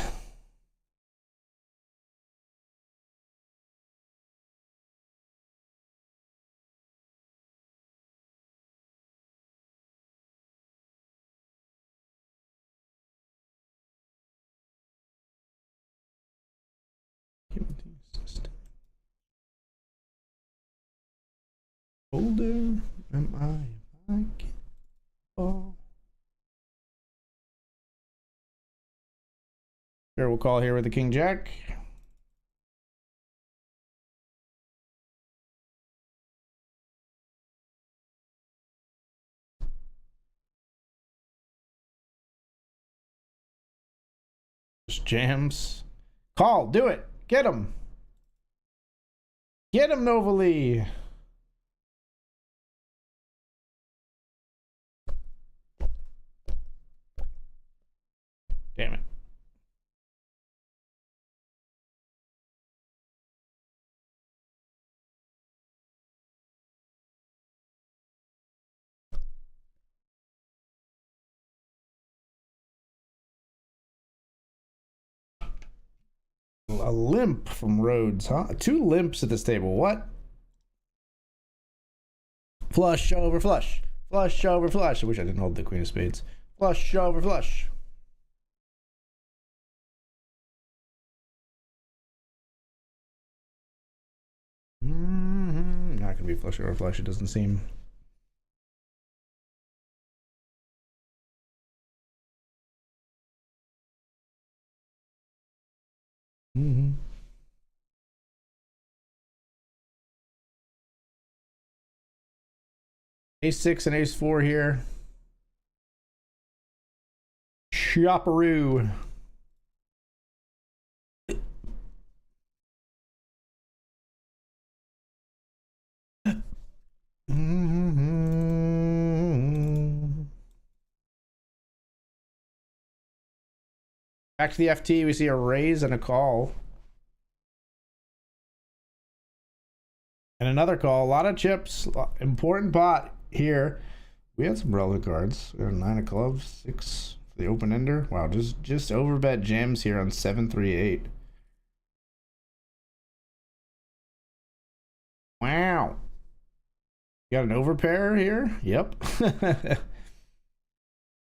Older am I can't fall. Here we'll call here with the King Jack. Just jams. Call, do it. Get him. Get him, Novalee. Damn it. A limp from Rhodes, huh? 2 limps at this table. What? Flush over flush. Flush over flush. I wish I didn't hold the Queen of Spades. Flush over flush. Not gonna be flush over flush, it doesn't seem. Ace 6 and Ace 4 here. Chopperoo. Back to the FT, we see a raise and a call. And another call. A lot of chips. Important pot here. We had some relevant cards. We had 9 of clubs, 6 for the open ender. Wow, just overbet jams here on 7-3-8. Wow. You got an overpair here? Yep.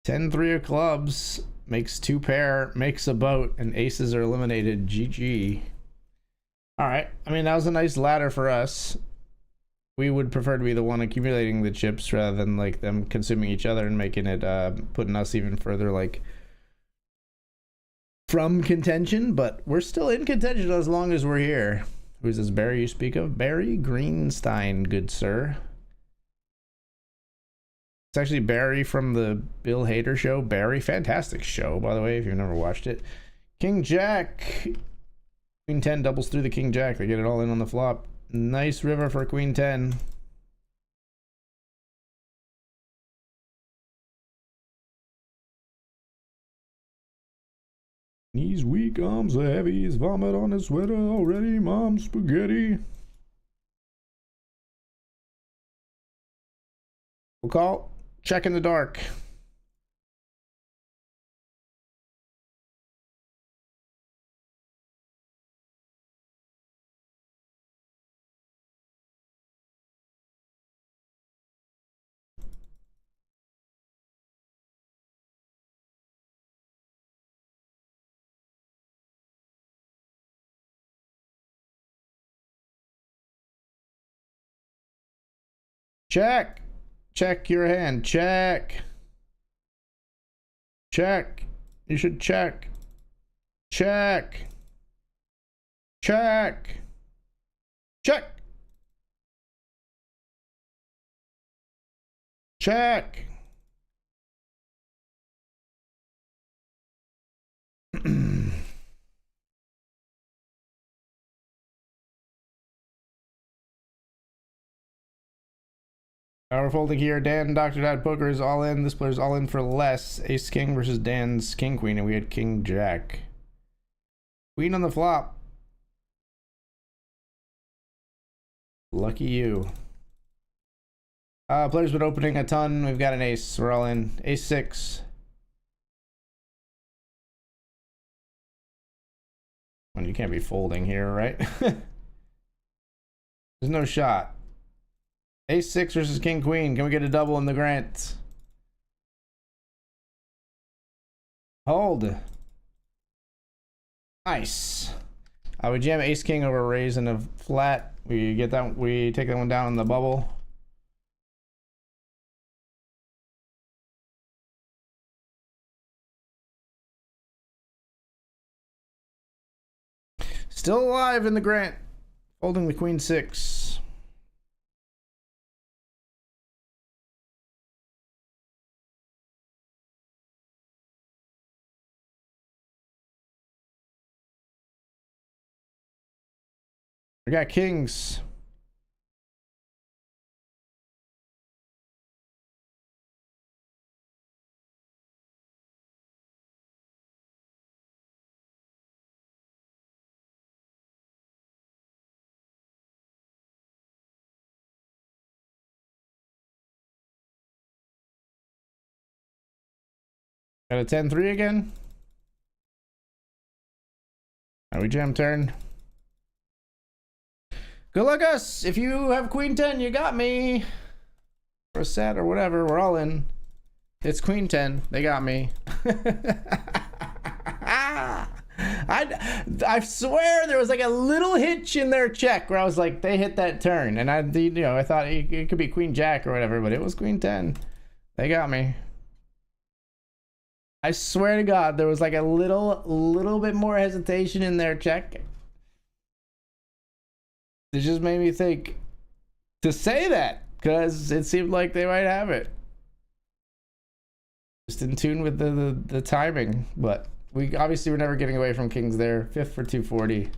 10-3 of clubs. Makes 2 pair, makes a boat, and aces are eliminated. GG. Alright, I mean, that was a nice ladder for us. We would prefer to be the one accumulating the chips rather than like them consuming each other and making it, putting us even further like from contention, but we're still in contention as long as we're here. Who's this Barry you speak of? Barry Greenstein, good sir. It's actually Barry from the Bill Hader show. Barry, fantastic show, by the way, if you've never watched it. King Jack. Queen 10 doubles through the King Jack. They get it all in on the flop. Nice river for Queen 10. Knees weak, arms are heavy. He's vomit on his sweater already. Mom spaghetti. We'll call. Check in the dark. Check. Check your hand. Check. Check. You should check. Check. Check. Check. Check. We're folding here. Dan, Dr. Dad Poker is all in. This player's all in for less. Ace King versus Dan's King Queen, and we had King Jack. Queen on the flop. Lucky you. Players been opening a ton. We've got an ace. We're all in. Ace 6. Well, you can't be folding here, right? There's no shot. Ace 6 versus King Queen. Can we get a double in the grant? Hold. Nice. We jam Ace King over raise and a flat. We get that. We take that one down in the bubble. Still alive in the grant. Holding the Queen 6. We got kings. Got a 10-3 again. Now we jam turn. Good luck us. If you have Queen 10, you got me. Or a set or whatever. We're all in. It's Queen 10. They got me. I swear there was like a little hitch in their check where I was like, they hit that turn. And I thought it could be Queen Jack or whatever, but it was Queen 10. They got me. I swear to God, there was like a little bit more hesitation in their check. It just made me think to say that because it seemed like they might have it. Just in tune with the timing, but we obviously were never getting away from kings there. 5th for 240.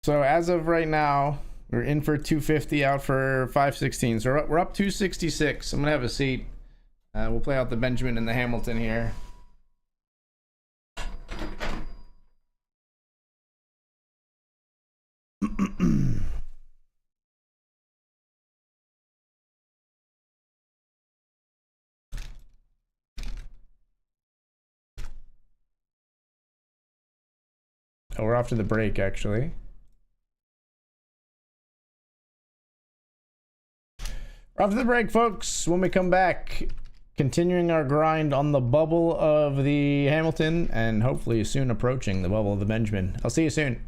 So as of right now, we're in for 250, out for 516. So we're up 266. I'm gonna have a seat. We'll play out the Benjamin and the Hamilton here. Oh, we're off to the break, actually. We're off to the break, folks. When we come back, continuing our grind on the bubble of the Hamilton and hopefully soon approaching the bubble of the Benjamin. I'll see you soon.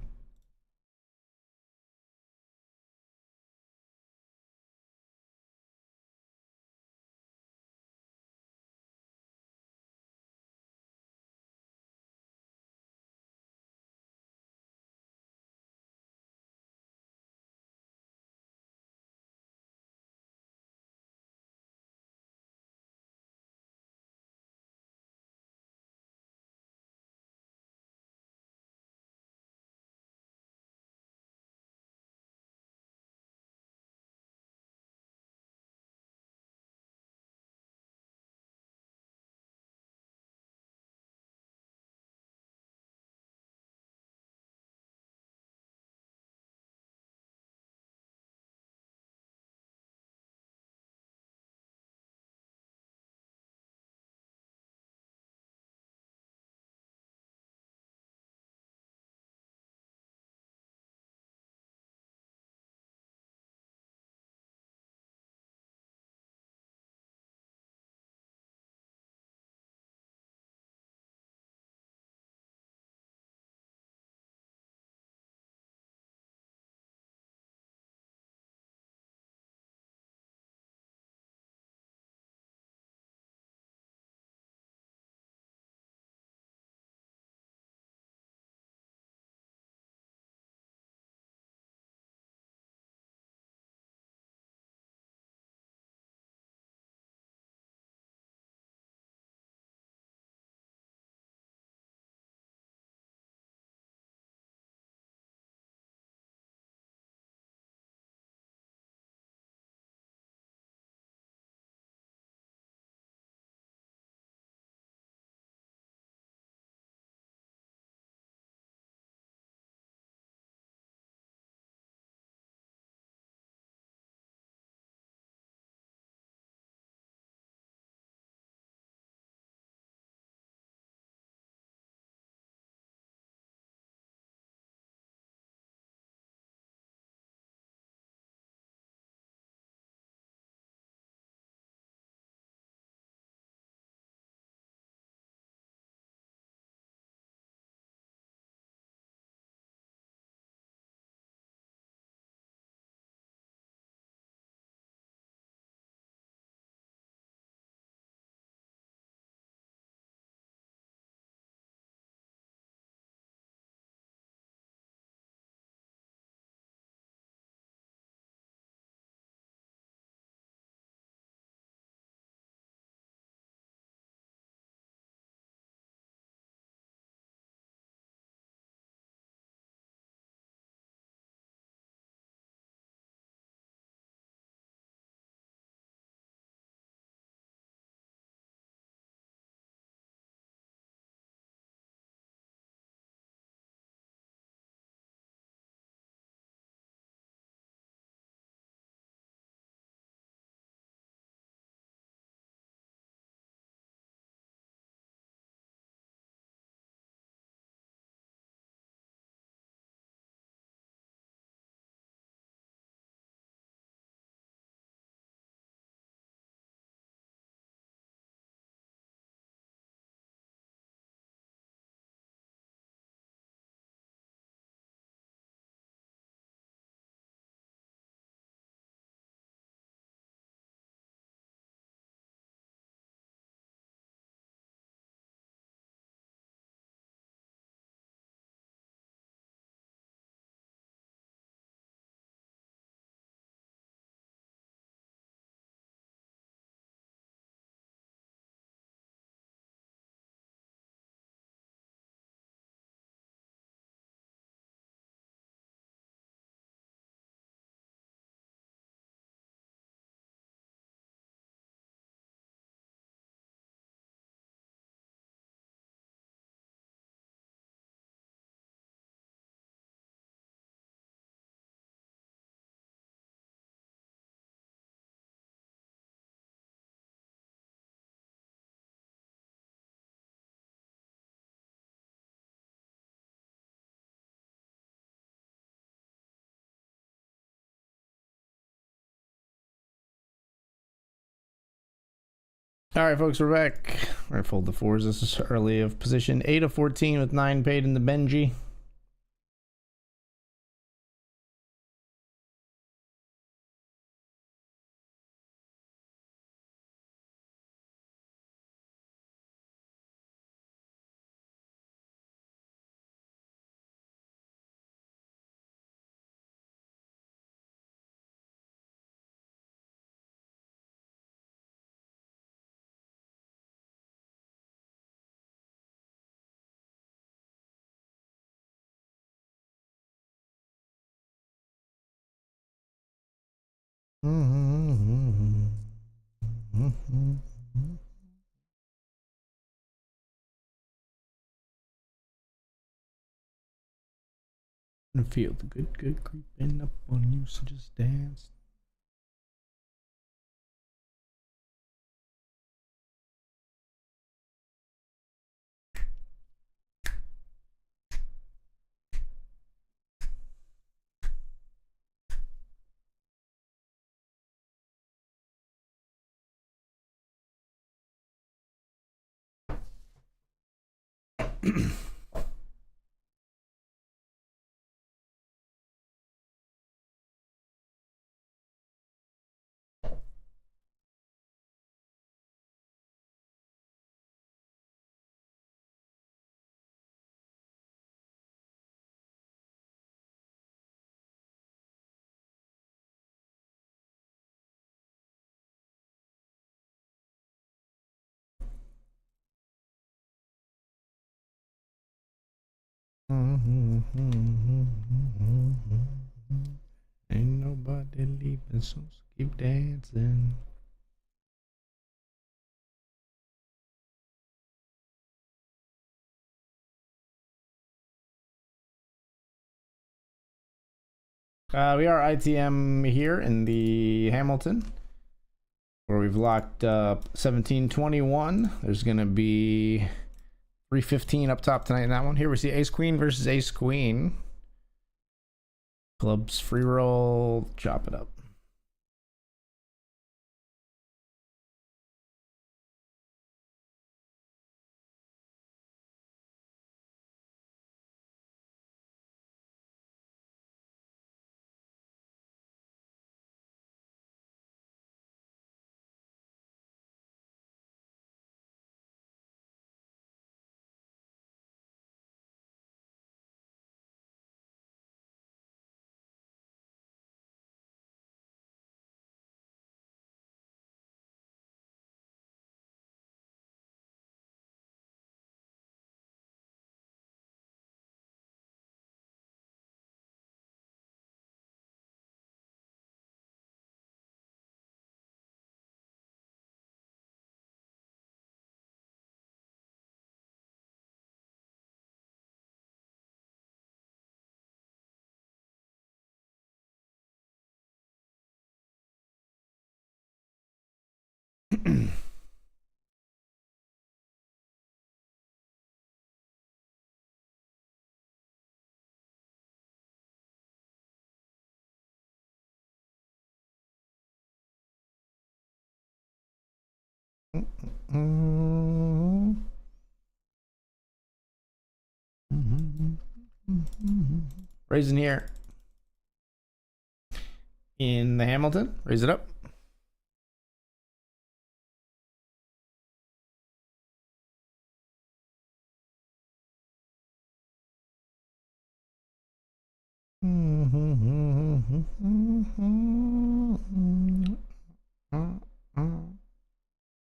All right, folks, we're back. We're gonna fold the fours. This is early of position. 8 of 14 with 9 paid in the Benji. I feel the good creeping up on you, so just dance. Ain't nobody leaving, so keep dancing. We are ITM here in the Hamilton, where we've locked up 1721. There's gonna be 315 up top tonight in that one. Here we see Ace Queen versus Ace Queen. Clubs free roll, chop it up. Raising here in the Hamilton. Raise it up.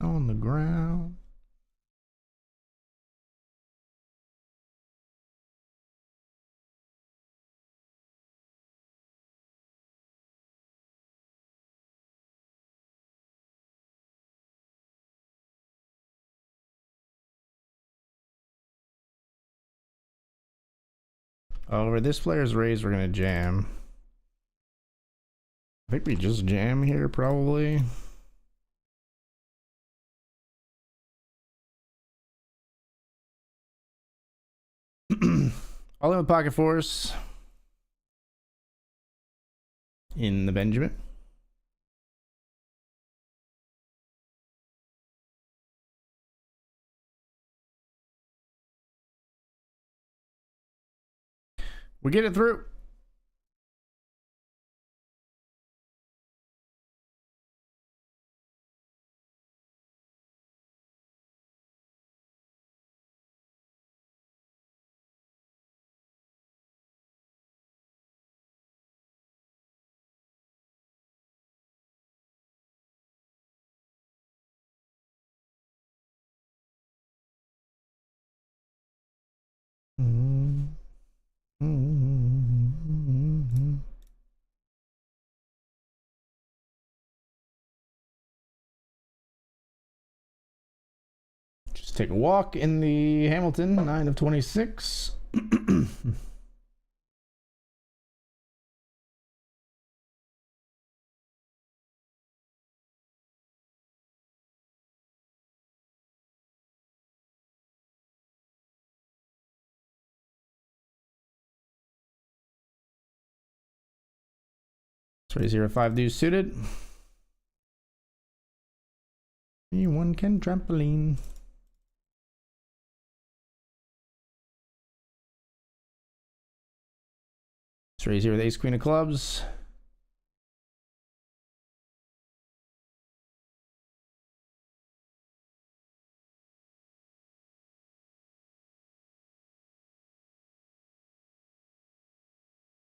On the ground. Over this player's raise, we're gonna jam. I think we just jam here, probably. All in with pocket fours in the Benjamin. We get it through. Just take a walk in the Hamilton, 9 of 26. Raise here at 5 deuce suited. Anyone can trampoline. Let's raise here with ace queen of clubs.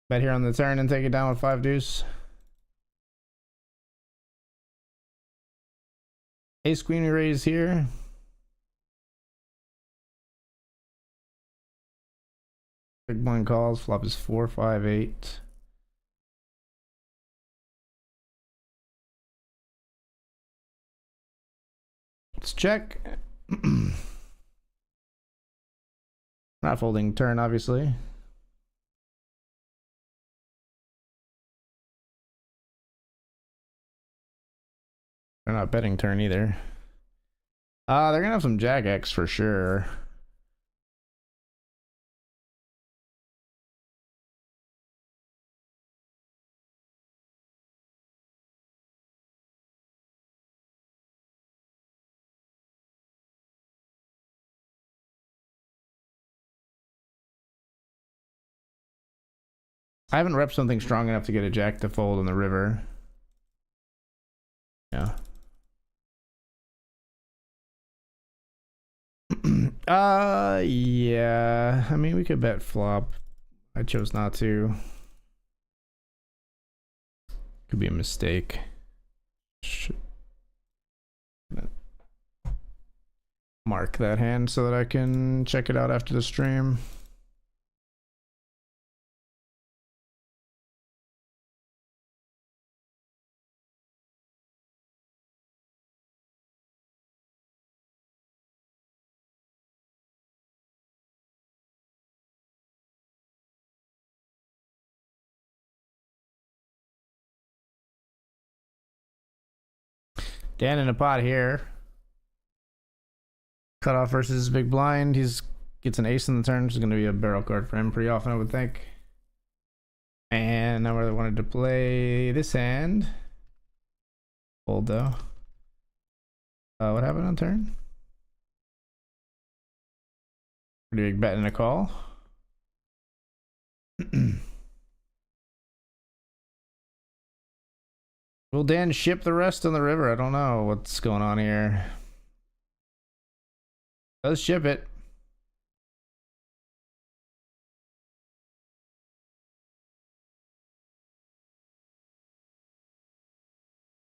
Bet here on the turn and take it down with 5 deuce. Ace queen raise here. Big blind calls. Flop is 4, 5, 8. Let's check. Not folding turn, obviously. They're not betting turn either. They're gonna have some Jack X for sure. I haven't repped something strong enough to get a Jack to fold on the river. Yeah. Yeah. I mean, we could bet flop. I chose not to. Could be a mistake. Should mark that hand so that I can check it out after the stream. Dan in a pot here. Cutoff versus big blind. He's gets an ace in the turn, which is going to be a barrel card for him pretty often, I would think. And I really wanted to play this hand. Fold though. What happened on turn? Pretty big bet and a call. Will Dan ship the rest on the river? I don't know what's going on here. Let's ship it.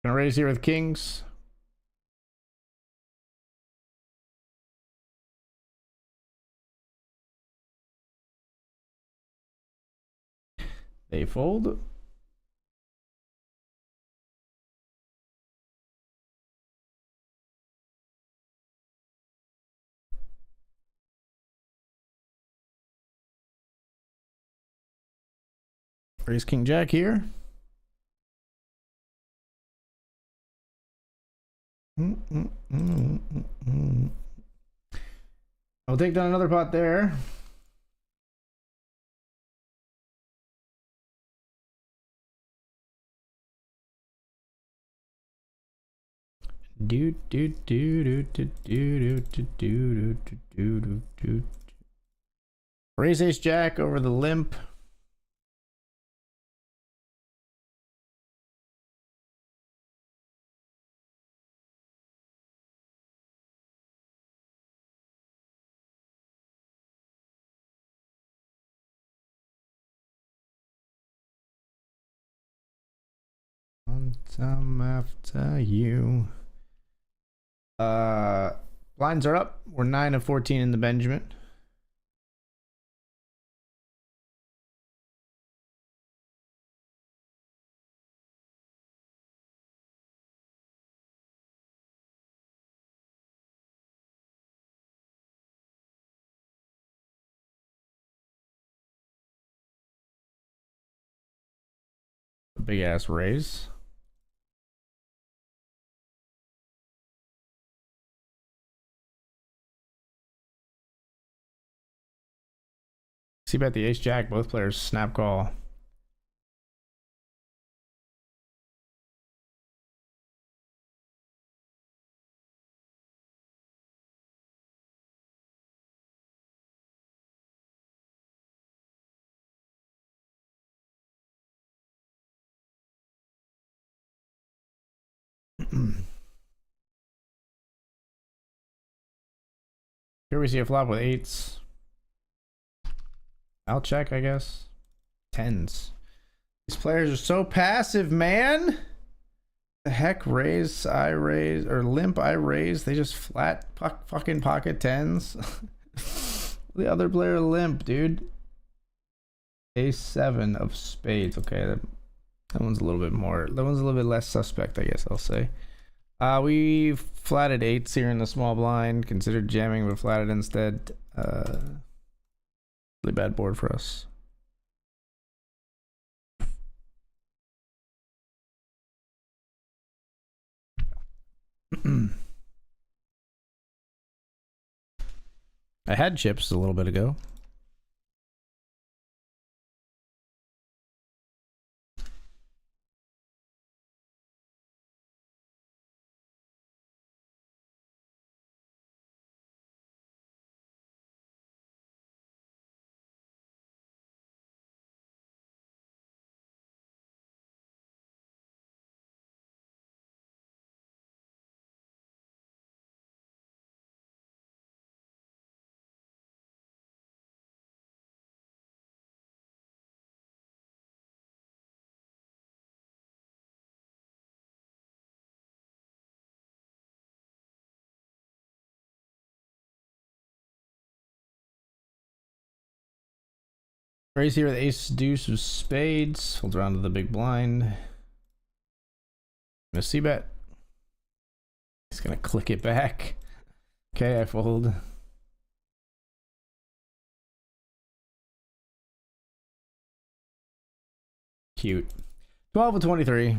Gonna raise here with kings. They fold. Raise king jack here. I'll take down another pot there. Raise ace jack over the limp. I'm after you. Blinds are up. We're 9 of 14 in the Benjamin. A big ass raise. See bet the ace jack. Both players snap call. Here we see a flop with eights. I'll check, I guess. Tens. These players are so passive, man. The heck, raise, I raise, or limp, I raise. They just flat fucking pocket tens. The other player limp, dude. Ace 7 of spades. Okay, that one's a little bit more. That one's a little bit less suspect, I guess I'll say. We flatted eights here in the small blind. Considered jamming, but flatted instead. Really bad board for us. I had chips a little bit ago. Raise here with ace deuce of spades. Folds around to the big blind. Miss C bet. He's gonna click it back. Okay, I fold. Cute. 12 of 23.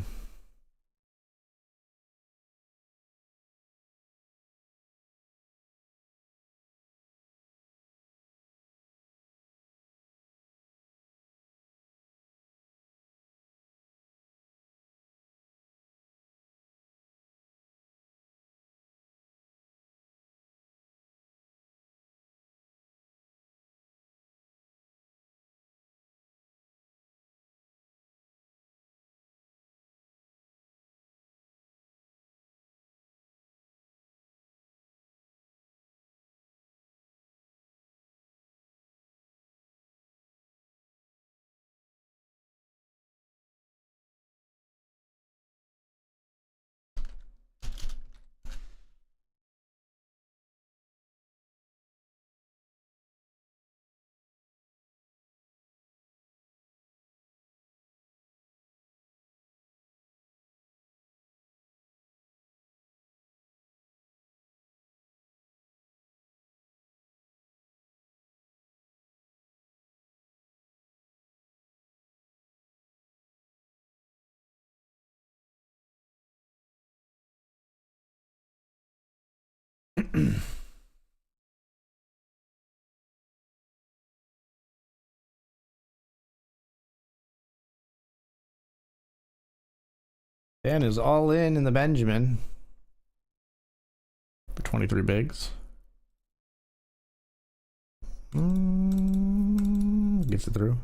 Dan is all in the Benjamin for 23 bigs. Gets it through.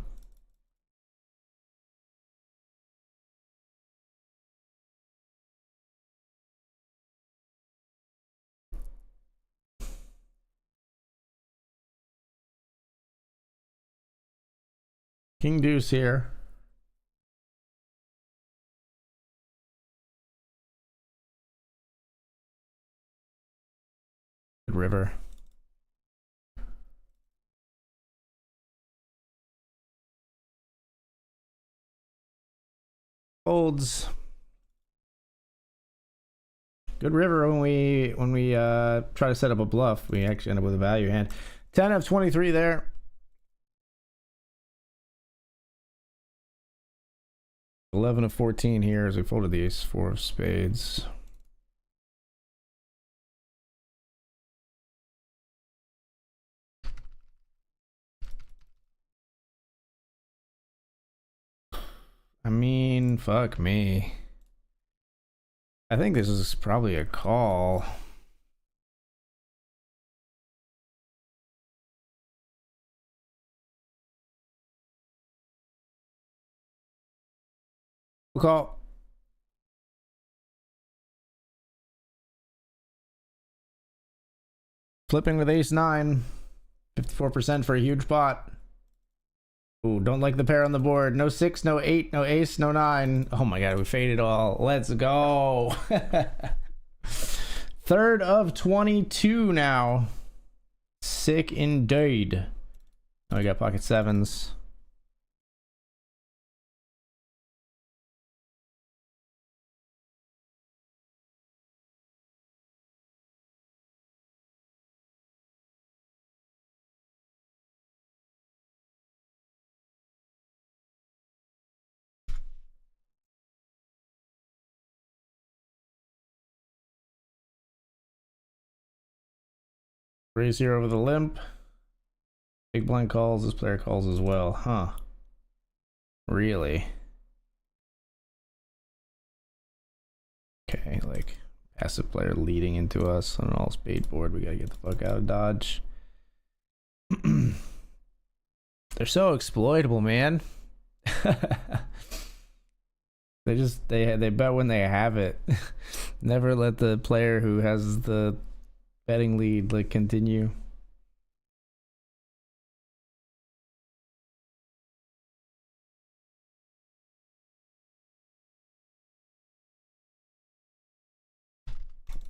King deuce here. Good river. Folds. Good river when we try to set up a bluff. We actually end up with a value hand. 10 of 23 there. $11 of 14 here as we folded the ace 4 of spades. I mean, fuck me. I think this is probably a call. We'll call. Flipping with ace 9. 54% for a huge pot. Ooh, don't like the pair on the board. No 6, no 8, no ace, no 9. Oh my god, we faded all. Let's go. Third of 22 now. Sick indeed. Oh, we got pocket sevens. Raise here over the limp. Big blind calls. This player calls as well. Huh. Really? Okay, like passive player leading into us on an all spade board. We gotta get the fuck out of Dodge. They're so exploitable, man. they bet when they have it. Never let the player who has the betting lead like continue.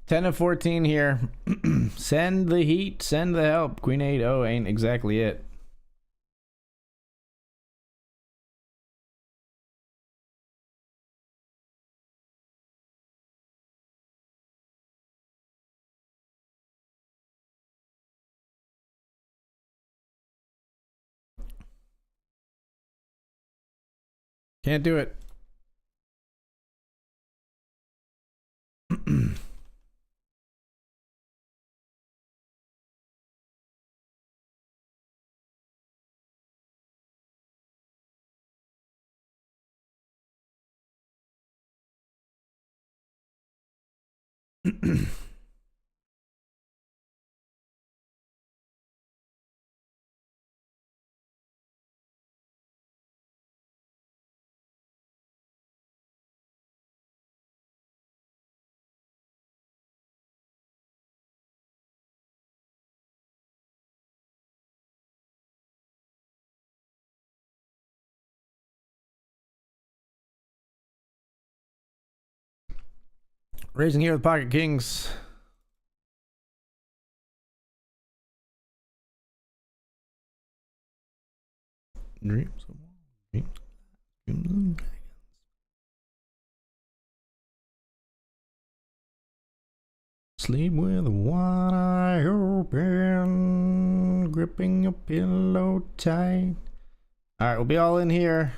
$10 of 14 here. Send the heat, send the help. Queen 8, oh, ain't exactly it. Can't do it. Raising here with pocket kings. Dreams of dreams of dragons. Sleep with one eye open, gripping your pillow tight. All right, we'll be all in here.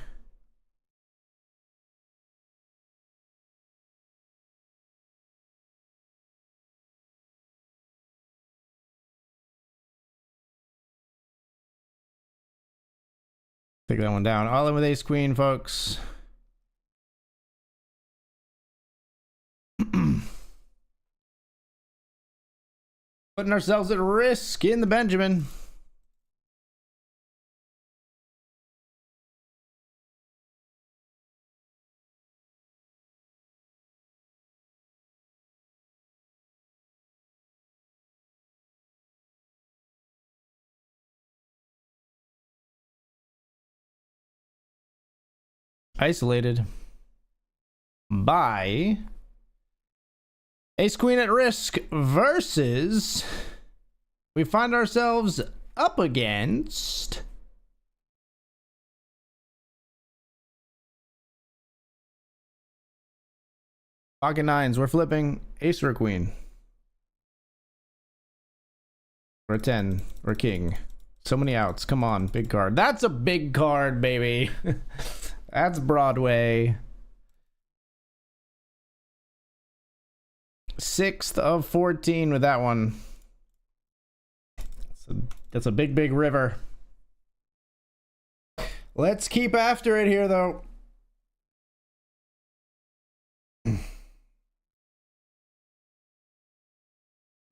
Take that one down. All in with ace queen, folks. Putting ourselves at risk in the Benjamin. Isolated by ace queen at risk versus we find ourselves up against pocket nines. We're flipping ace or queen. Or a 10 or king. So many outs. Come on, big card. That's a big card, baby. That's Broadway. 6th of 14 with that one. That's a big, big river. Let's keep after it here, though.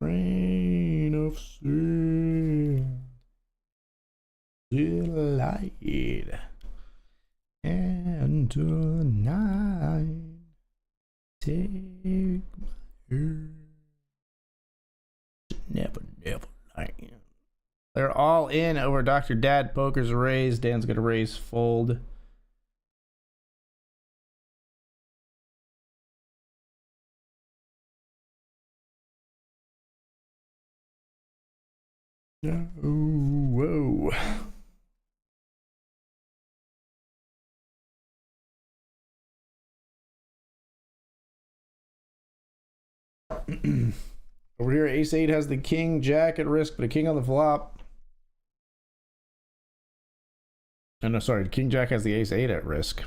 Rain of sin, delight, and tonight take my hand. Never land. They're all in over Dr. Dad. Poker's raised. Dan's gonna raise fold. Whoa. Over here, ace 8 has the king jack at risk, but a king on the flop. Oh, no, sorry, king jack has the ace 8 at risk,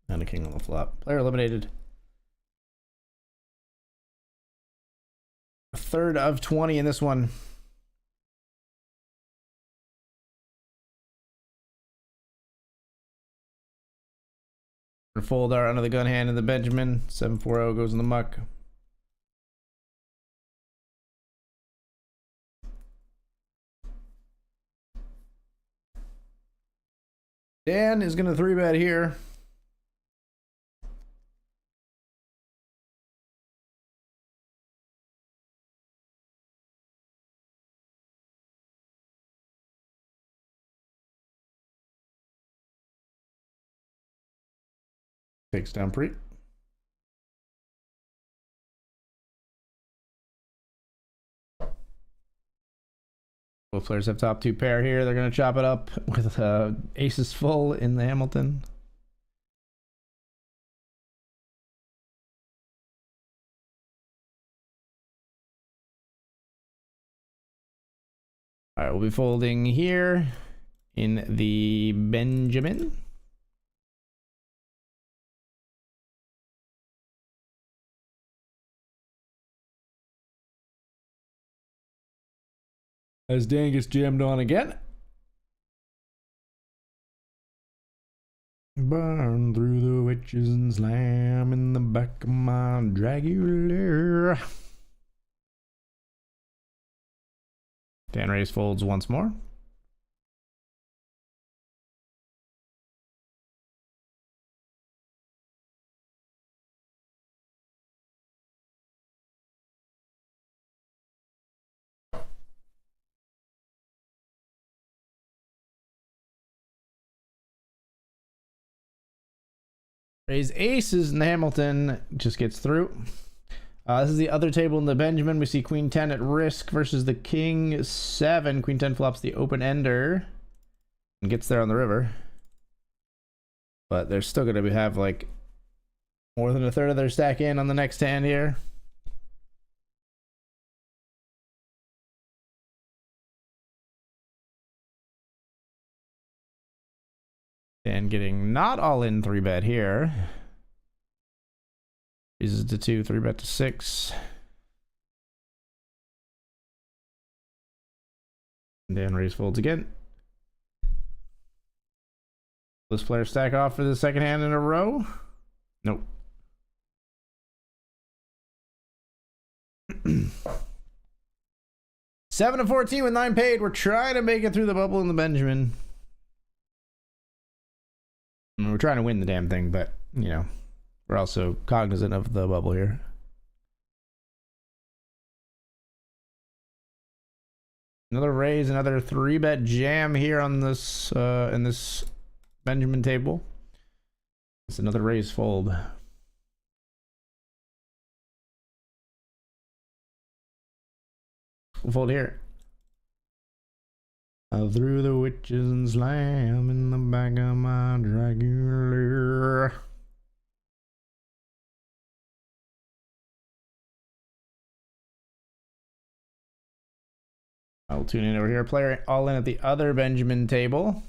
and a king on the flop. Player eliminated. 1/3 of 20 in this one. Fold our under the gun hand in the Benjamin. 7-4-0 goes in the muck. Dan is going to 3-bet here. Takes down pre. Both players have top 2 pair here. They're going to chop it up with aces full in the Hamilton. All right, we'll be folding here in the Benjamin. As Dan gets jammed on again. Burn through the witches and slam in the back of my Dragula. Dan raise folds once more. Raise aces in the Hamilton, just gets through. This is the other table in the Benjamin. We see queen 10 at risk versus the king 7. Queen 10 flops the open ender and gets there on the river. But they're still going to have like more than 1/3 of their stack in on the next hand here. And getting not all in 3-bet here. Raises to 2, 3-bet to 6. And then raise folds again. This player stack off for the second hand in a row. Nope. Seven of 14 with 9 paid. We're trying to make it through the bubble in the Benjamin. We're trying to win the damn thing, but, you know, we're also cognizant of the bubble here. Another raise, another 3-bet jam here on this, in this Benjamin table. It's another raise fold. We'll fold here. Through the witches and slam in the back of my Dragula. I'll tune in over here. Player all in at the other Benjamin table.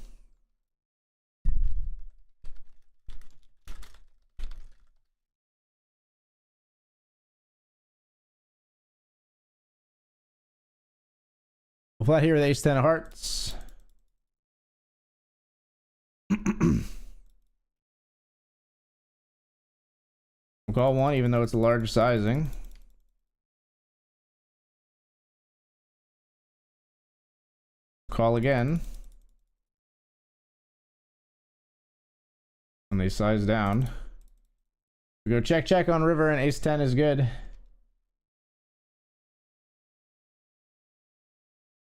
Flat here with ace 10 of hearts. We'll call one, even though it's a large sizing. Call again. And they size down. We go check, check on river, and ace 10 is good.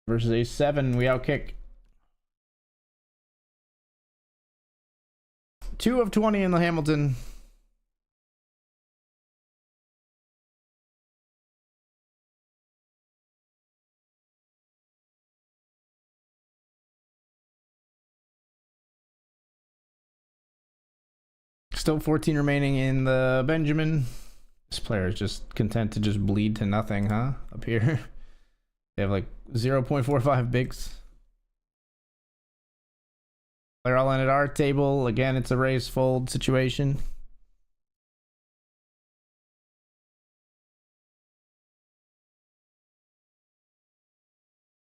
Versus ace 7, we outkick. 2 of 20 in the Hamilton. Still 14 remaining in the Benjamin. This player is just content to just bleed to nothing, huh? Up here. They have like 0.45 bigs. They're all in at our table. Again, it's a raise fold situation.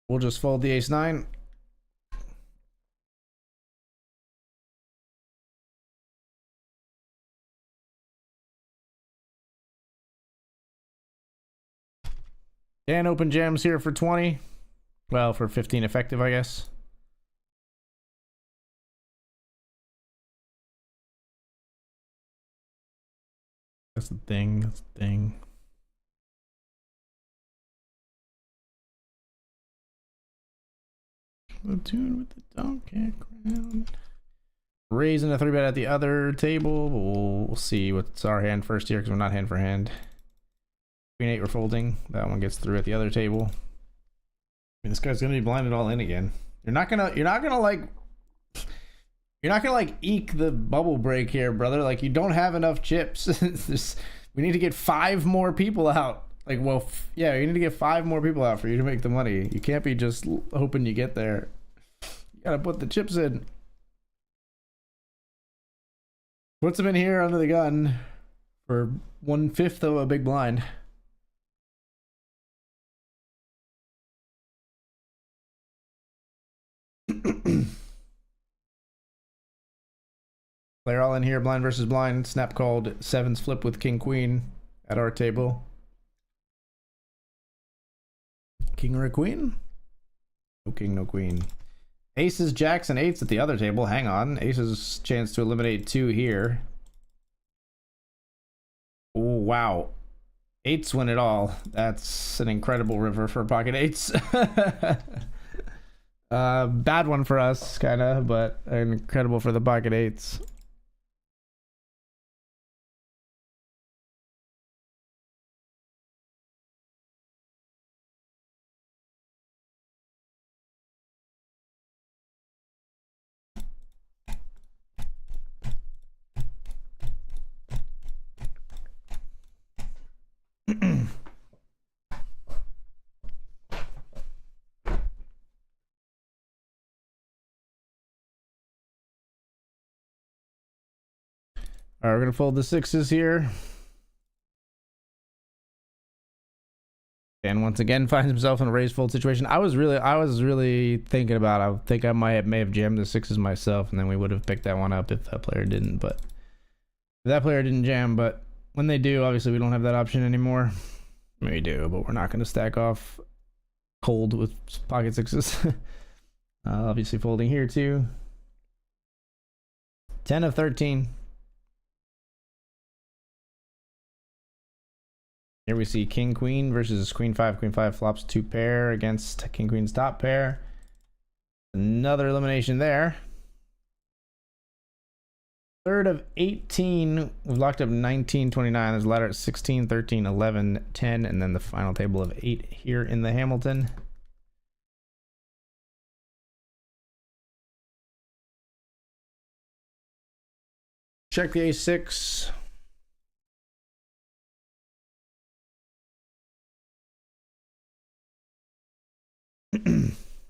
We'll just fold the ace 9. And open jams here for 20. Well, for 15 effective, I guess. That's the thing. That's the thing. The tune with the donkey crown. Raising a 3-bet at the other table. We'll see what's our hand first here because we're not hand for hand. Queen 8 we're folding. That one gets through at the other table. I mean, this guy's gonna be blinded all in again. You're not gonna like eke the bubble break here, brother. Like, you don't have enough chips. We need to get 5 more people out. Like, well, yeah, you need to get 5 more people out for you to make the money. You can't be just hoping you get there. You gotta put the chips in. Puts them in here under the gun for 1/5 of a big blind. Player all in here, blind versus blind. Snap called 7s flip with king queen at our table. King or a queen? No king, no queen. Aces, jacks, and 8s at the other table. Hang on. Aces chance to eliminate 2 here. Oh, wow. 8s win it all. That's an incredible river for pocket 8s. Bad one for us, kind of, but incredible for the pocket 8s. All right, we're gonna fold the 6s here. And once again finds himself in a raise fold situation. I was really thinking about it. I think I may have jammed the 6s myself, and then we would have picked that one up if that player didn't. But that player didn't jam. But when they do, obviously we don't have that option anymore. We do, but we're not gonna stack off cold with pocket 6s. Obviously folding here too. 10 of 13. Here we see king queen versus queen 5. Queen 5 flops 2 pair against king queen's top pair. Another elimination there. 3rd of 18. We've locked up 19, 29. There's a ladder at 16, 13, 11, 10, and then the final table of 8 here in the Hamilton. Check the ace-6.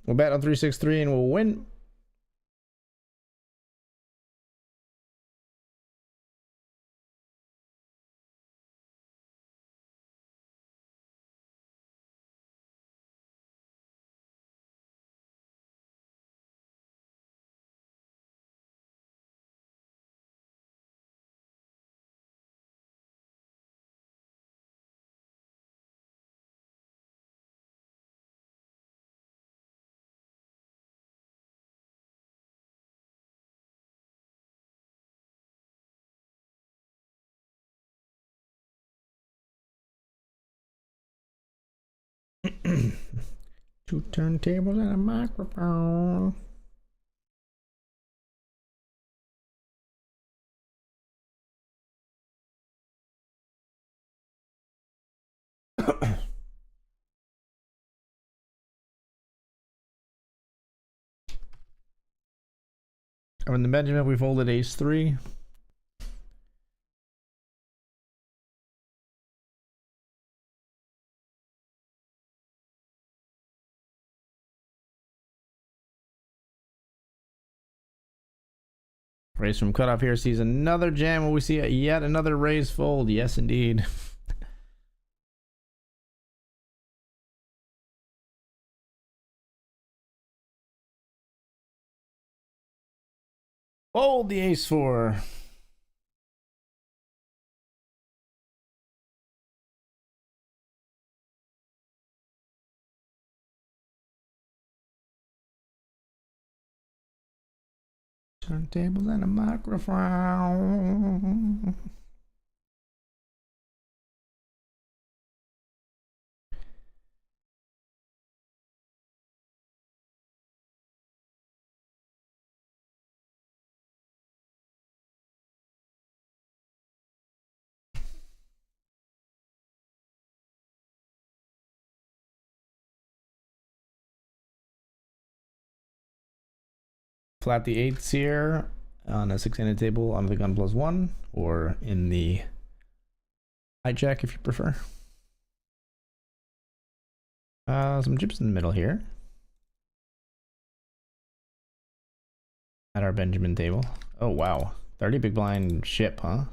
We'll bet on 3-6-3 and we'll win. Two turntables and a microphone. In the Benjamin, we folded ace-3. Raise from cutoff here sees another jam. Will we see yet another raise fold? Yes, indeed. Fold the ace-4. Turntables and a microphone. Flat the 8s here on a 6-handed table on the gun +1, or in the hijack if you prefer. Some chips in the middle here at our Benjamin table. Oh wow, 30 big blind ship, huh?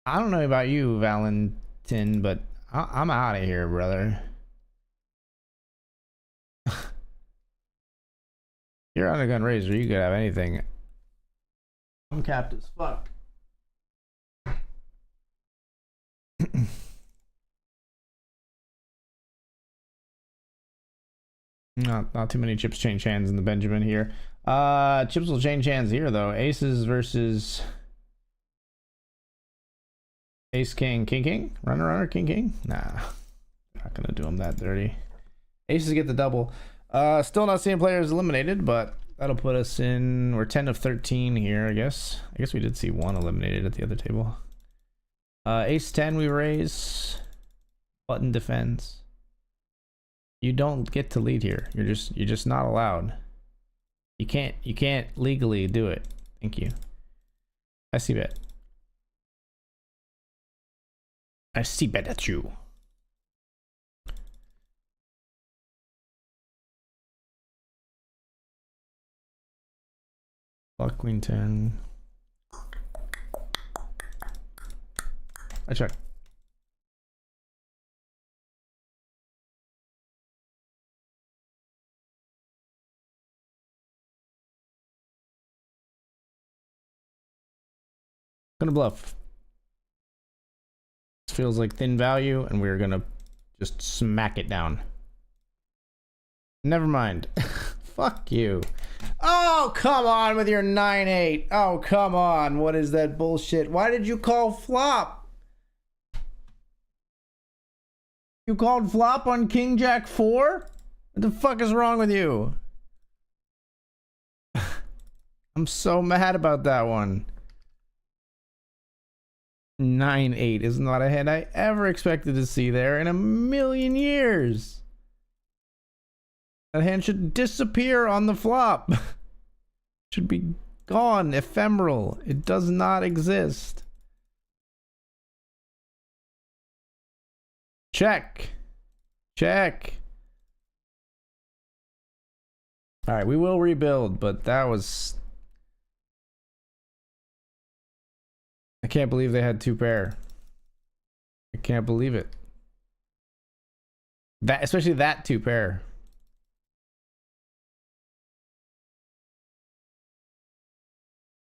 I don't know about you, Valentin, but I'm out of here, brother. You're on a gun razor, you could have anything. I'm capped as fuck. Not too many chips change hands in the Benjamin here. Chips will change hands here though. Aces versus ace king, king king, runner king king. Nah, not gonna do them that dirty. Aces get the double. Still not seeing players eliminated, but that'll put us in. We're 10 of 13 here, I guess. I guess we did see one eliminated at the other table. Ace 10 we raise. Button defends. You don't get to lead here. You're just not allowed. You can't legally do it. Thank you. I see bet. I see bet at you. Block queen 10. I check. Gonna bluff. This feels like thin value, and we're gonna just smack it down. Never mind. Fuck you. Oh, come on with your 9-8. Oh, come on. What is that bullshit? Why did you call flop? You called flop on King Jack 4? What the fuck is wrong with you? I'm so mad about that one. 9-8 is not a hand I ever expected to see there in a million years. That hand should disappear on the flop. Should be Gone. Ephemeral. It does not exist. Check. Check. All right, we will rebuild, but that was... I can't believe they had 2 pair. I can't believe it. That, especially that 2 pair.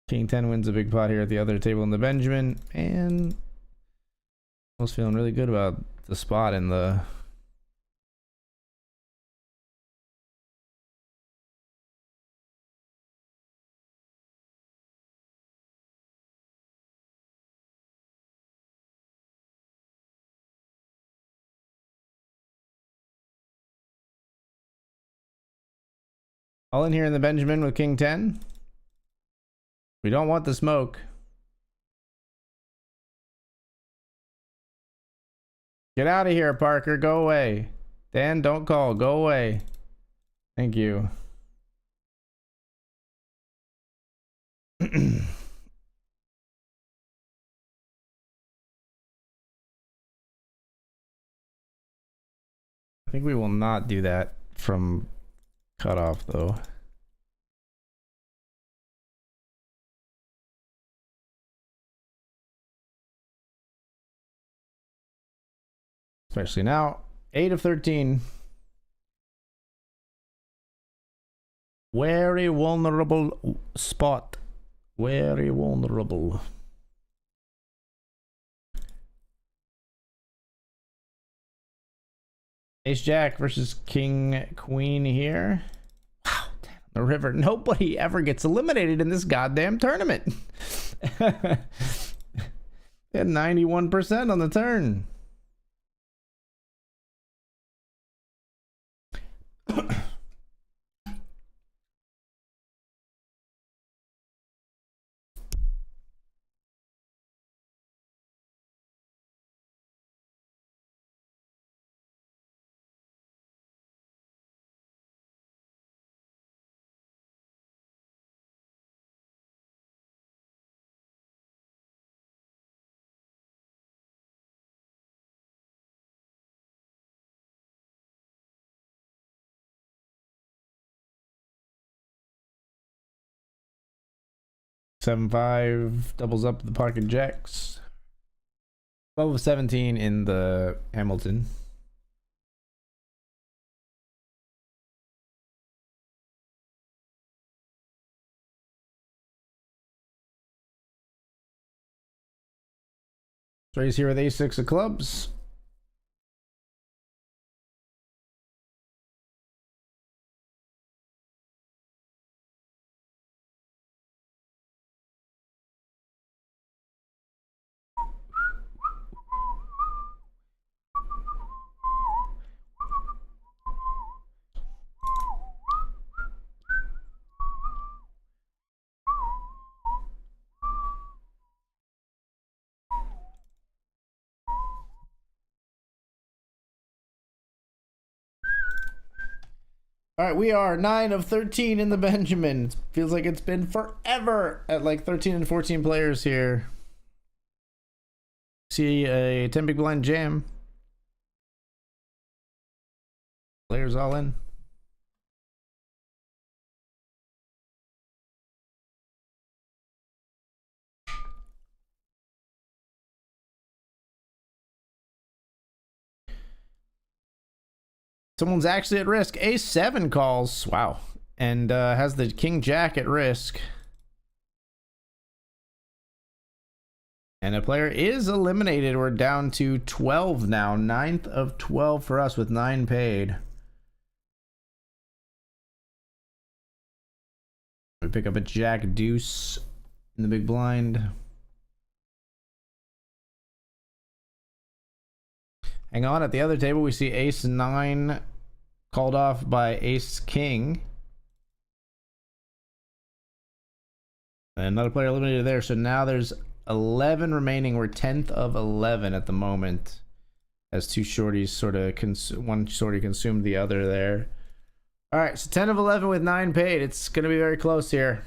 King 10 wins a big pot here at the other table in the Benjamin, and I was feeling really good about the spot in the... All in here in the Benjamin with King 10. We don't want the smoke. Get out of here, Parker. Go away. Dan, don't call. Go away. Thank you. I think we will not do that from cutoff, though. Especially now. 8 of 13. Very vulnerable spot. Very vulnerable. Ace Jack versus King Queen here. Wow, damn, the river. Nobody ever gets eliminated in this goddamn tournament. They had 91% on the turn. Seven five doubles up the pocket jacks. 12 of 17 in the Hamilton. So he's here with A6 of clubs. All right, we are 9 of 13 in the Benjamin. It feels like it's been forever at like 13 and 14 players here. See a 10 big blind jam. Players all in. Someone's actually at risk. A7 calls. Wow. And has the King Jack at risk. And a player is eliminated. We're down to 12 now. 9th of 12 for us with 9 paid. We pick up a Jack Deuce in the big blind. Hang on, at the other table we see Ace 9 called off by Ace King. And another player eliminated there, so now there's 11 remaining. We're 10th of 11 at the moment, as two shorties sort of one shorty consumed the other there. All right, so 10 of 11 with 9 paid. It's going to be very close here.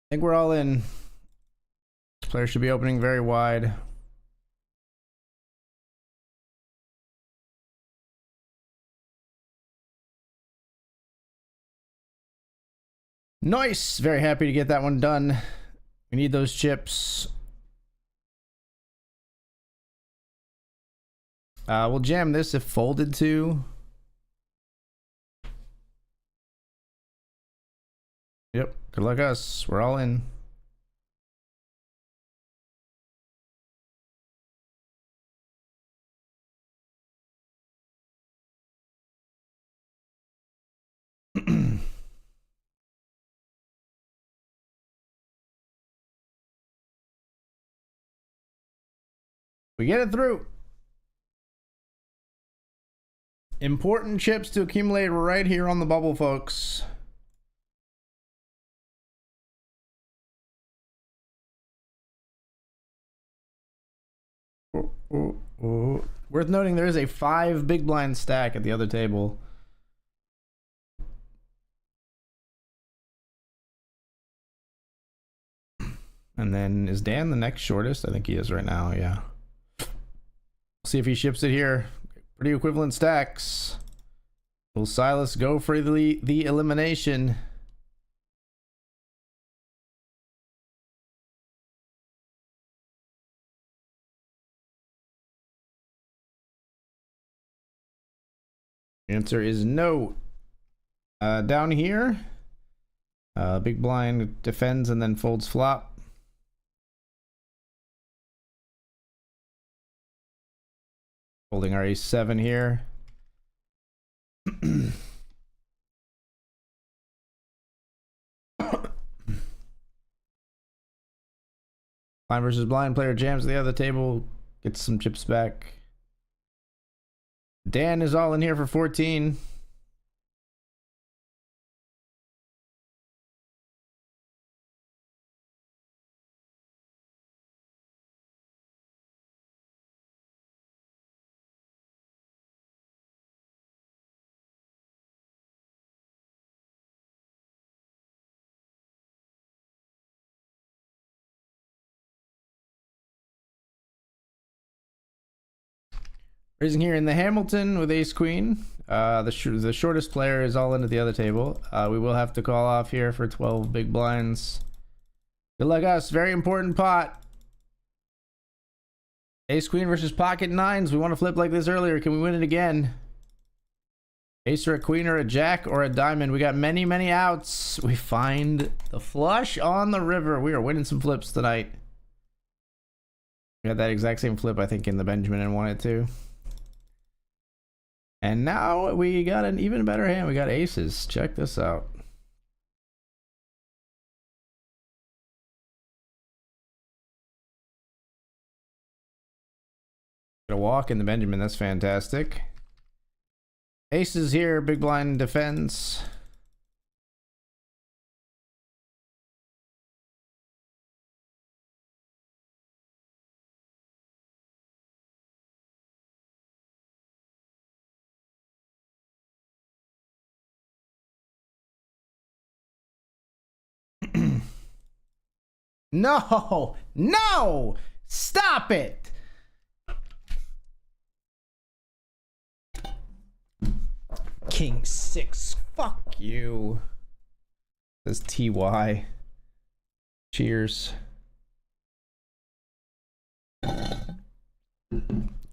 think we're all in. This player should be opening very wide. Nice. Very happy to get that one done. We need those chips. We'll jam this if folded to. Yep. Good luck us. We're all in. We get it through. Important chips to accumulate right here on the bubble, folks. Worth noting, there is a 5 big blind stack at the other table. And then is Dan the next shortest? I think he is right now, yeah. See if he ships it here. Pretty equivalent stacks. Will Silas go for the elimination? Answer is no. Down here, big blind defends and then folds flop. Holding our ace-7 here. Blind versus blind, player jams the other table, gets some chips back. Dan is all in here for 14. Raising here in the Hamilton with ace queen. The shortest player is all into the other table. We will have to call off here for 12 big blinds. Good luck us. Very important pot. Ace queen versus pocket nines. We want to flip like this earlier. Can we win it again? Ace or a queen or a jack or a diamond. We got many, many outs. We find the flush on the river. We are winning some flips tonight. We had that exact same flip, I think, in the Benjamin and won it too. And now we got an even better hand. We got aces. Check this out. Got a walk in the Benjamin. That's fantastic. Aces here. Big blind defends. No, no, stop it. King 6, fuck you. Says TY. Cheers.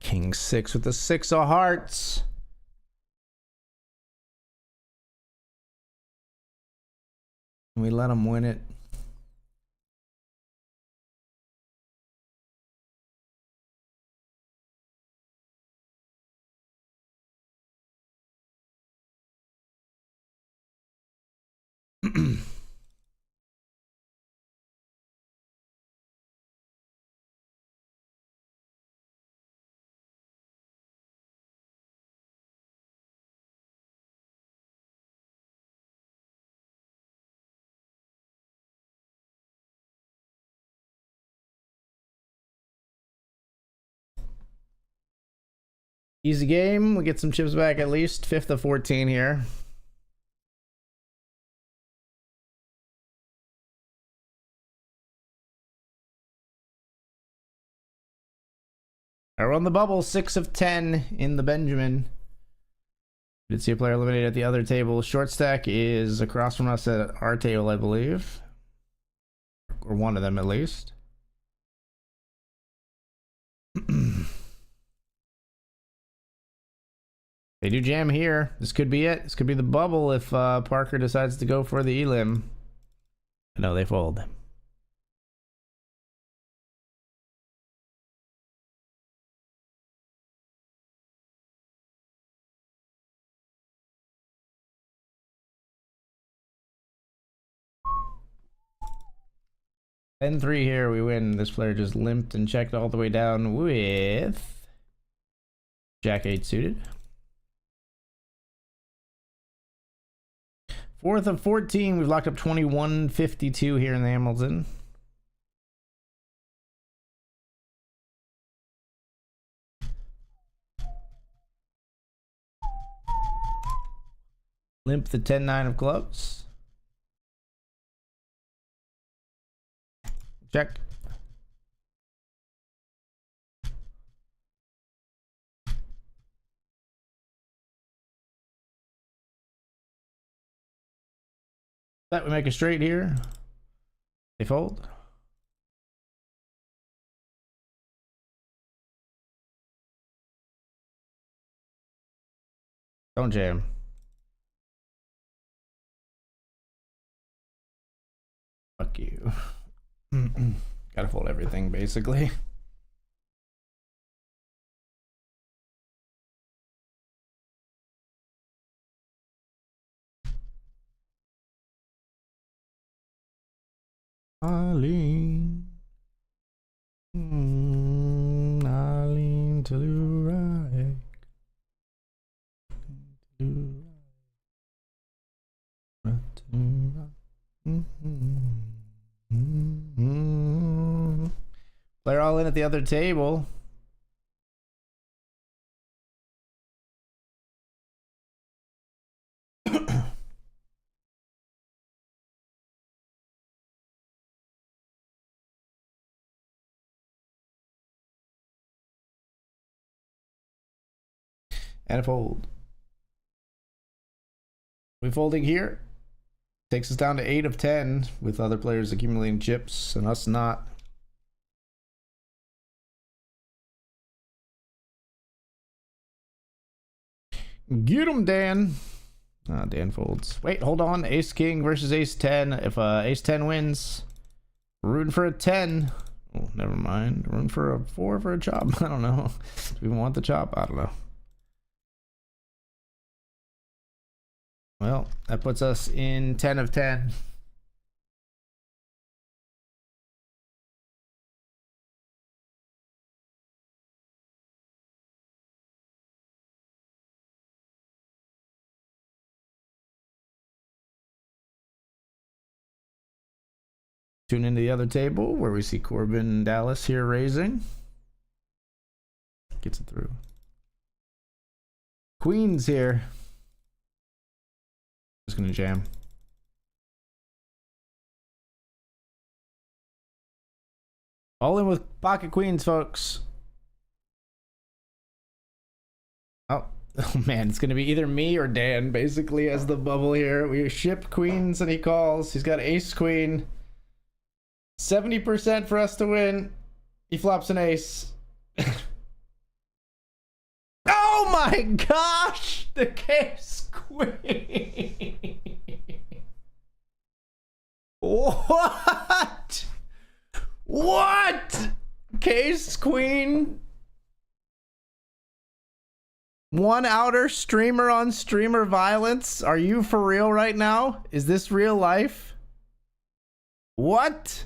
King 6 with the 6 of hearts. We let him win it. Easy game. We get some chips back at least. 5th of 14 here. I run the bubble, 6 of 10 in the Benjamin. Did see a player eliminated at the other table. Short stack is across from us at our table, I believe. Or one of them at least. They do jam here. This could be it. This could be the bubble if Parker decides to go for the elim. No, they fold. And 3 here, we win. This player just limped and checked all the way down with Jack 8 suited. 4th of 14, we've locked up 21.52 here in the Hamilton. Limp the 10-9 of clubs. Check. That we make a straight here. They fold. Don't jam. Fuck you. Gotta fold everything basically. Arlene, Arlene to the right. Player all in at the other table. And a fold. We folding here. Takes us down to 8 of 10 with other players accumulating chips and us not. Get him, Dan. Dan folds. Wait, hold on. Ace King versus Ace 10. If Ace 10 wins, we're rooting for a 10. Oh, never mind. Rooting for a 4 for a chop. I don't know. Do we even want the chop? I don't know. Well, that puts us in 10 of 10. Tune into the other table where we see Corbin Dallas here raising. Gets it through. Queens here. Just gonna jam. All in with pocket queens, folks. Oh man, it's gonna be either me or Dan basically as the bubble here. We ship queens and he calls. He's got ace queen. 70% for us to win. He flops an ace. Oh my gosh! The case queen. What? What? Case queen? One outer streamer on streamer violence? Are you for real right now? Is this real life? What?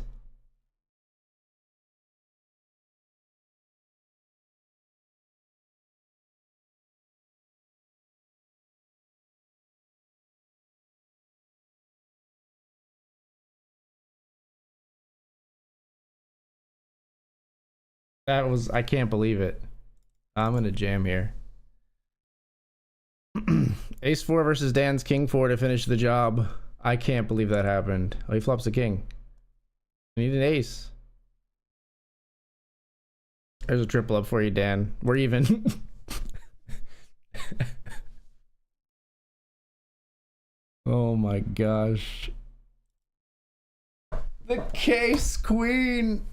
That was, I can't believe it. I'm gonna jam here. Ace 4 versus Dan's King 4 to finish the job. I can't believe that happened. Oh, he flops a king. I need an ace. There's a triple up for you, Dan. We're even. Oh my gosh. The case queen.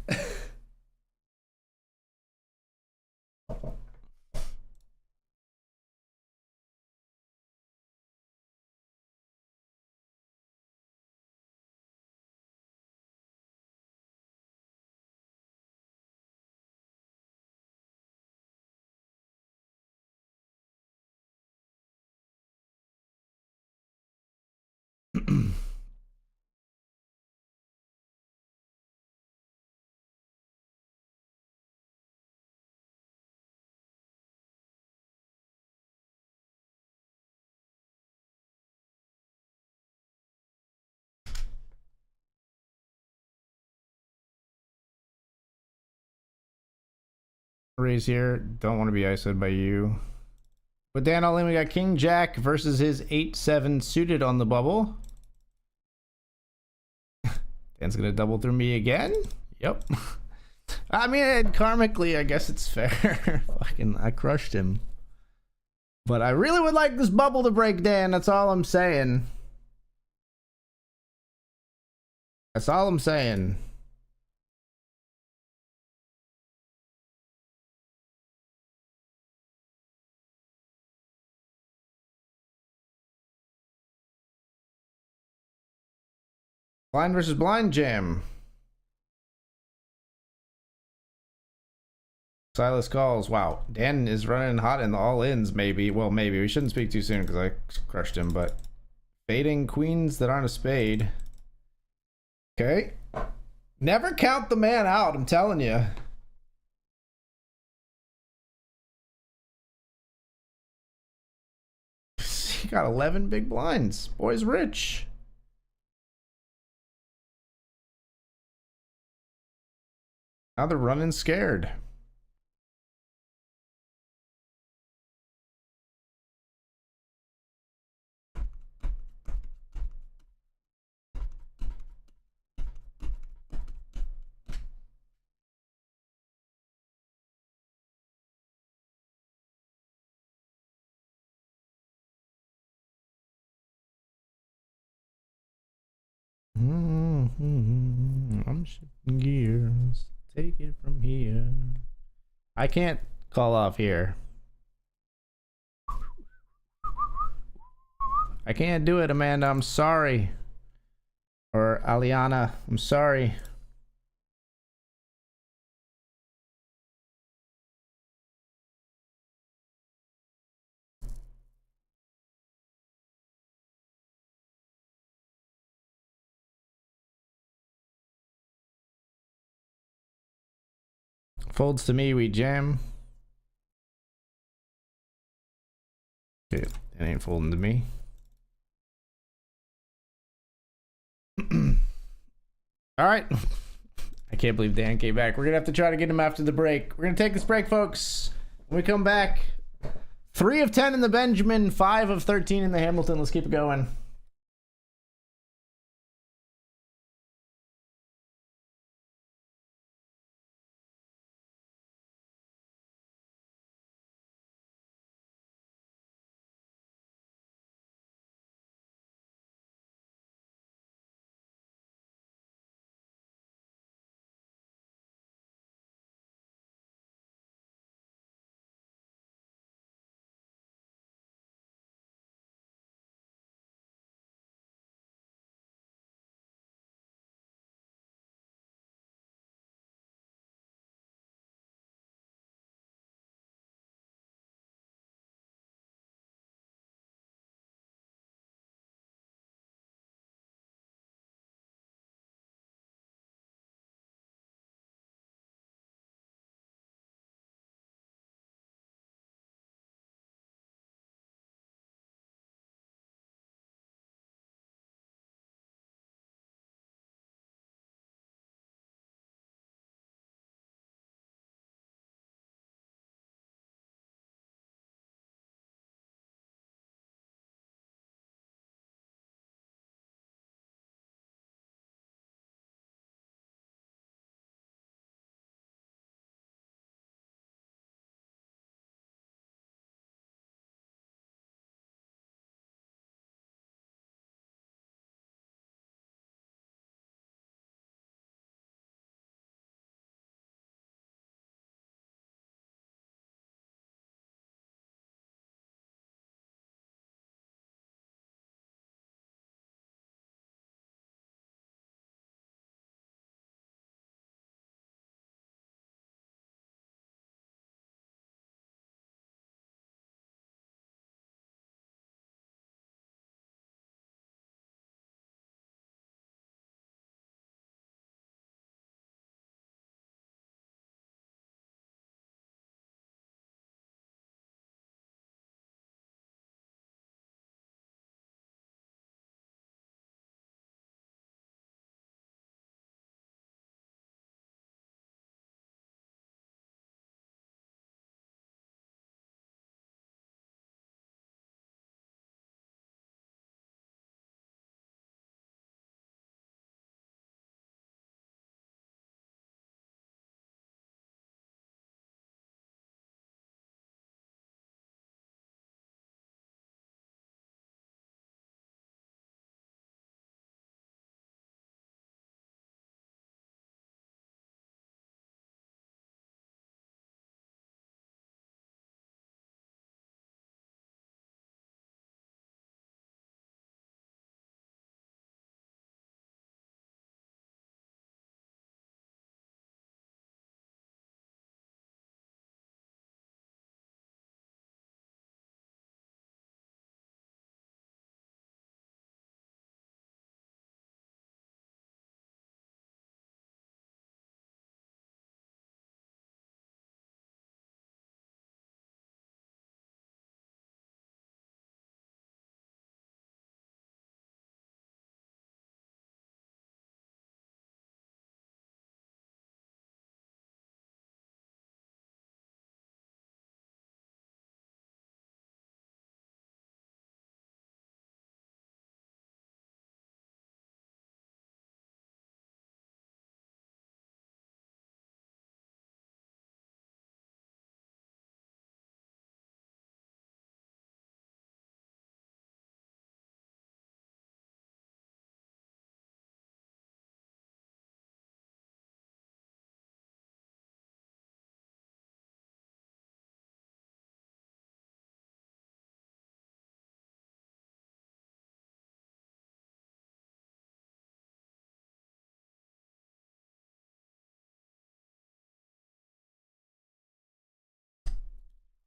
Raise here. Don't want to be ISO'd by you. But Dan, all in, we got King Jack versus his 8-7 suited on the bubble. Dan's gonna double through me again. Yep. I mean, karmically, I guess it's fair. Fucking, I crushed him. But I really would like this bubble to break, Dan. That's all I'm saying. That's all I'm saying. Blind versus blind jam. Silas calls. Wow, Dan is running hot in the all-ins, maybe. Well, maybe. We shouldn't speak too soon because I crushed him, but... Fading queens that aren't a spade. Okay. Never count the man out, I'm telling you. He got 11 big blinds. Boy's rich. Now they're running scared. I'm shifting gears. Take it from here. I can't call off here. I can't do it, Amanda. I'm sorry. Or Aliana, I'm sorry. Folds to me, we jam. Okay, it ain't folding to me. All right. I can't believe Dan came back. We're gonna have to try to get him after the break. We're gonna take this break, folks. When we come back, 3 of 10 in the Benjamin, 5 of 13 in the Hamilton. Let's keep it going.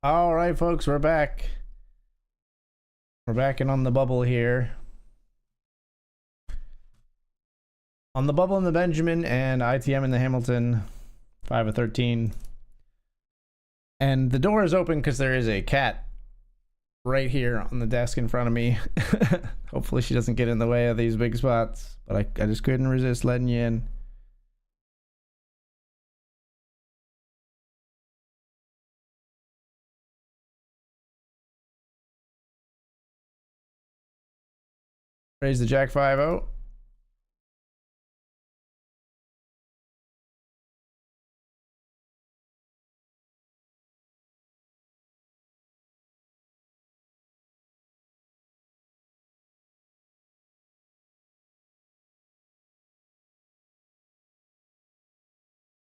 All right, folks, we're back. We're back and on the bubble here. On the bubble in the Benjamin and ITM in the Hamilton. 5 of 13. And the door is open because there is a cat right here on the desk in front of me. Hopefully she doesn't get in the way of these big spots. But I just couldn't resist letting you in. Raise the Jack 5-0.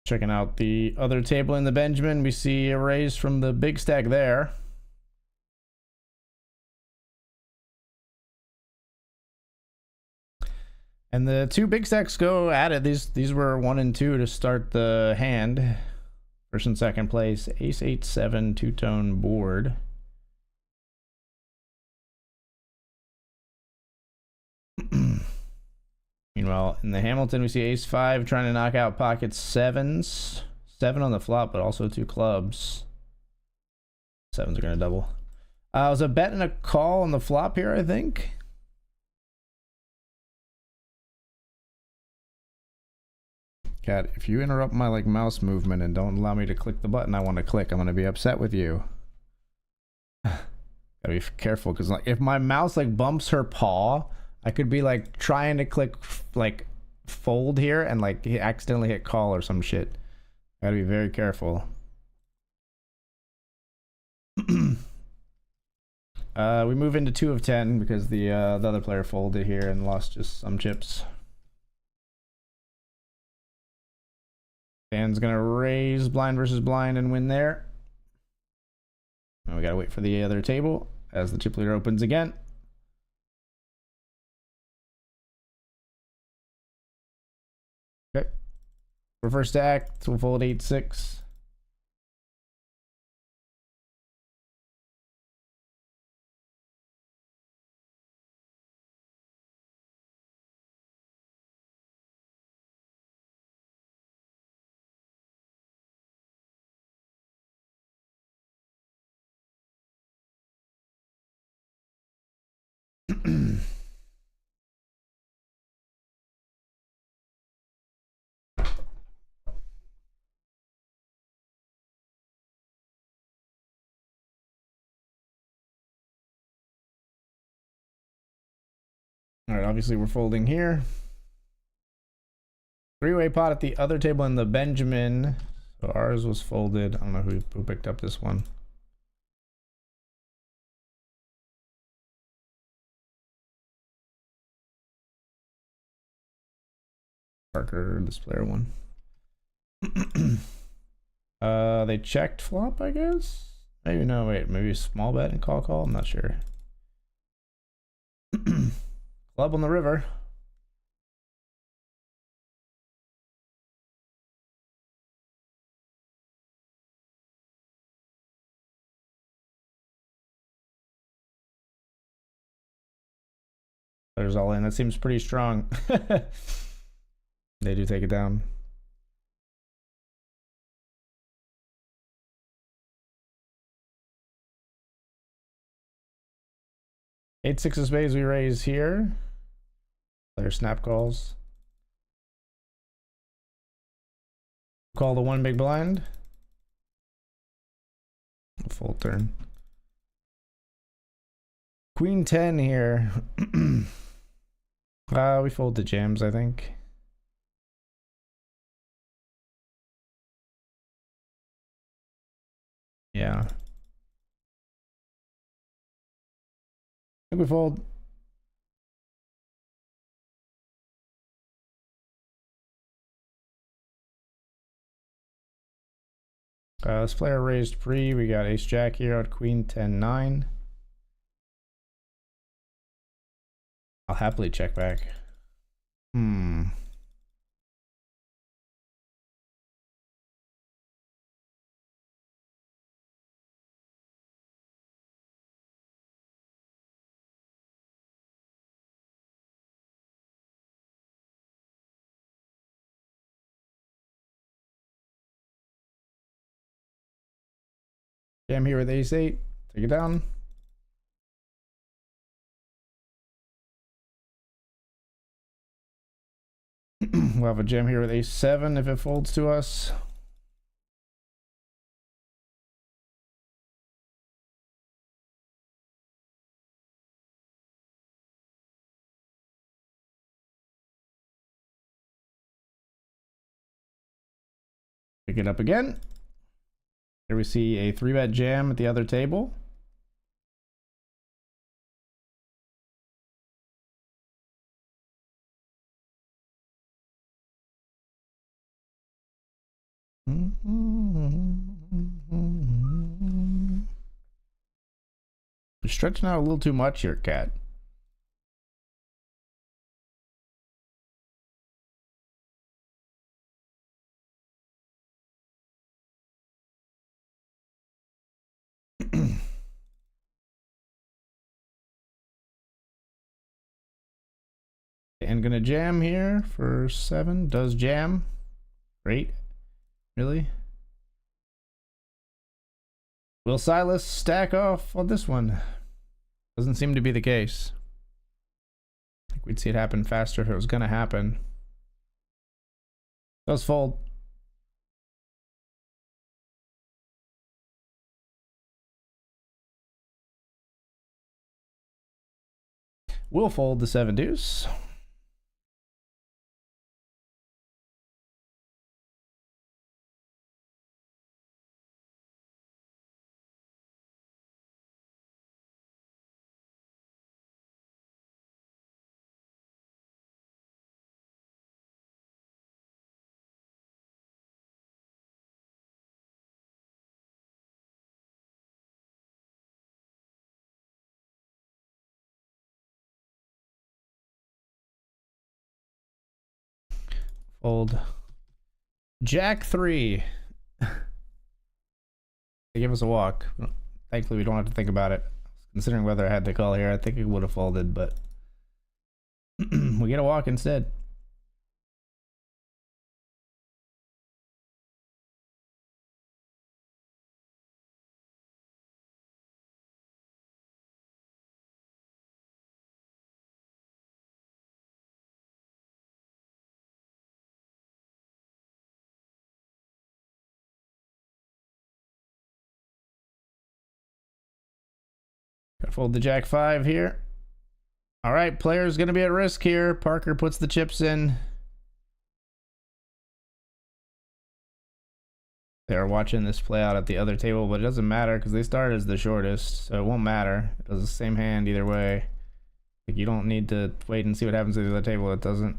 Checking out the other table in the Benjamin, we see a raise from the big stack there. And the two big stacks go at it. These were 1 and 2 to start the hand. First and second place, ace 8-7 two-tone board. Meanwhile, in the Hamilton, we see ace 5 trying to knock out pocket 7s. 7 on the flop, but also 2 clubs. 7s are going to double. It was a bet and a call on the flop here, I think. Cat, if you interrupt my mouse movement and don't allow me to click the button I want to click, I'm going to be upset with you. Gotta be careful, because if my mouse bumps her paw, I could be trying to click fold here and accidentally hit call or some shit. Gotta be very careful. We move into 2 of 10 because the other player folded here and lost just some chips. Dan's gonna raise blind versus blind and win there. And we gotta wait for the other table as the chip leader opens again. Okay. Reverse stack, we'll fold 8-6. All right, obviously we're folding here. 3-way pot at the other table in the Benjamin. So ours was folded. I don't know who picked up this one. Parker, this player one. They checked flop, I guess? Maybe no, wait, maybe a small bet and call. I'm not sure. Club on the river. Players all in. That seems pretty strong. They do take it down. Eight, 6 of spades we raise here. Player snap calls. Call the 1 big blind. Full turn. Queen 10 here. We fold the jams, I think. Yeah. I think we fold. This player raised pre. We got ace jack here at queen 10-9. I'll happily check back. Jam here with ace 8. Take it down. We'll have a jam here with ace 7 if it folds to us. Pick it up again. Here we see a 3-bet jam at the other table. You're stretching out a little too much here, cat. And gonna jam here for 7. Does jam. Great. Really? Will Silas stack off on this one? Doesn't seem to be the case. I think we'd see it happen faster if it was gonna happen. Does fold. We'll fold the 7 deuce. Fold. Jack 3. They give us a walk. Thankfully, we don't have to think about it. Considering whether I had to call here, I think it would have folded, but we get a walk instead. Gotta fold the Jack 5 here. All right, player's gonna be at risk here. Parker puts the chips in. They're watching this play out at the other table, but it doesn't matter because they start as the shortest, so it won't matter. It does the same hand either way. Like, you don't need to wait and see what happens at the other table. It doesn't.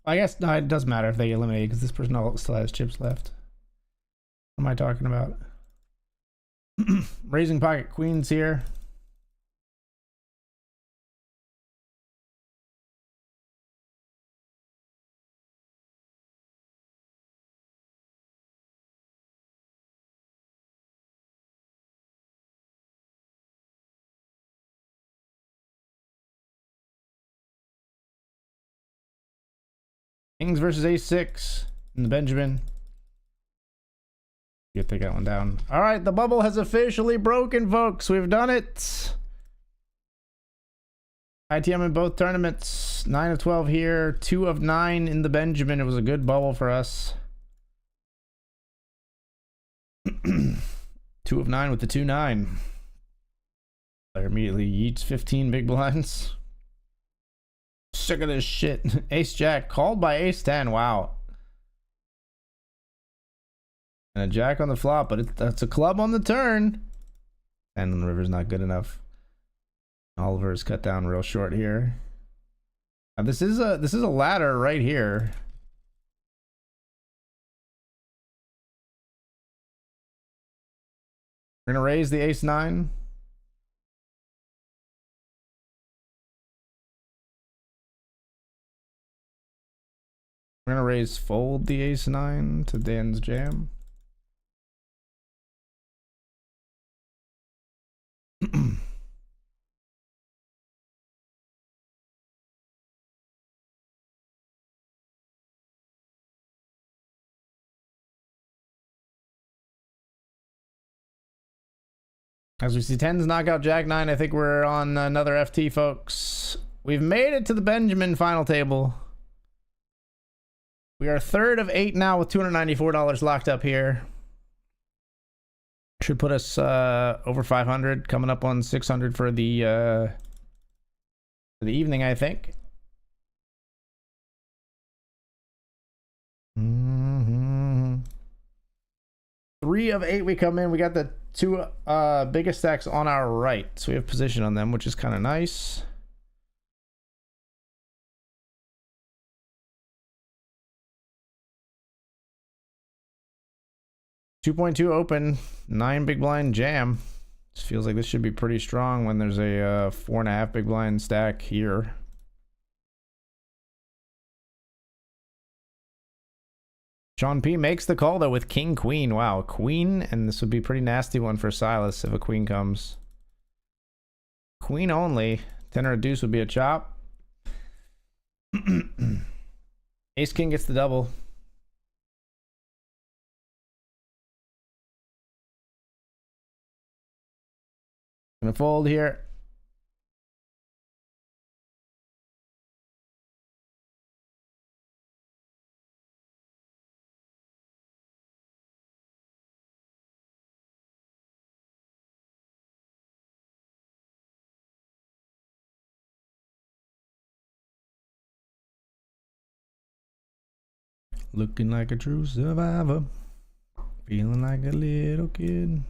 I guess no, it does matter if they eliminate because this person still has chips left. What am I talking about? Raising pocket queens here. Kings versus ace-6 in the Benjamin. You take that one down. All right, the bubble has officially broken, folks. We've done it. ITM in both tournaments. 9 of 12 here. 2 of 9 in the Benjamin. It was a good bubble for us. 2 of 9 with the 2-9. Player immediately yeets 15 big blinds. Sick of this shit. Ace Jack called by ace 10. Wow. And a jack on the flop, but that's a club on the turn. And the river's not good enough. Oliver's cut down real short here. Now this is a ladder right here. We're gonna raise the ace-9. We're gonna raise fold the ace-9 to Dan's jam. As we see tens knock out Jack 9, I think we're on another FT, folks. We've made it to the Benjamin final table. We are third of 8 now with $294 locked up here. Should put us over 500, coming up on 600 for the evening, I think. Mm-hmm. 3 of 8 we come in. We got the 2 biggest stacks on our right, so we have position on them, which is kind of nice. $2.2 open, 9 big blind jam. Just feels like this should be pretty strong when there's a 4.5 big blind stack here. Sean P makes the call though with king queen. Wow, queen, and this would be a pretty nasty one for Silas if a queen comes. Queen only. 10 or a deuce would be a chop. Ace king gets the double. Gonna fold here. Looking like a true survivor. Feeling like a little kid.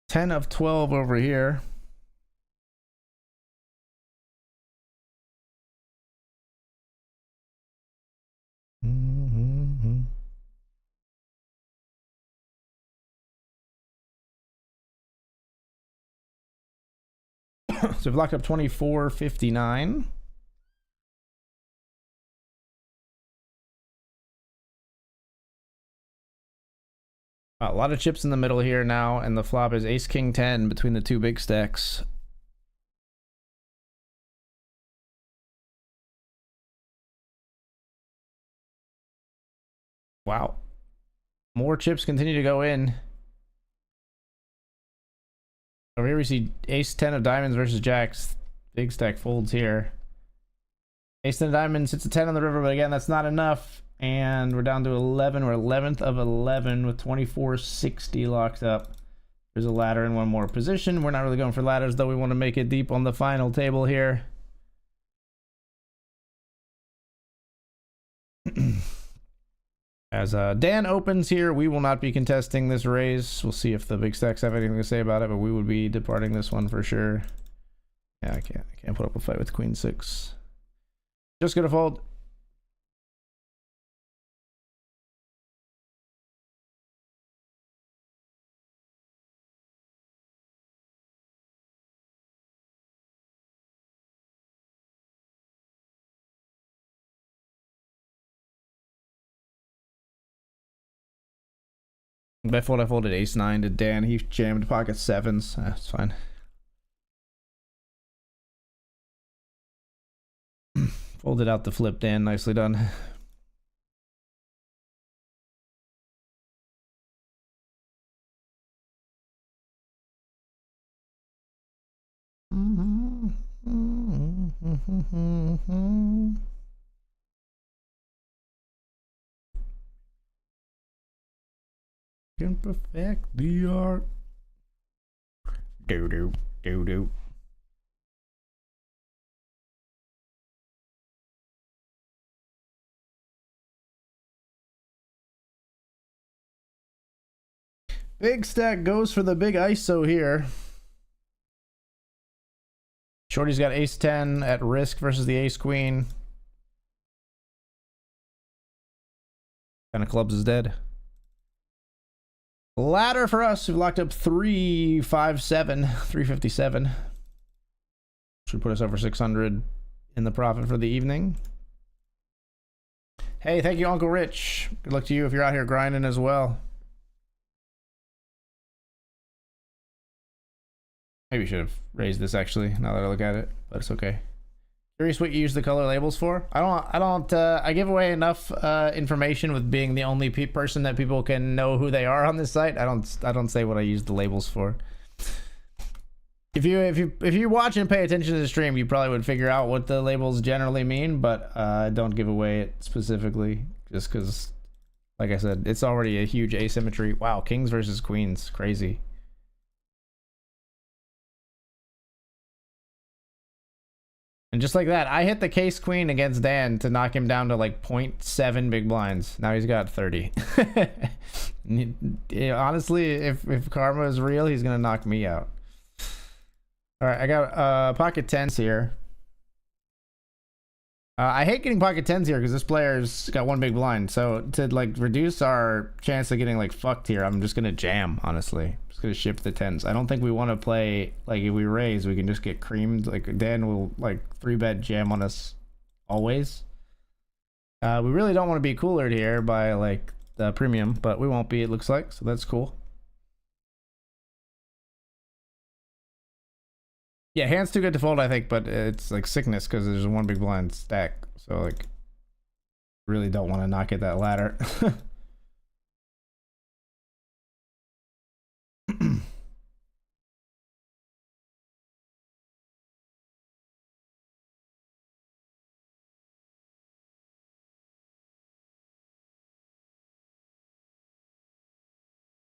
Ten of 12 over here. So we've locked up 24.59. A lot of chips in the middle here now, and the flop is ace king 10 between the 2 big stacks. Wow. More chips continue to go in. Over here we see ace 10 of diamonds versus jacks. Big stack folds here. Ace 10 of diamonds hits a 10 on the river, but again, that's not enough. And we're down to 11. We're 11th of 11 with 24.60 locked up. There's a ladder in one more position. We're not really going for ladders, though. We want to make it deep on the final table here. As Dan opens here, we will not be contesting this raise. We'll see if the big stacks have anything to say about it, but we would be departing this one for sure. Yeah, I can't put up a fight with queen 6. Just gonna fold. I folded ace 9 to Dan. He jammed pocket 7s. That's fine. Folded out the flip, Dan. Nicely done. Can perfect the art. Do. Big stack goes for the big ISO here. Shorty's got ace 10 at risk versus the ace queen. 10 of clubs is dead. Ladder for us. We've locked up 357. Should put us over 600 in the profit for the evening. Hey, thank you, Uncle Rich. Good luck to you if you're out here grinding as well. Maybe we should have raised this actually, now that I look at it, but it's okay. Curious what you use the color labels for. I give away enough information with being the only person that people can know who they are on this site. I don't say what I use the labels for. If you watch and pay attention to the stream, you probably would figure out what the labels generally mean, but I don't give away it specifically just because, like I said, it's already a huge asymmetry. Wow, kings versus queens, crazy. And just like that, I hit the case queen against Dan to knock him down to like 0.7 big blinds. Now he's got 30. Honestly, if karma is real, he's gonna knock me out. All right, I got pocket tens here. I hate getting pocket tens here because this player's got one big blind. So to like reduce our chance of getting like fucked here, I'm just gonna jam. Honestly, I'm just gonna shift the tens. I don't think we want to play like if we raise, we can just get creamed. Like Dan will like 3-bet jam on us always. We really don't want to be coolered here by like the premium, but we won't be. It looks like, so that's cool. Yeah, hand's too good to fold, I think, but it's like sickness because there's one big blind stack. So like, really don't want to knock at that ladder.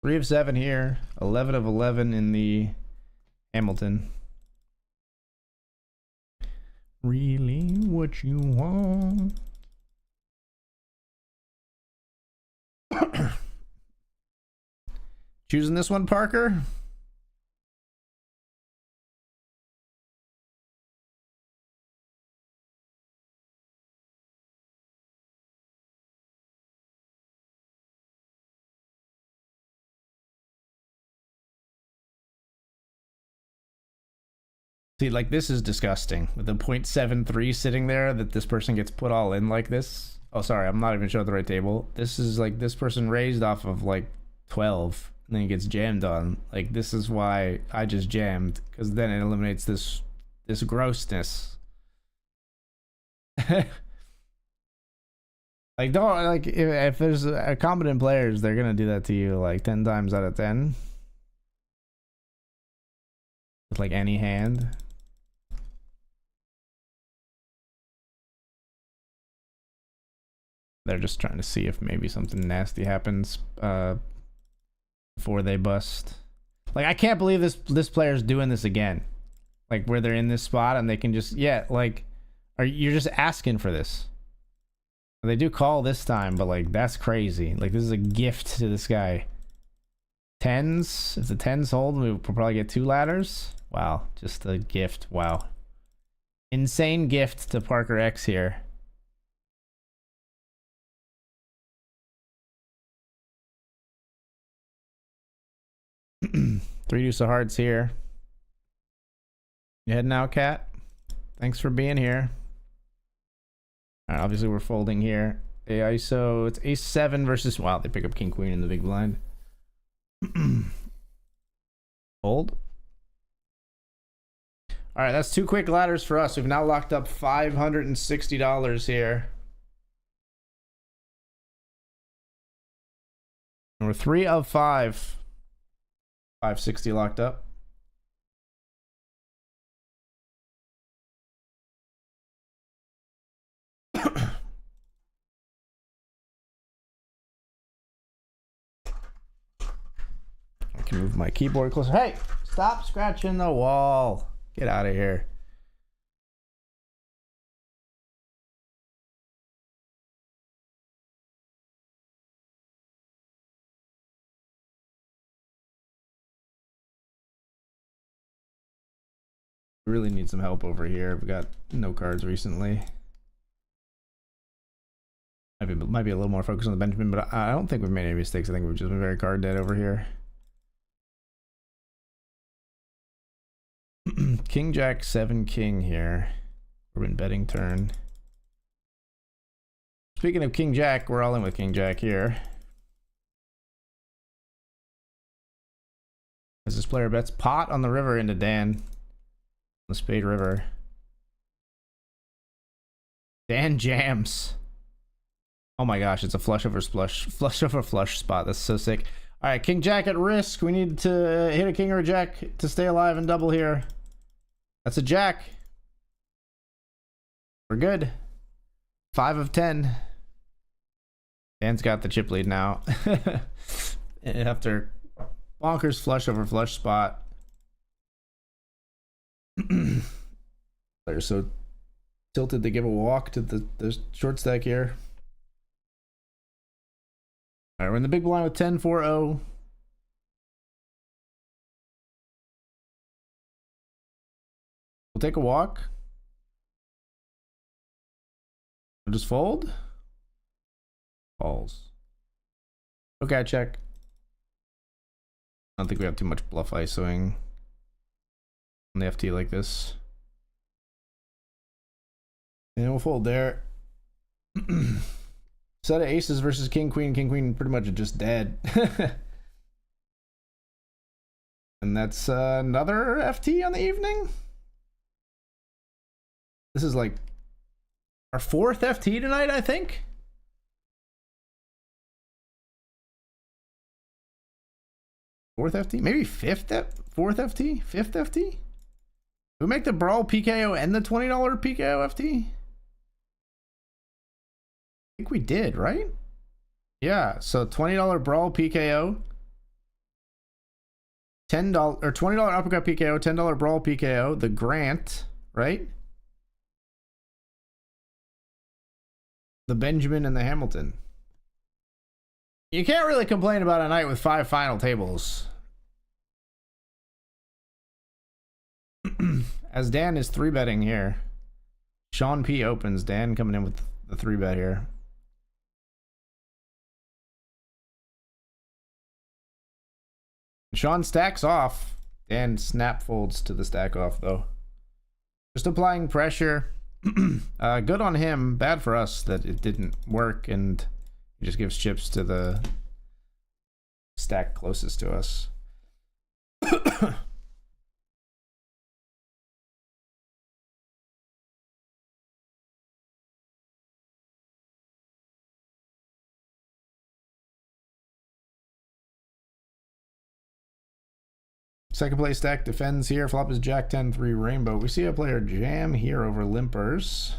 Three of 7 here, 11 of 11 in the Hamilton. Really what you want? Choosing this one, Parker? See, like this is disgusting with the 0.73 sitting there that this person gets put all in like this. Oh, sorry, I'm not even showing the right table. This is like this person raised off of like 12 and then he gets jammed on. Like this is why I just jammed, because then it eliminates this grossness. Like don't like if there's competent players, they're gonna do that to you like 10 times out of 10 with like any hand. They're just trying to see if maybe something nasty happens before they bust. Like I can't believe this player's doing this again. Like where they're in this spot and they can just like you're just asking for this. They do call this time, but like that's crazy. Like this is a gift to this guy. Tens, if the tens hold, we'll probably get 2 ladders. Wow, just a gift. Wow, insane gift to Parker X here. Three deuce of hearts here. You heading out, cat? Thanks for being here. All right, obviously we're folding here. ISO, it's ace 7 versus, wow, they pick up king queen in the big blind. Fold. All right, that's 2 quick ladders for us. We've now locked up $560 here. And we're 3 of 5. 560 locked up. I can move my keyboard closer. Hey, stop scratching the wall. Get out of here. We really need some help over here. We got no cards recently. Might be a little more focused on the Benjamin, but I don't think we've made any mistakes. I think we've just been very card dead over here. King Jack 7 King here. We're in betting turn. Speaking of King Jack, we're all in with King Jack here. As this player bets pot on the river into Dan. The Spade River. Dan jams. Oh my gosh, it's a flush over flush spot. That's so sick. All right, king jack at risk. We need to hit a king or a jack to stay alive and double here. That's a jack. We're good. 5 of 10. Dan's got the chip lead now. After bonkers flush over flush spot. They're so tilted to give a walk to the short stack here. All right, we're in the big blind with 10-4-0. We'll take a walk. We'll just fold. Calls. Okay, check. I don't think we have too much bluff ISOing on the FT like this. And we'll fold there. Set of aces versus king queen. King queen pretty much just dead. And that's another FT on the evening. This is like our 4th FT tonight, I think. Fourth FT? Maybe 4th FT? 5th FT? Did we make the brawl PKO and the $20 PKO FT? I think we did, right? Yeah, so $20 brawl PKO, $10 or $20 uppercut PKO, $10 brawl PKO, the grant, right? The Benjamin and the Hamilton. You can't really complain about a night with 5 final tables. As Dan is 3-betting here. Sean P opens. Dan coming in with the 3-bet here. Sean stacks off. Dan snap folds to the stack off though. Just applying pressure. Good on him. Bad for us that it didn't work, and he just gives chips to the stack closest to us. Second place stack defends here. Flop is Jack 10-3 rainbow. We see a player jam here over limpers.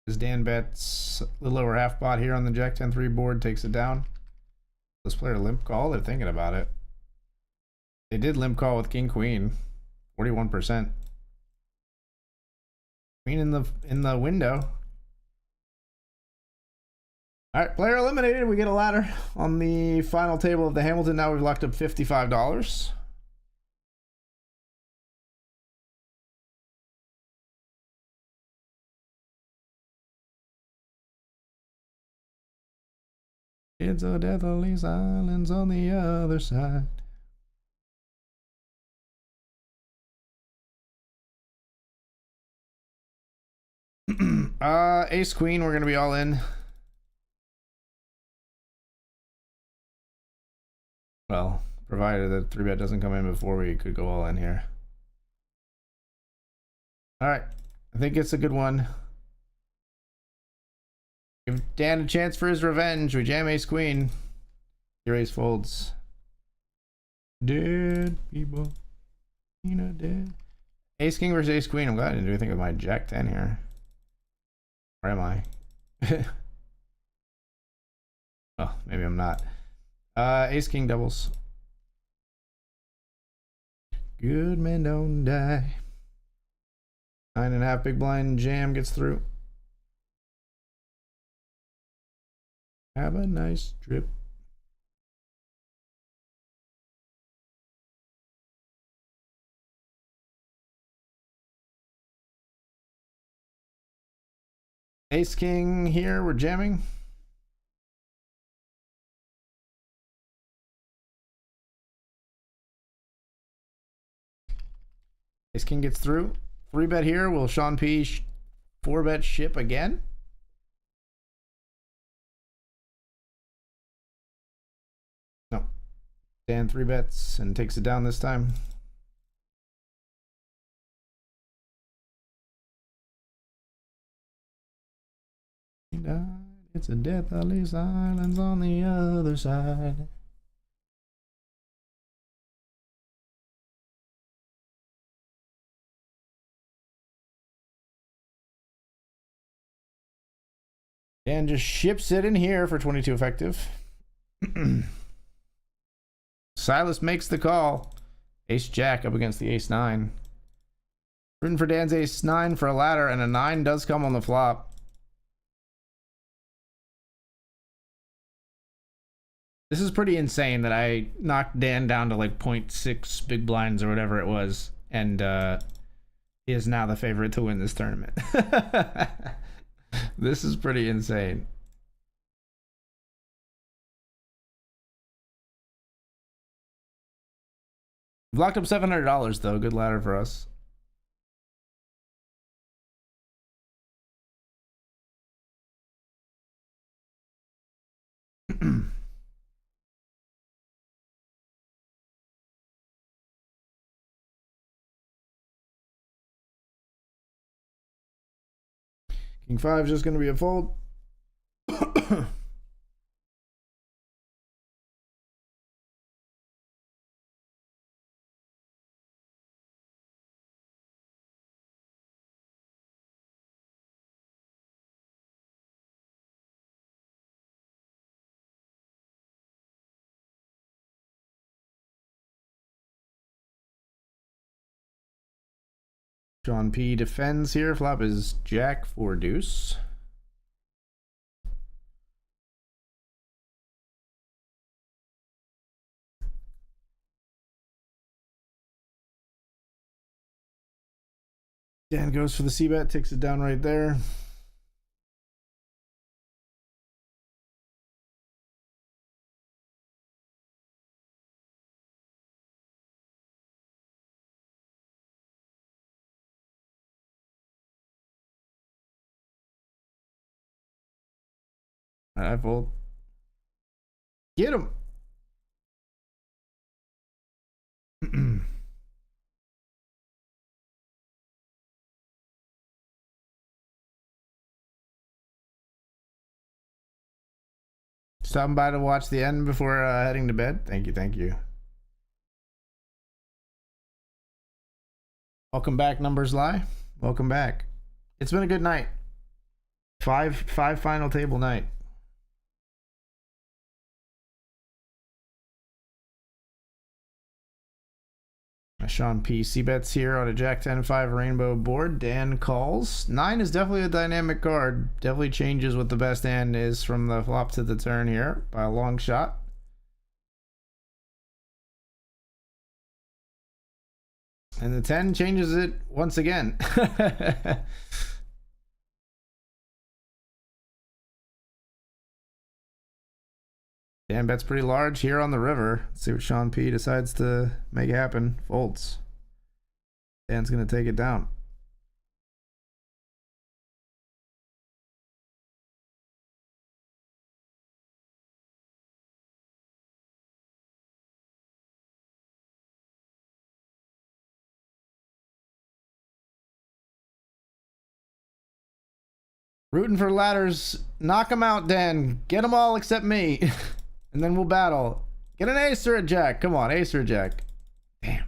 As Dan bets a little over half pot here on the Jack 10-3 board, takes it down. This player limp call. They're thinking about it. They did limp call with king queen, 41%. Queen in the window. All right, player eliminated. We get a ladder on the final table of the Hamilton. Now we've locked up $55. It's a deathly silence on the other side. Ace queen, we're gonna be all in. Well, provided that 3-bet doesn't come in before we could go all in here. All right, I think it's a good one. Give Dan a chance for his revenge. We jam ace queen. Your ace folds. Dead people. You know, dead. Ace king versus ace queen. I'm glad I didn't do anything with my jack 10 here. Where am I? Oh, maybe I'm not. Ace king doubles. Good men don't die. 9.5 big blind jam gets through. Have a nice trip. Ace king here, we're jamming. Ace king gets through. 3-bet here. Will Sean P 4-bet ship again? No. Dan 3-bets and takes it down this time. He died. It's a deathly silence on the other side. Dan just ships it in here for 22 effective. Silas makes the call. Ace Jack up against the Ace 9. Rooting for Dan's Ace 9 for a ladder, and a 9 does come on the flop. This is pretty insane that I knocked Dan down to like 0.6 big blinds or whatever it was, and he is now the favorite to win this tournament. This is pretty insane. Locked up $700 though. Good ladder for us. King 5 is just going to be a fold. Sean P defends here. Flop is Jack 4 deuce. Dan goes for the c-bet, takes it down right there. I fold. Get him. Stopping by to watch the end before heading to bed. Thank you, thank you. Welcome back, Numbers Lie. Welcome back. It's been a good night. Five final table night. Sean P. C-bets here on a Jack 10-5 rainbow board. Dan calls. 9 is definitely a dynamic card. Definitely changes what the best hand is from the flop to the turn here by a long shot. And the 10 changes it once again. Dan bets pretty large here on the river. Let's see what Sean P decides to make happen. Folds. Dan's going to take it down. Rooting for ladders. Knock them out, Dan. Get them all except me. And then we'll battle. Get an ace or a jack. Come on, ace or a jack. Damn.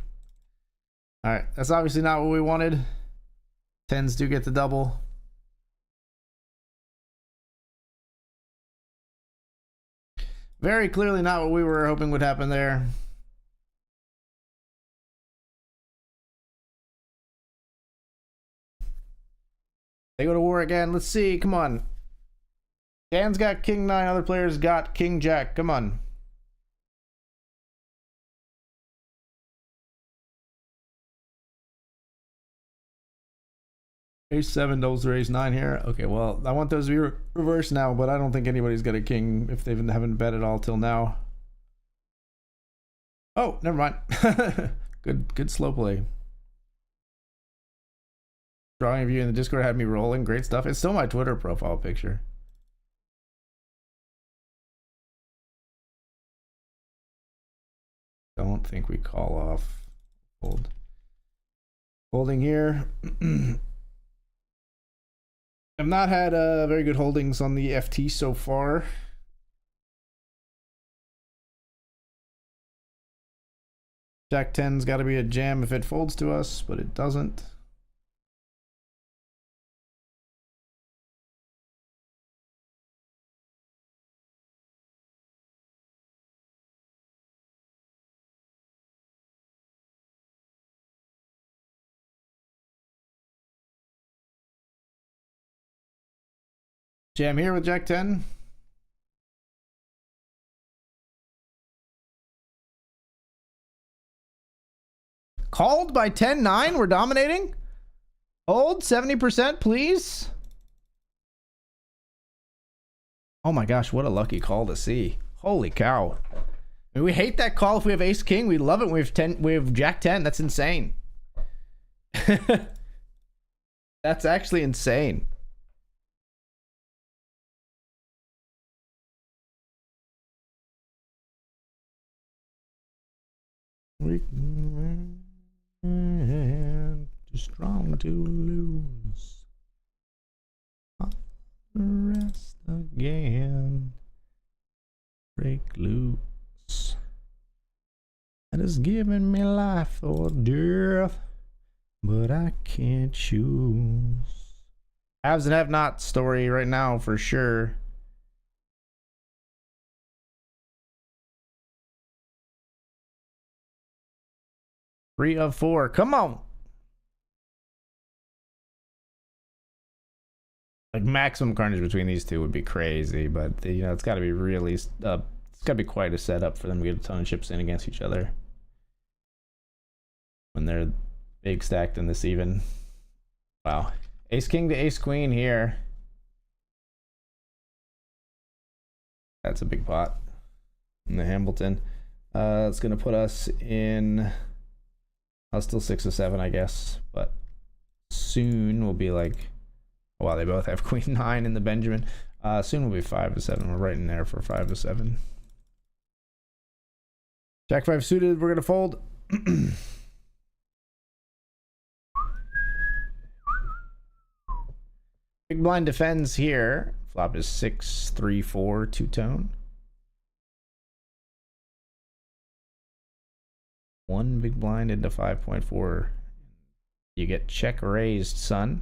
Alright, that's obviously not what we wanted. 10s do get the double. Very clearly not what we were hoping would happen there. They go to war again. Let's see. Come on. Dan's got king 9. Other players got king jack. Come on. Ace 7 doubles or ace 9 here. Okay, well, I want those to be reversed now, but I don't think anybody's got a king if they haven't bet at all till now. Oh, never mind. Good slow play. Drawing of you in the Discord had me rolling. Great stuff. It's still my Twitter profile picture. Don't think we call off. Hold. Holding here. I've not had very good holdings on the FT so far. Jack 10's got to be a jam if it folds to us, but it doesn't. Jam here with Jack 10. Called by 10-9. We're dominating. Hold 70%, please. Oh my gosh, what a lucky call to see. Holy cow. I mean, we hate that call if we have ace king. We love it when we have 10. We have Jack 10. That's insane. That's actually insane. We too strong to lose. Rest again. Break loose. That is giving me life or death, but I can't choose. Haves and have not story right now for sure. Three of four. Come on. Like maximum carnage between these two would be crazy, but you know it's got to be really it's got to be quite a setup for them to get a ton of chips in against each other when they're big stacked in this even. Wow, ace king to ace queen here. That's a big pot in the Hamilton. It's gonna put us in. I'll still 6 of 7, I guess, but soon we'll be like. Wow, they both have queen 9 in the Benjamin. Soon we'll be 5 of 7. We're right in there for 5 of 7. Jack 5 suited. We're gonna fold. Big blind defends here. Flop is 6-3-4 two-tone. One big blind into 5.4. You get check raised, son.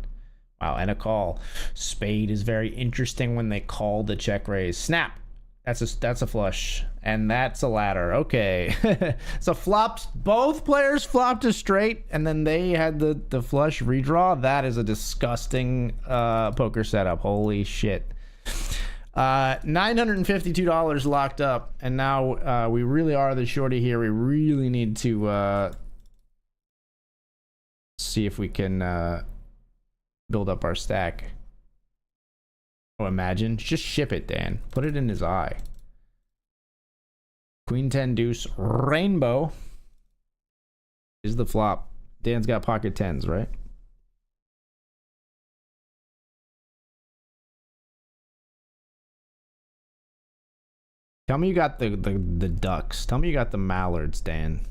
Wow, and a call. Spade is very interesting when they call the check raise. Snap. That's a flush, and that's a ladder. Okay, so flops. Both players flopped a straight, and then they had the flush redraw. That is a disgusting poker setup. Holy shit. $952 locked up, and now we really are the shorty here. We really need to see if we can build up our stack. Oh, imagine. Just ship it, Dan. Put it in his eye. Queen 10 deuce rainbow is the flop. Dan's got pocket 10s, right? Tell me you got the ducks. Tell me you got the mallards, Dan.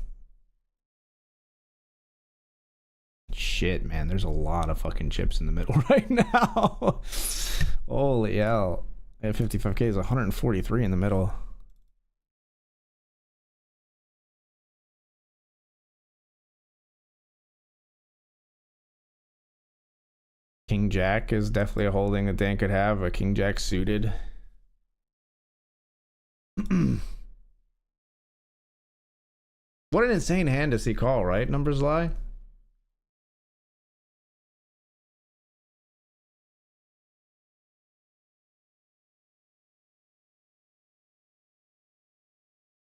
Shit, man, there's a lot of fucking chips in the middle right now. Holy hell. I have 55k is 143 in the middle. King Jack is definitely a holding that Dan could have. A King Jack suited. What an insane hand to see call, right? Numbers lie.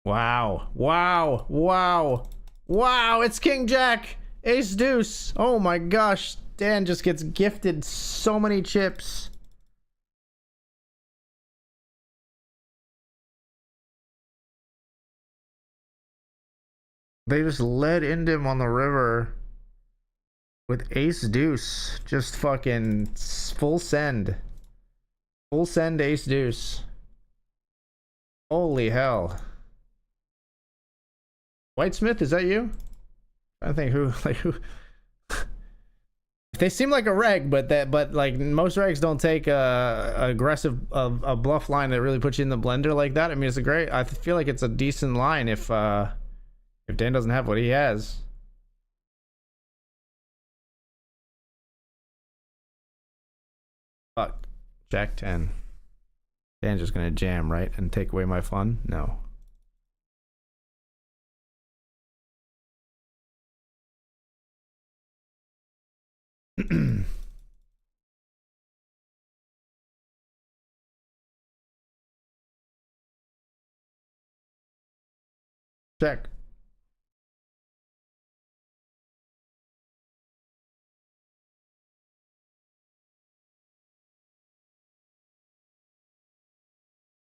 Wow, wow, wow, wow, it's King Jack, Ace Deuce. Oh my gosh, Dan just gets gifted so many chips. They just led into him on the river with Ace Deuce. Just fucking full send. Full send Ace Deuce. Holy hell. Whitesmith, is that you? I think who They seem like a reg, but like most regs don't take a aggressive a bluff line that really puts you in the blender like that. I mean, it's a great. I feel like it's a decent line if Dan doesn't have what he has. Fuck. Jack 10. Dan's just gonna jam, right, and take away my fun. No. Check.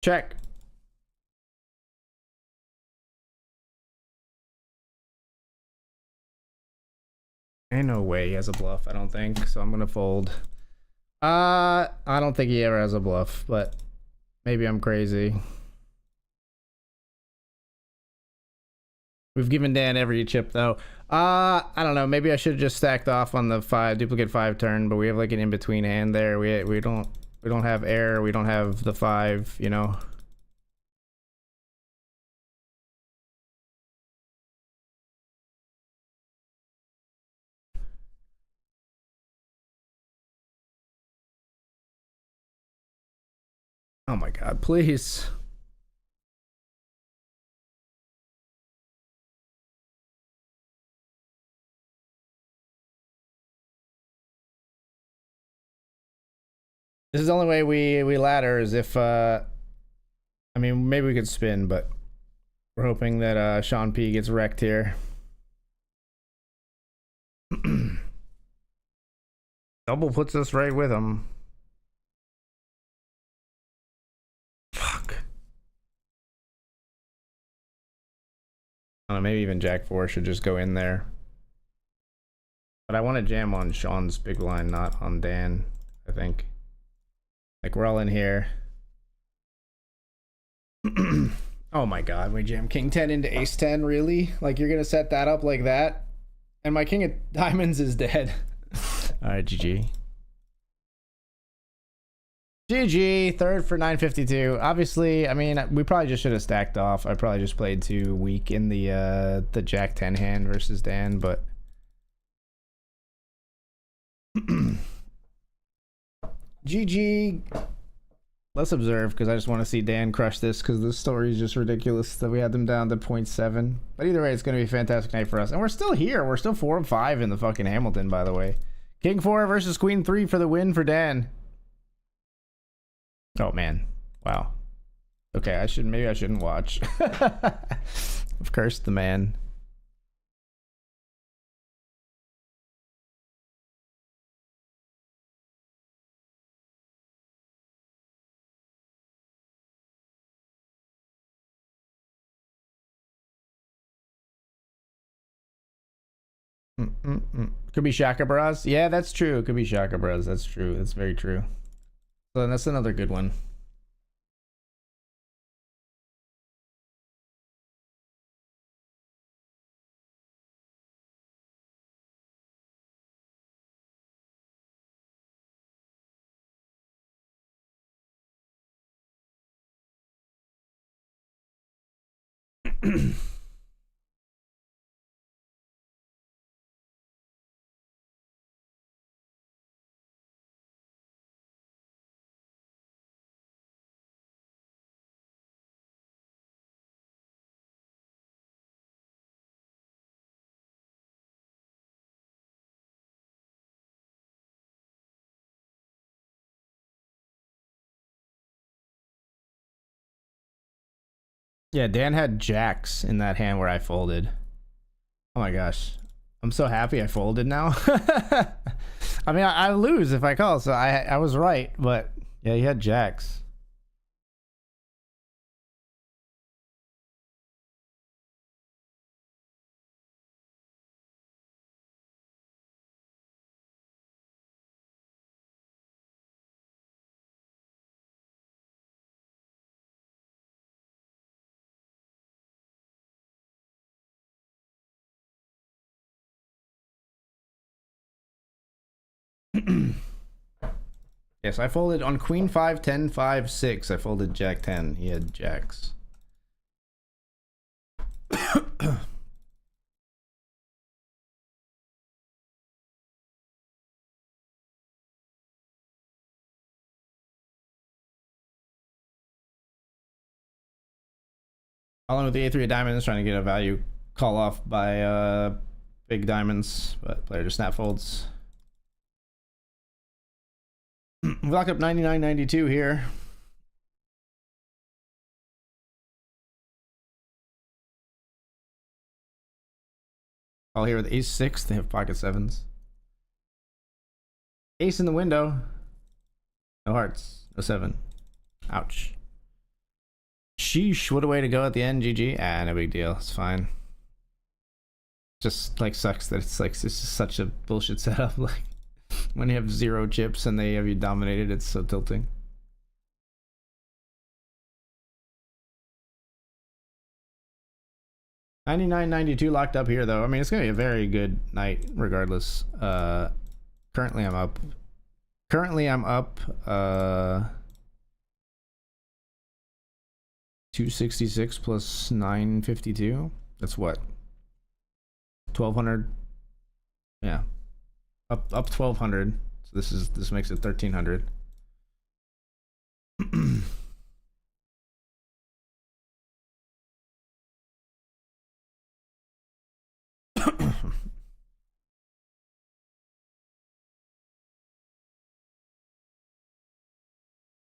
Check. Ain't no way he has a bluff, I don't think, so I'm gonna fold. I don't think he ever has a bluff, but maybe I'm crazy. We've given Dan every chip though. I don't know, maybe I should have just stacked off on the duplicate 5 turn, but we have like an in-between hand there. We don't have air, we don't have the 5, you know. Oh my god, please. This is the only way we ladder is if I mean, maybe we could spin, but we're hoping that Sean P gets wrecked here. Double puts us right with him. Fuck. I don't know, maybe even Jack 4 should just go in there. But I want to jam on Sean's big line, not on Dan, I think. Like, we're all in here. Oh my god, we jam King 10 into Ace 10, really? Like, you're gonna set that up like that? And my King of Diamonds is dead. Alright, GG. GG, third for 952. Obviously, I mean, we probably just should have stacked off. I probably just played too weak in the Jack 10 hand versus Dan, but... GG. Let's observe, because I just want to see Dan crush this, because this story is just ridiculous that we had them down to 0.7. But either way, it's going to be a fantastic night for us. And we're still here. We're still 4-5 in the fucking Hamilton, by the way. King 4 versus Queen 3 for the win for Dan. Oh, man. Wow. Okay, maybe I shouldn't watch. I've cursed the man. Could be Shaka Bras. Yeah, that's true. It could be Shaka Bras. That's true. That's very true. So that's another good one. Yeah, Dan had jacks in that hand where I folded. Oh my gosh. I'm so happy I folded now. I mean, I lose if I call, so I was right, but yeah, he had jacks. Yes, I folded on queen 5, 10, 5, 6. I folded jack 10. He had jacks. All in with the A3 of diamonds, trying to get a value call off by big diamonds, but player just snap folds. We lock up 99.92 here. All here with ace 6. They have pocket 7s. Ace in the window. No hearts. No 7. Ouch. Sheesh. What a way to go at the end. GG. Ah, no big deal. It's fine. Just like sucks that it's like this is such a bullshit setup. Like when you have 0 chips and they have you dominated, it's so tilting. $99.92 locked up here though. I mean, it's gonna be a very good night regardless. Currently I'm up 266 plus 952. That's what, 1200. Yeah, up 1200. So this makes it 1300.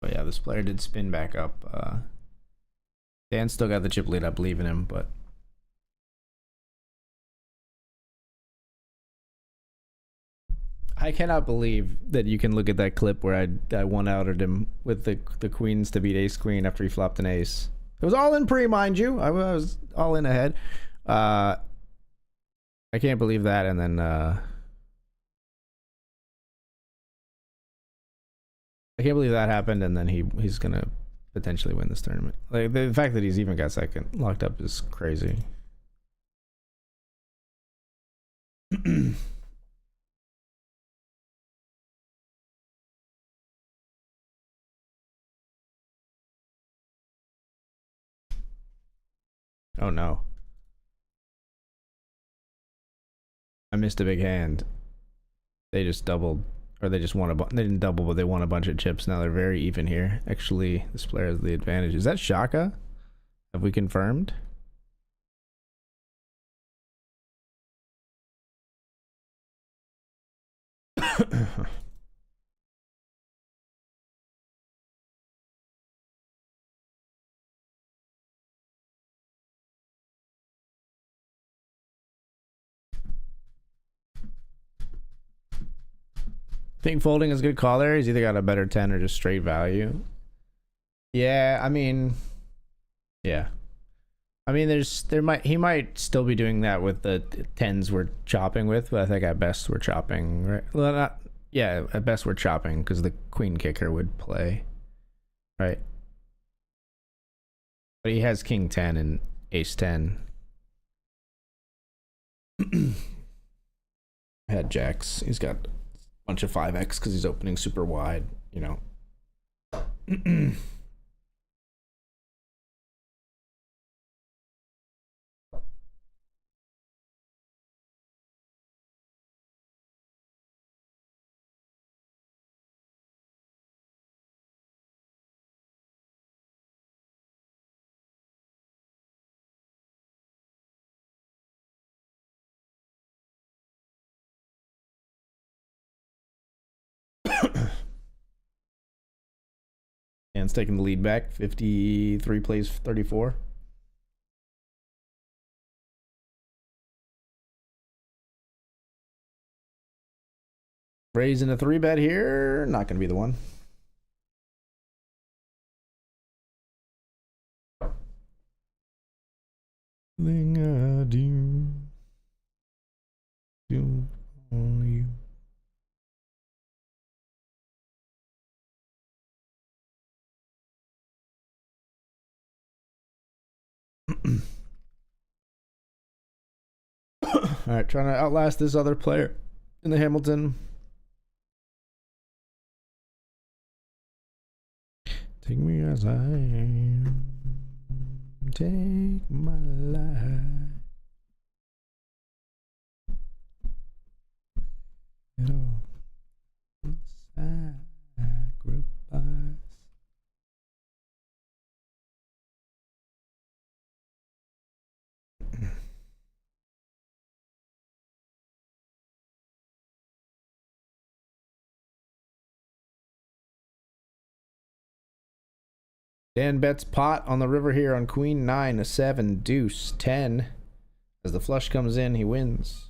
But yeah, this player did spin back up. Dan still got the chip lead. I believe in him, but I cannot believe that you can look at that clip where I one-outed him with the queens to beat ace queen after he flopped an ace. It was all in pre, mind you. I was all in ahead. I can't believe that. And then I can't believe that happened. And then he's gonna potentially win this tournament. Like the fact that he's even got second locked up is crazy. Oh no. I missed a big hand. They just doubled, or they just won they didn't double, but they won a bunch of chips. Now they're very even here. Actually, this player has the advantage. Is that Shaka? Have we confirmed? Think folding is a good call there. He's either got a better 10 or just straight value. Yeah, I mean, yeah. I mean, he might still be doing that with the 10s we're chopping with, but I think at best we're chopping, right? Well, yeah, at best we're chopping because the queen kicker would play, right? But he has king 10 and ace 10. Had jacks. He's got bunch of 5x because he's opening super wide, you know. And it's taking the lead back. 53 plays 34. Raising a 3-bet here. Not going to be the one. Thing I do on you. All right, trying to outlast this other player in the Hamilton. Take me as I am. Take my life. It all sacrifice. Dan bets pot on the river here on queen 9, a 7, deuce, 10. As the flush comes in, he wins.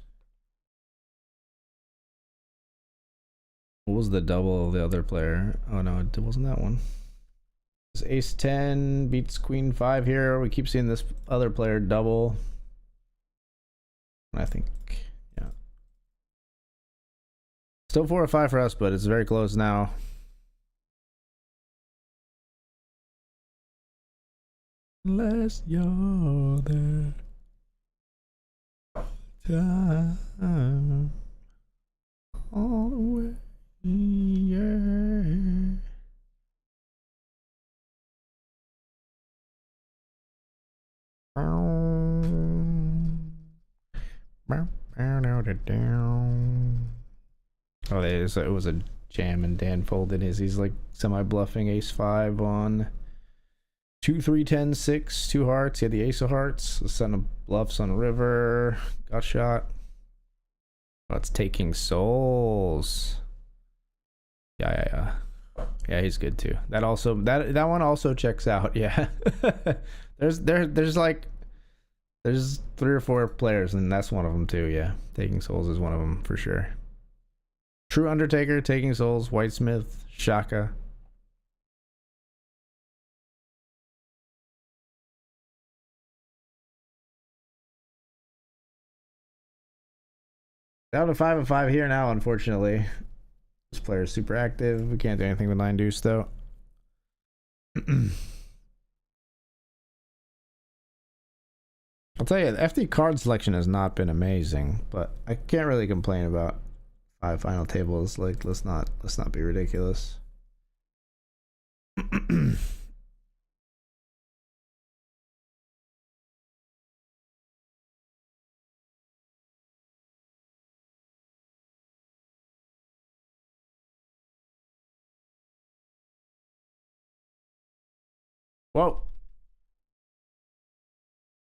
What was the double of the other player? Oh no, it wasn't that one. It's ace 10 beats queen 5 here. We keep seeing this other player double. I think, yeah. Still 4 or 5 for us, but it's very close now. Unless you're there. Time. All the way. Yeah. Oh, it was a jam and Dan folded his. He's like semi-bluffing ace 5 on 2, 3, 10, 6, 2 hearts. He had the ace of hearts. The son of bluffs on river. Got shot. Oh, it's taking souls. Yeah. Yeah, he's good too. That also that one also checks out. Yeah. there's 3 or 4 players, and that's one of them too. Yeah, Taking Souls is one of them for sure. True Undertaker, Taking Souls, Whitesmith, Shaka. Down to 5 and 5 here now, unfortunately. This player is super active. We can't do anything with 9 deuce though. I'll tell you, the FD card selection has not been amazing, but I can't really complain about 5 final tables. Like, let's not be ridiculous. Whoa.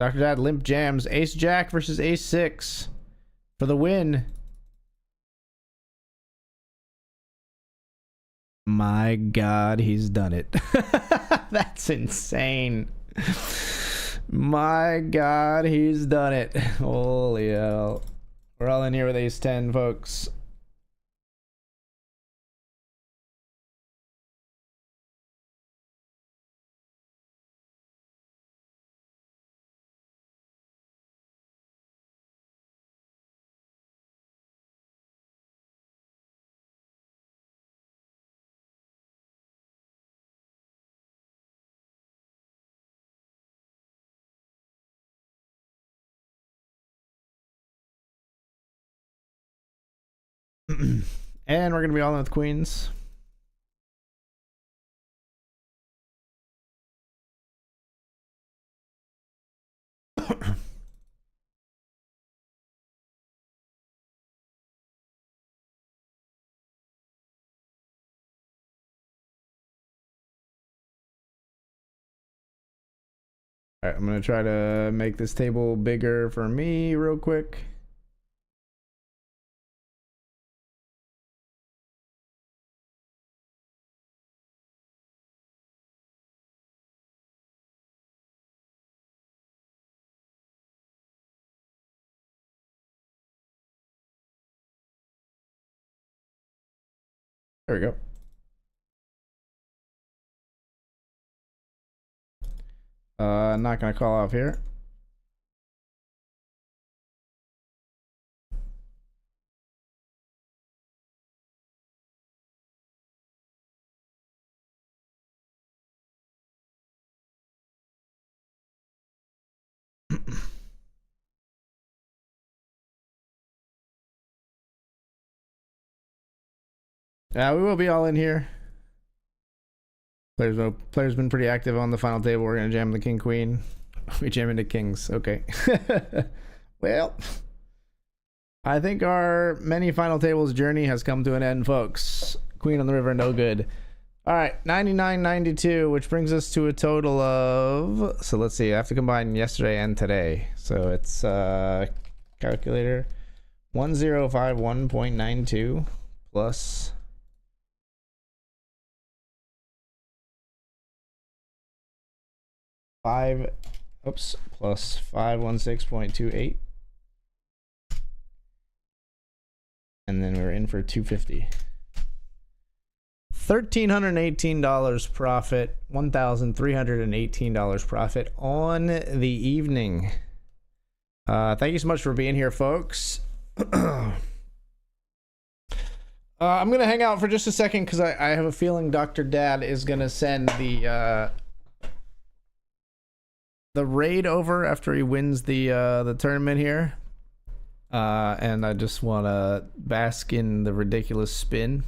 Dr. Dad limp jams. Ace Jack versus Ace 6 for the win. My God, he's done it. That's insane. My God, he's done it. Holy hell. We're all in here with Ace 10, folks. And we're going to be all in with queens. Alright, I'm going to try to make this table bigger for me real quick. There we go. Not going to call off here. Yeah, we will be all in here. Players been pretty active on the final table. We're gonna jam the king queen. We jam into kings. Okay. Well, I think our many final tables journey has come to an end, folks. Queen on the river, no good. All right, 99.92, which brings us to a total of. So let's see. I have to combine yesterday and today. So it's calculator 1051.92 plus 516.28, and then we're in for 250. $1,318 profit, $1,318 profit on the evening. Thank you so much for being here, folks. I'm gonna hang out for just a second because I have a feeling Dr. Dad is gonna send the raid over after he wins the tournament here, and I just want to bask in the ridiculous spin.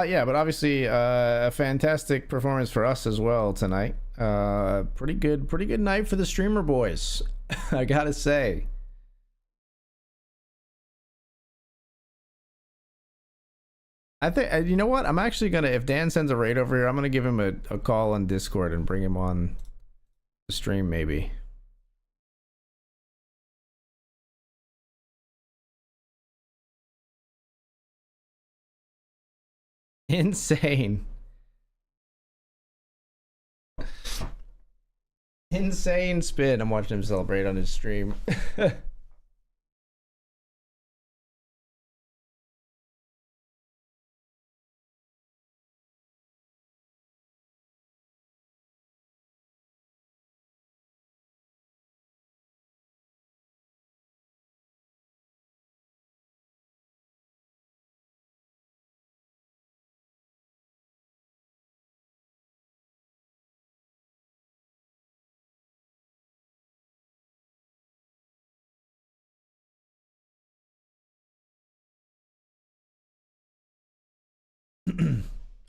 Yeah, but obviously a fantastic performance for us as well tonight. Pretty good night for the streamer boys. I gotta say. I think, you know what? I'm actually gonna, if Dan sends a raid over here, I'm gonna give him a call on Discord and bring him on the stream, maybe. Insane. Insane spin. I'm watching him celebrate on his stream.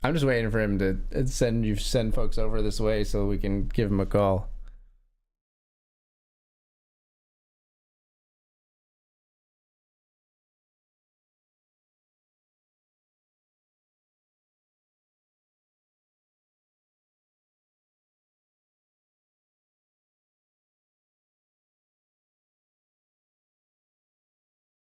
I'm just waiting for him to send folks over this way so we can give him a call.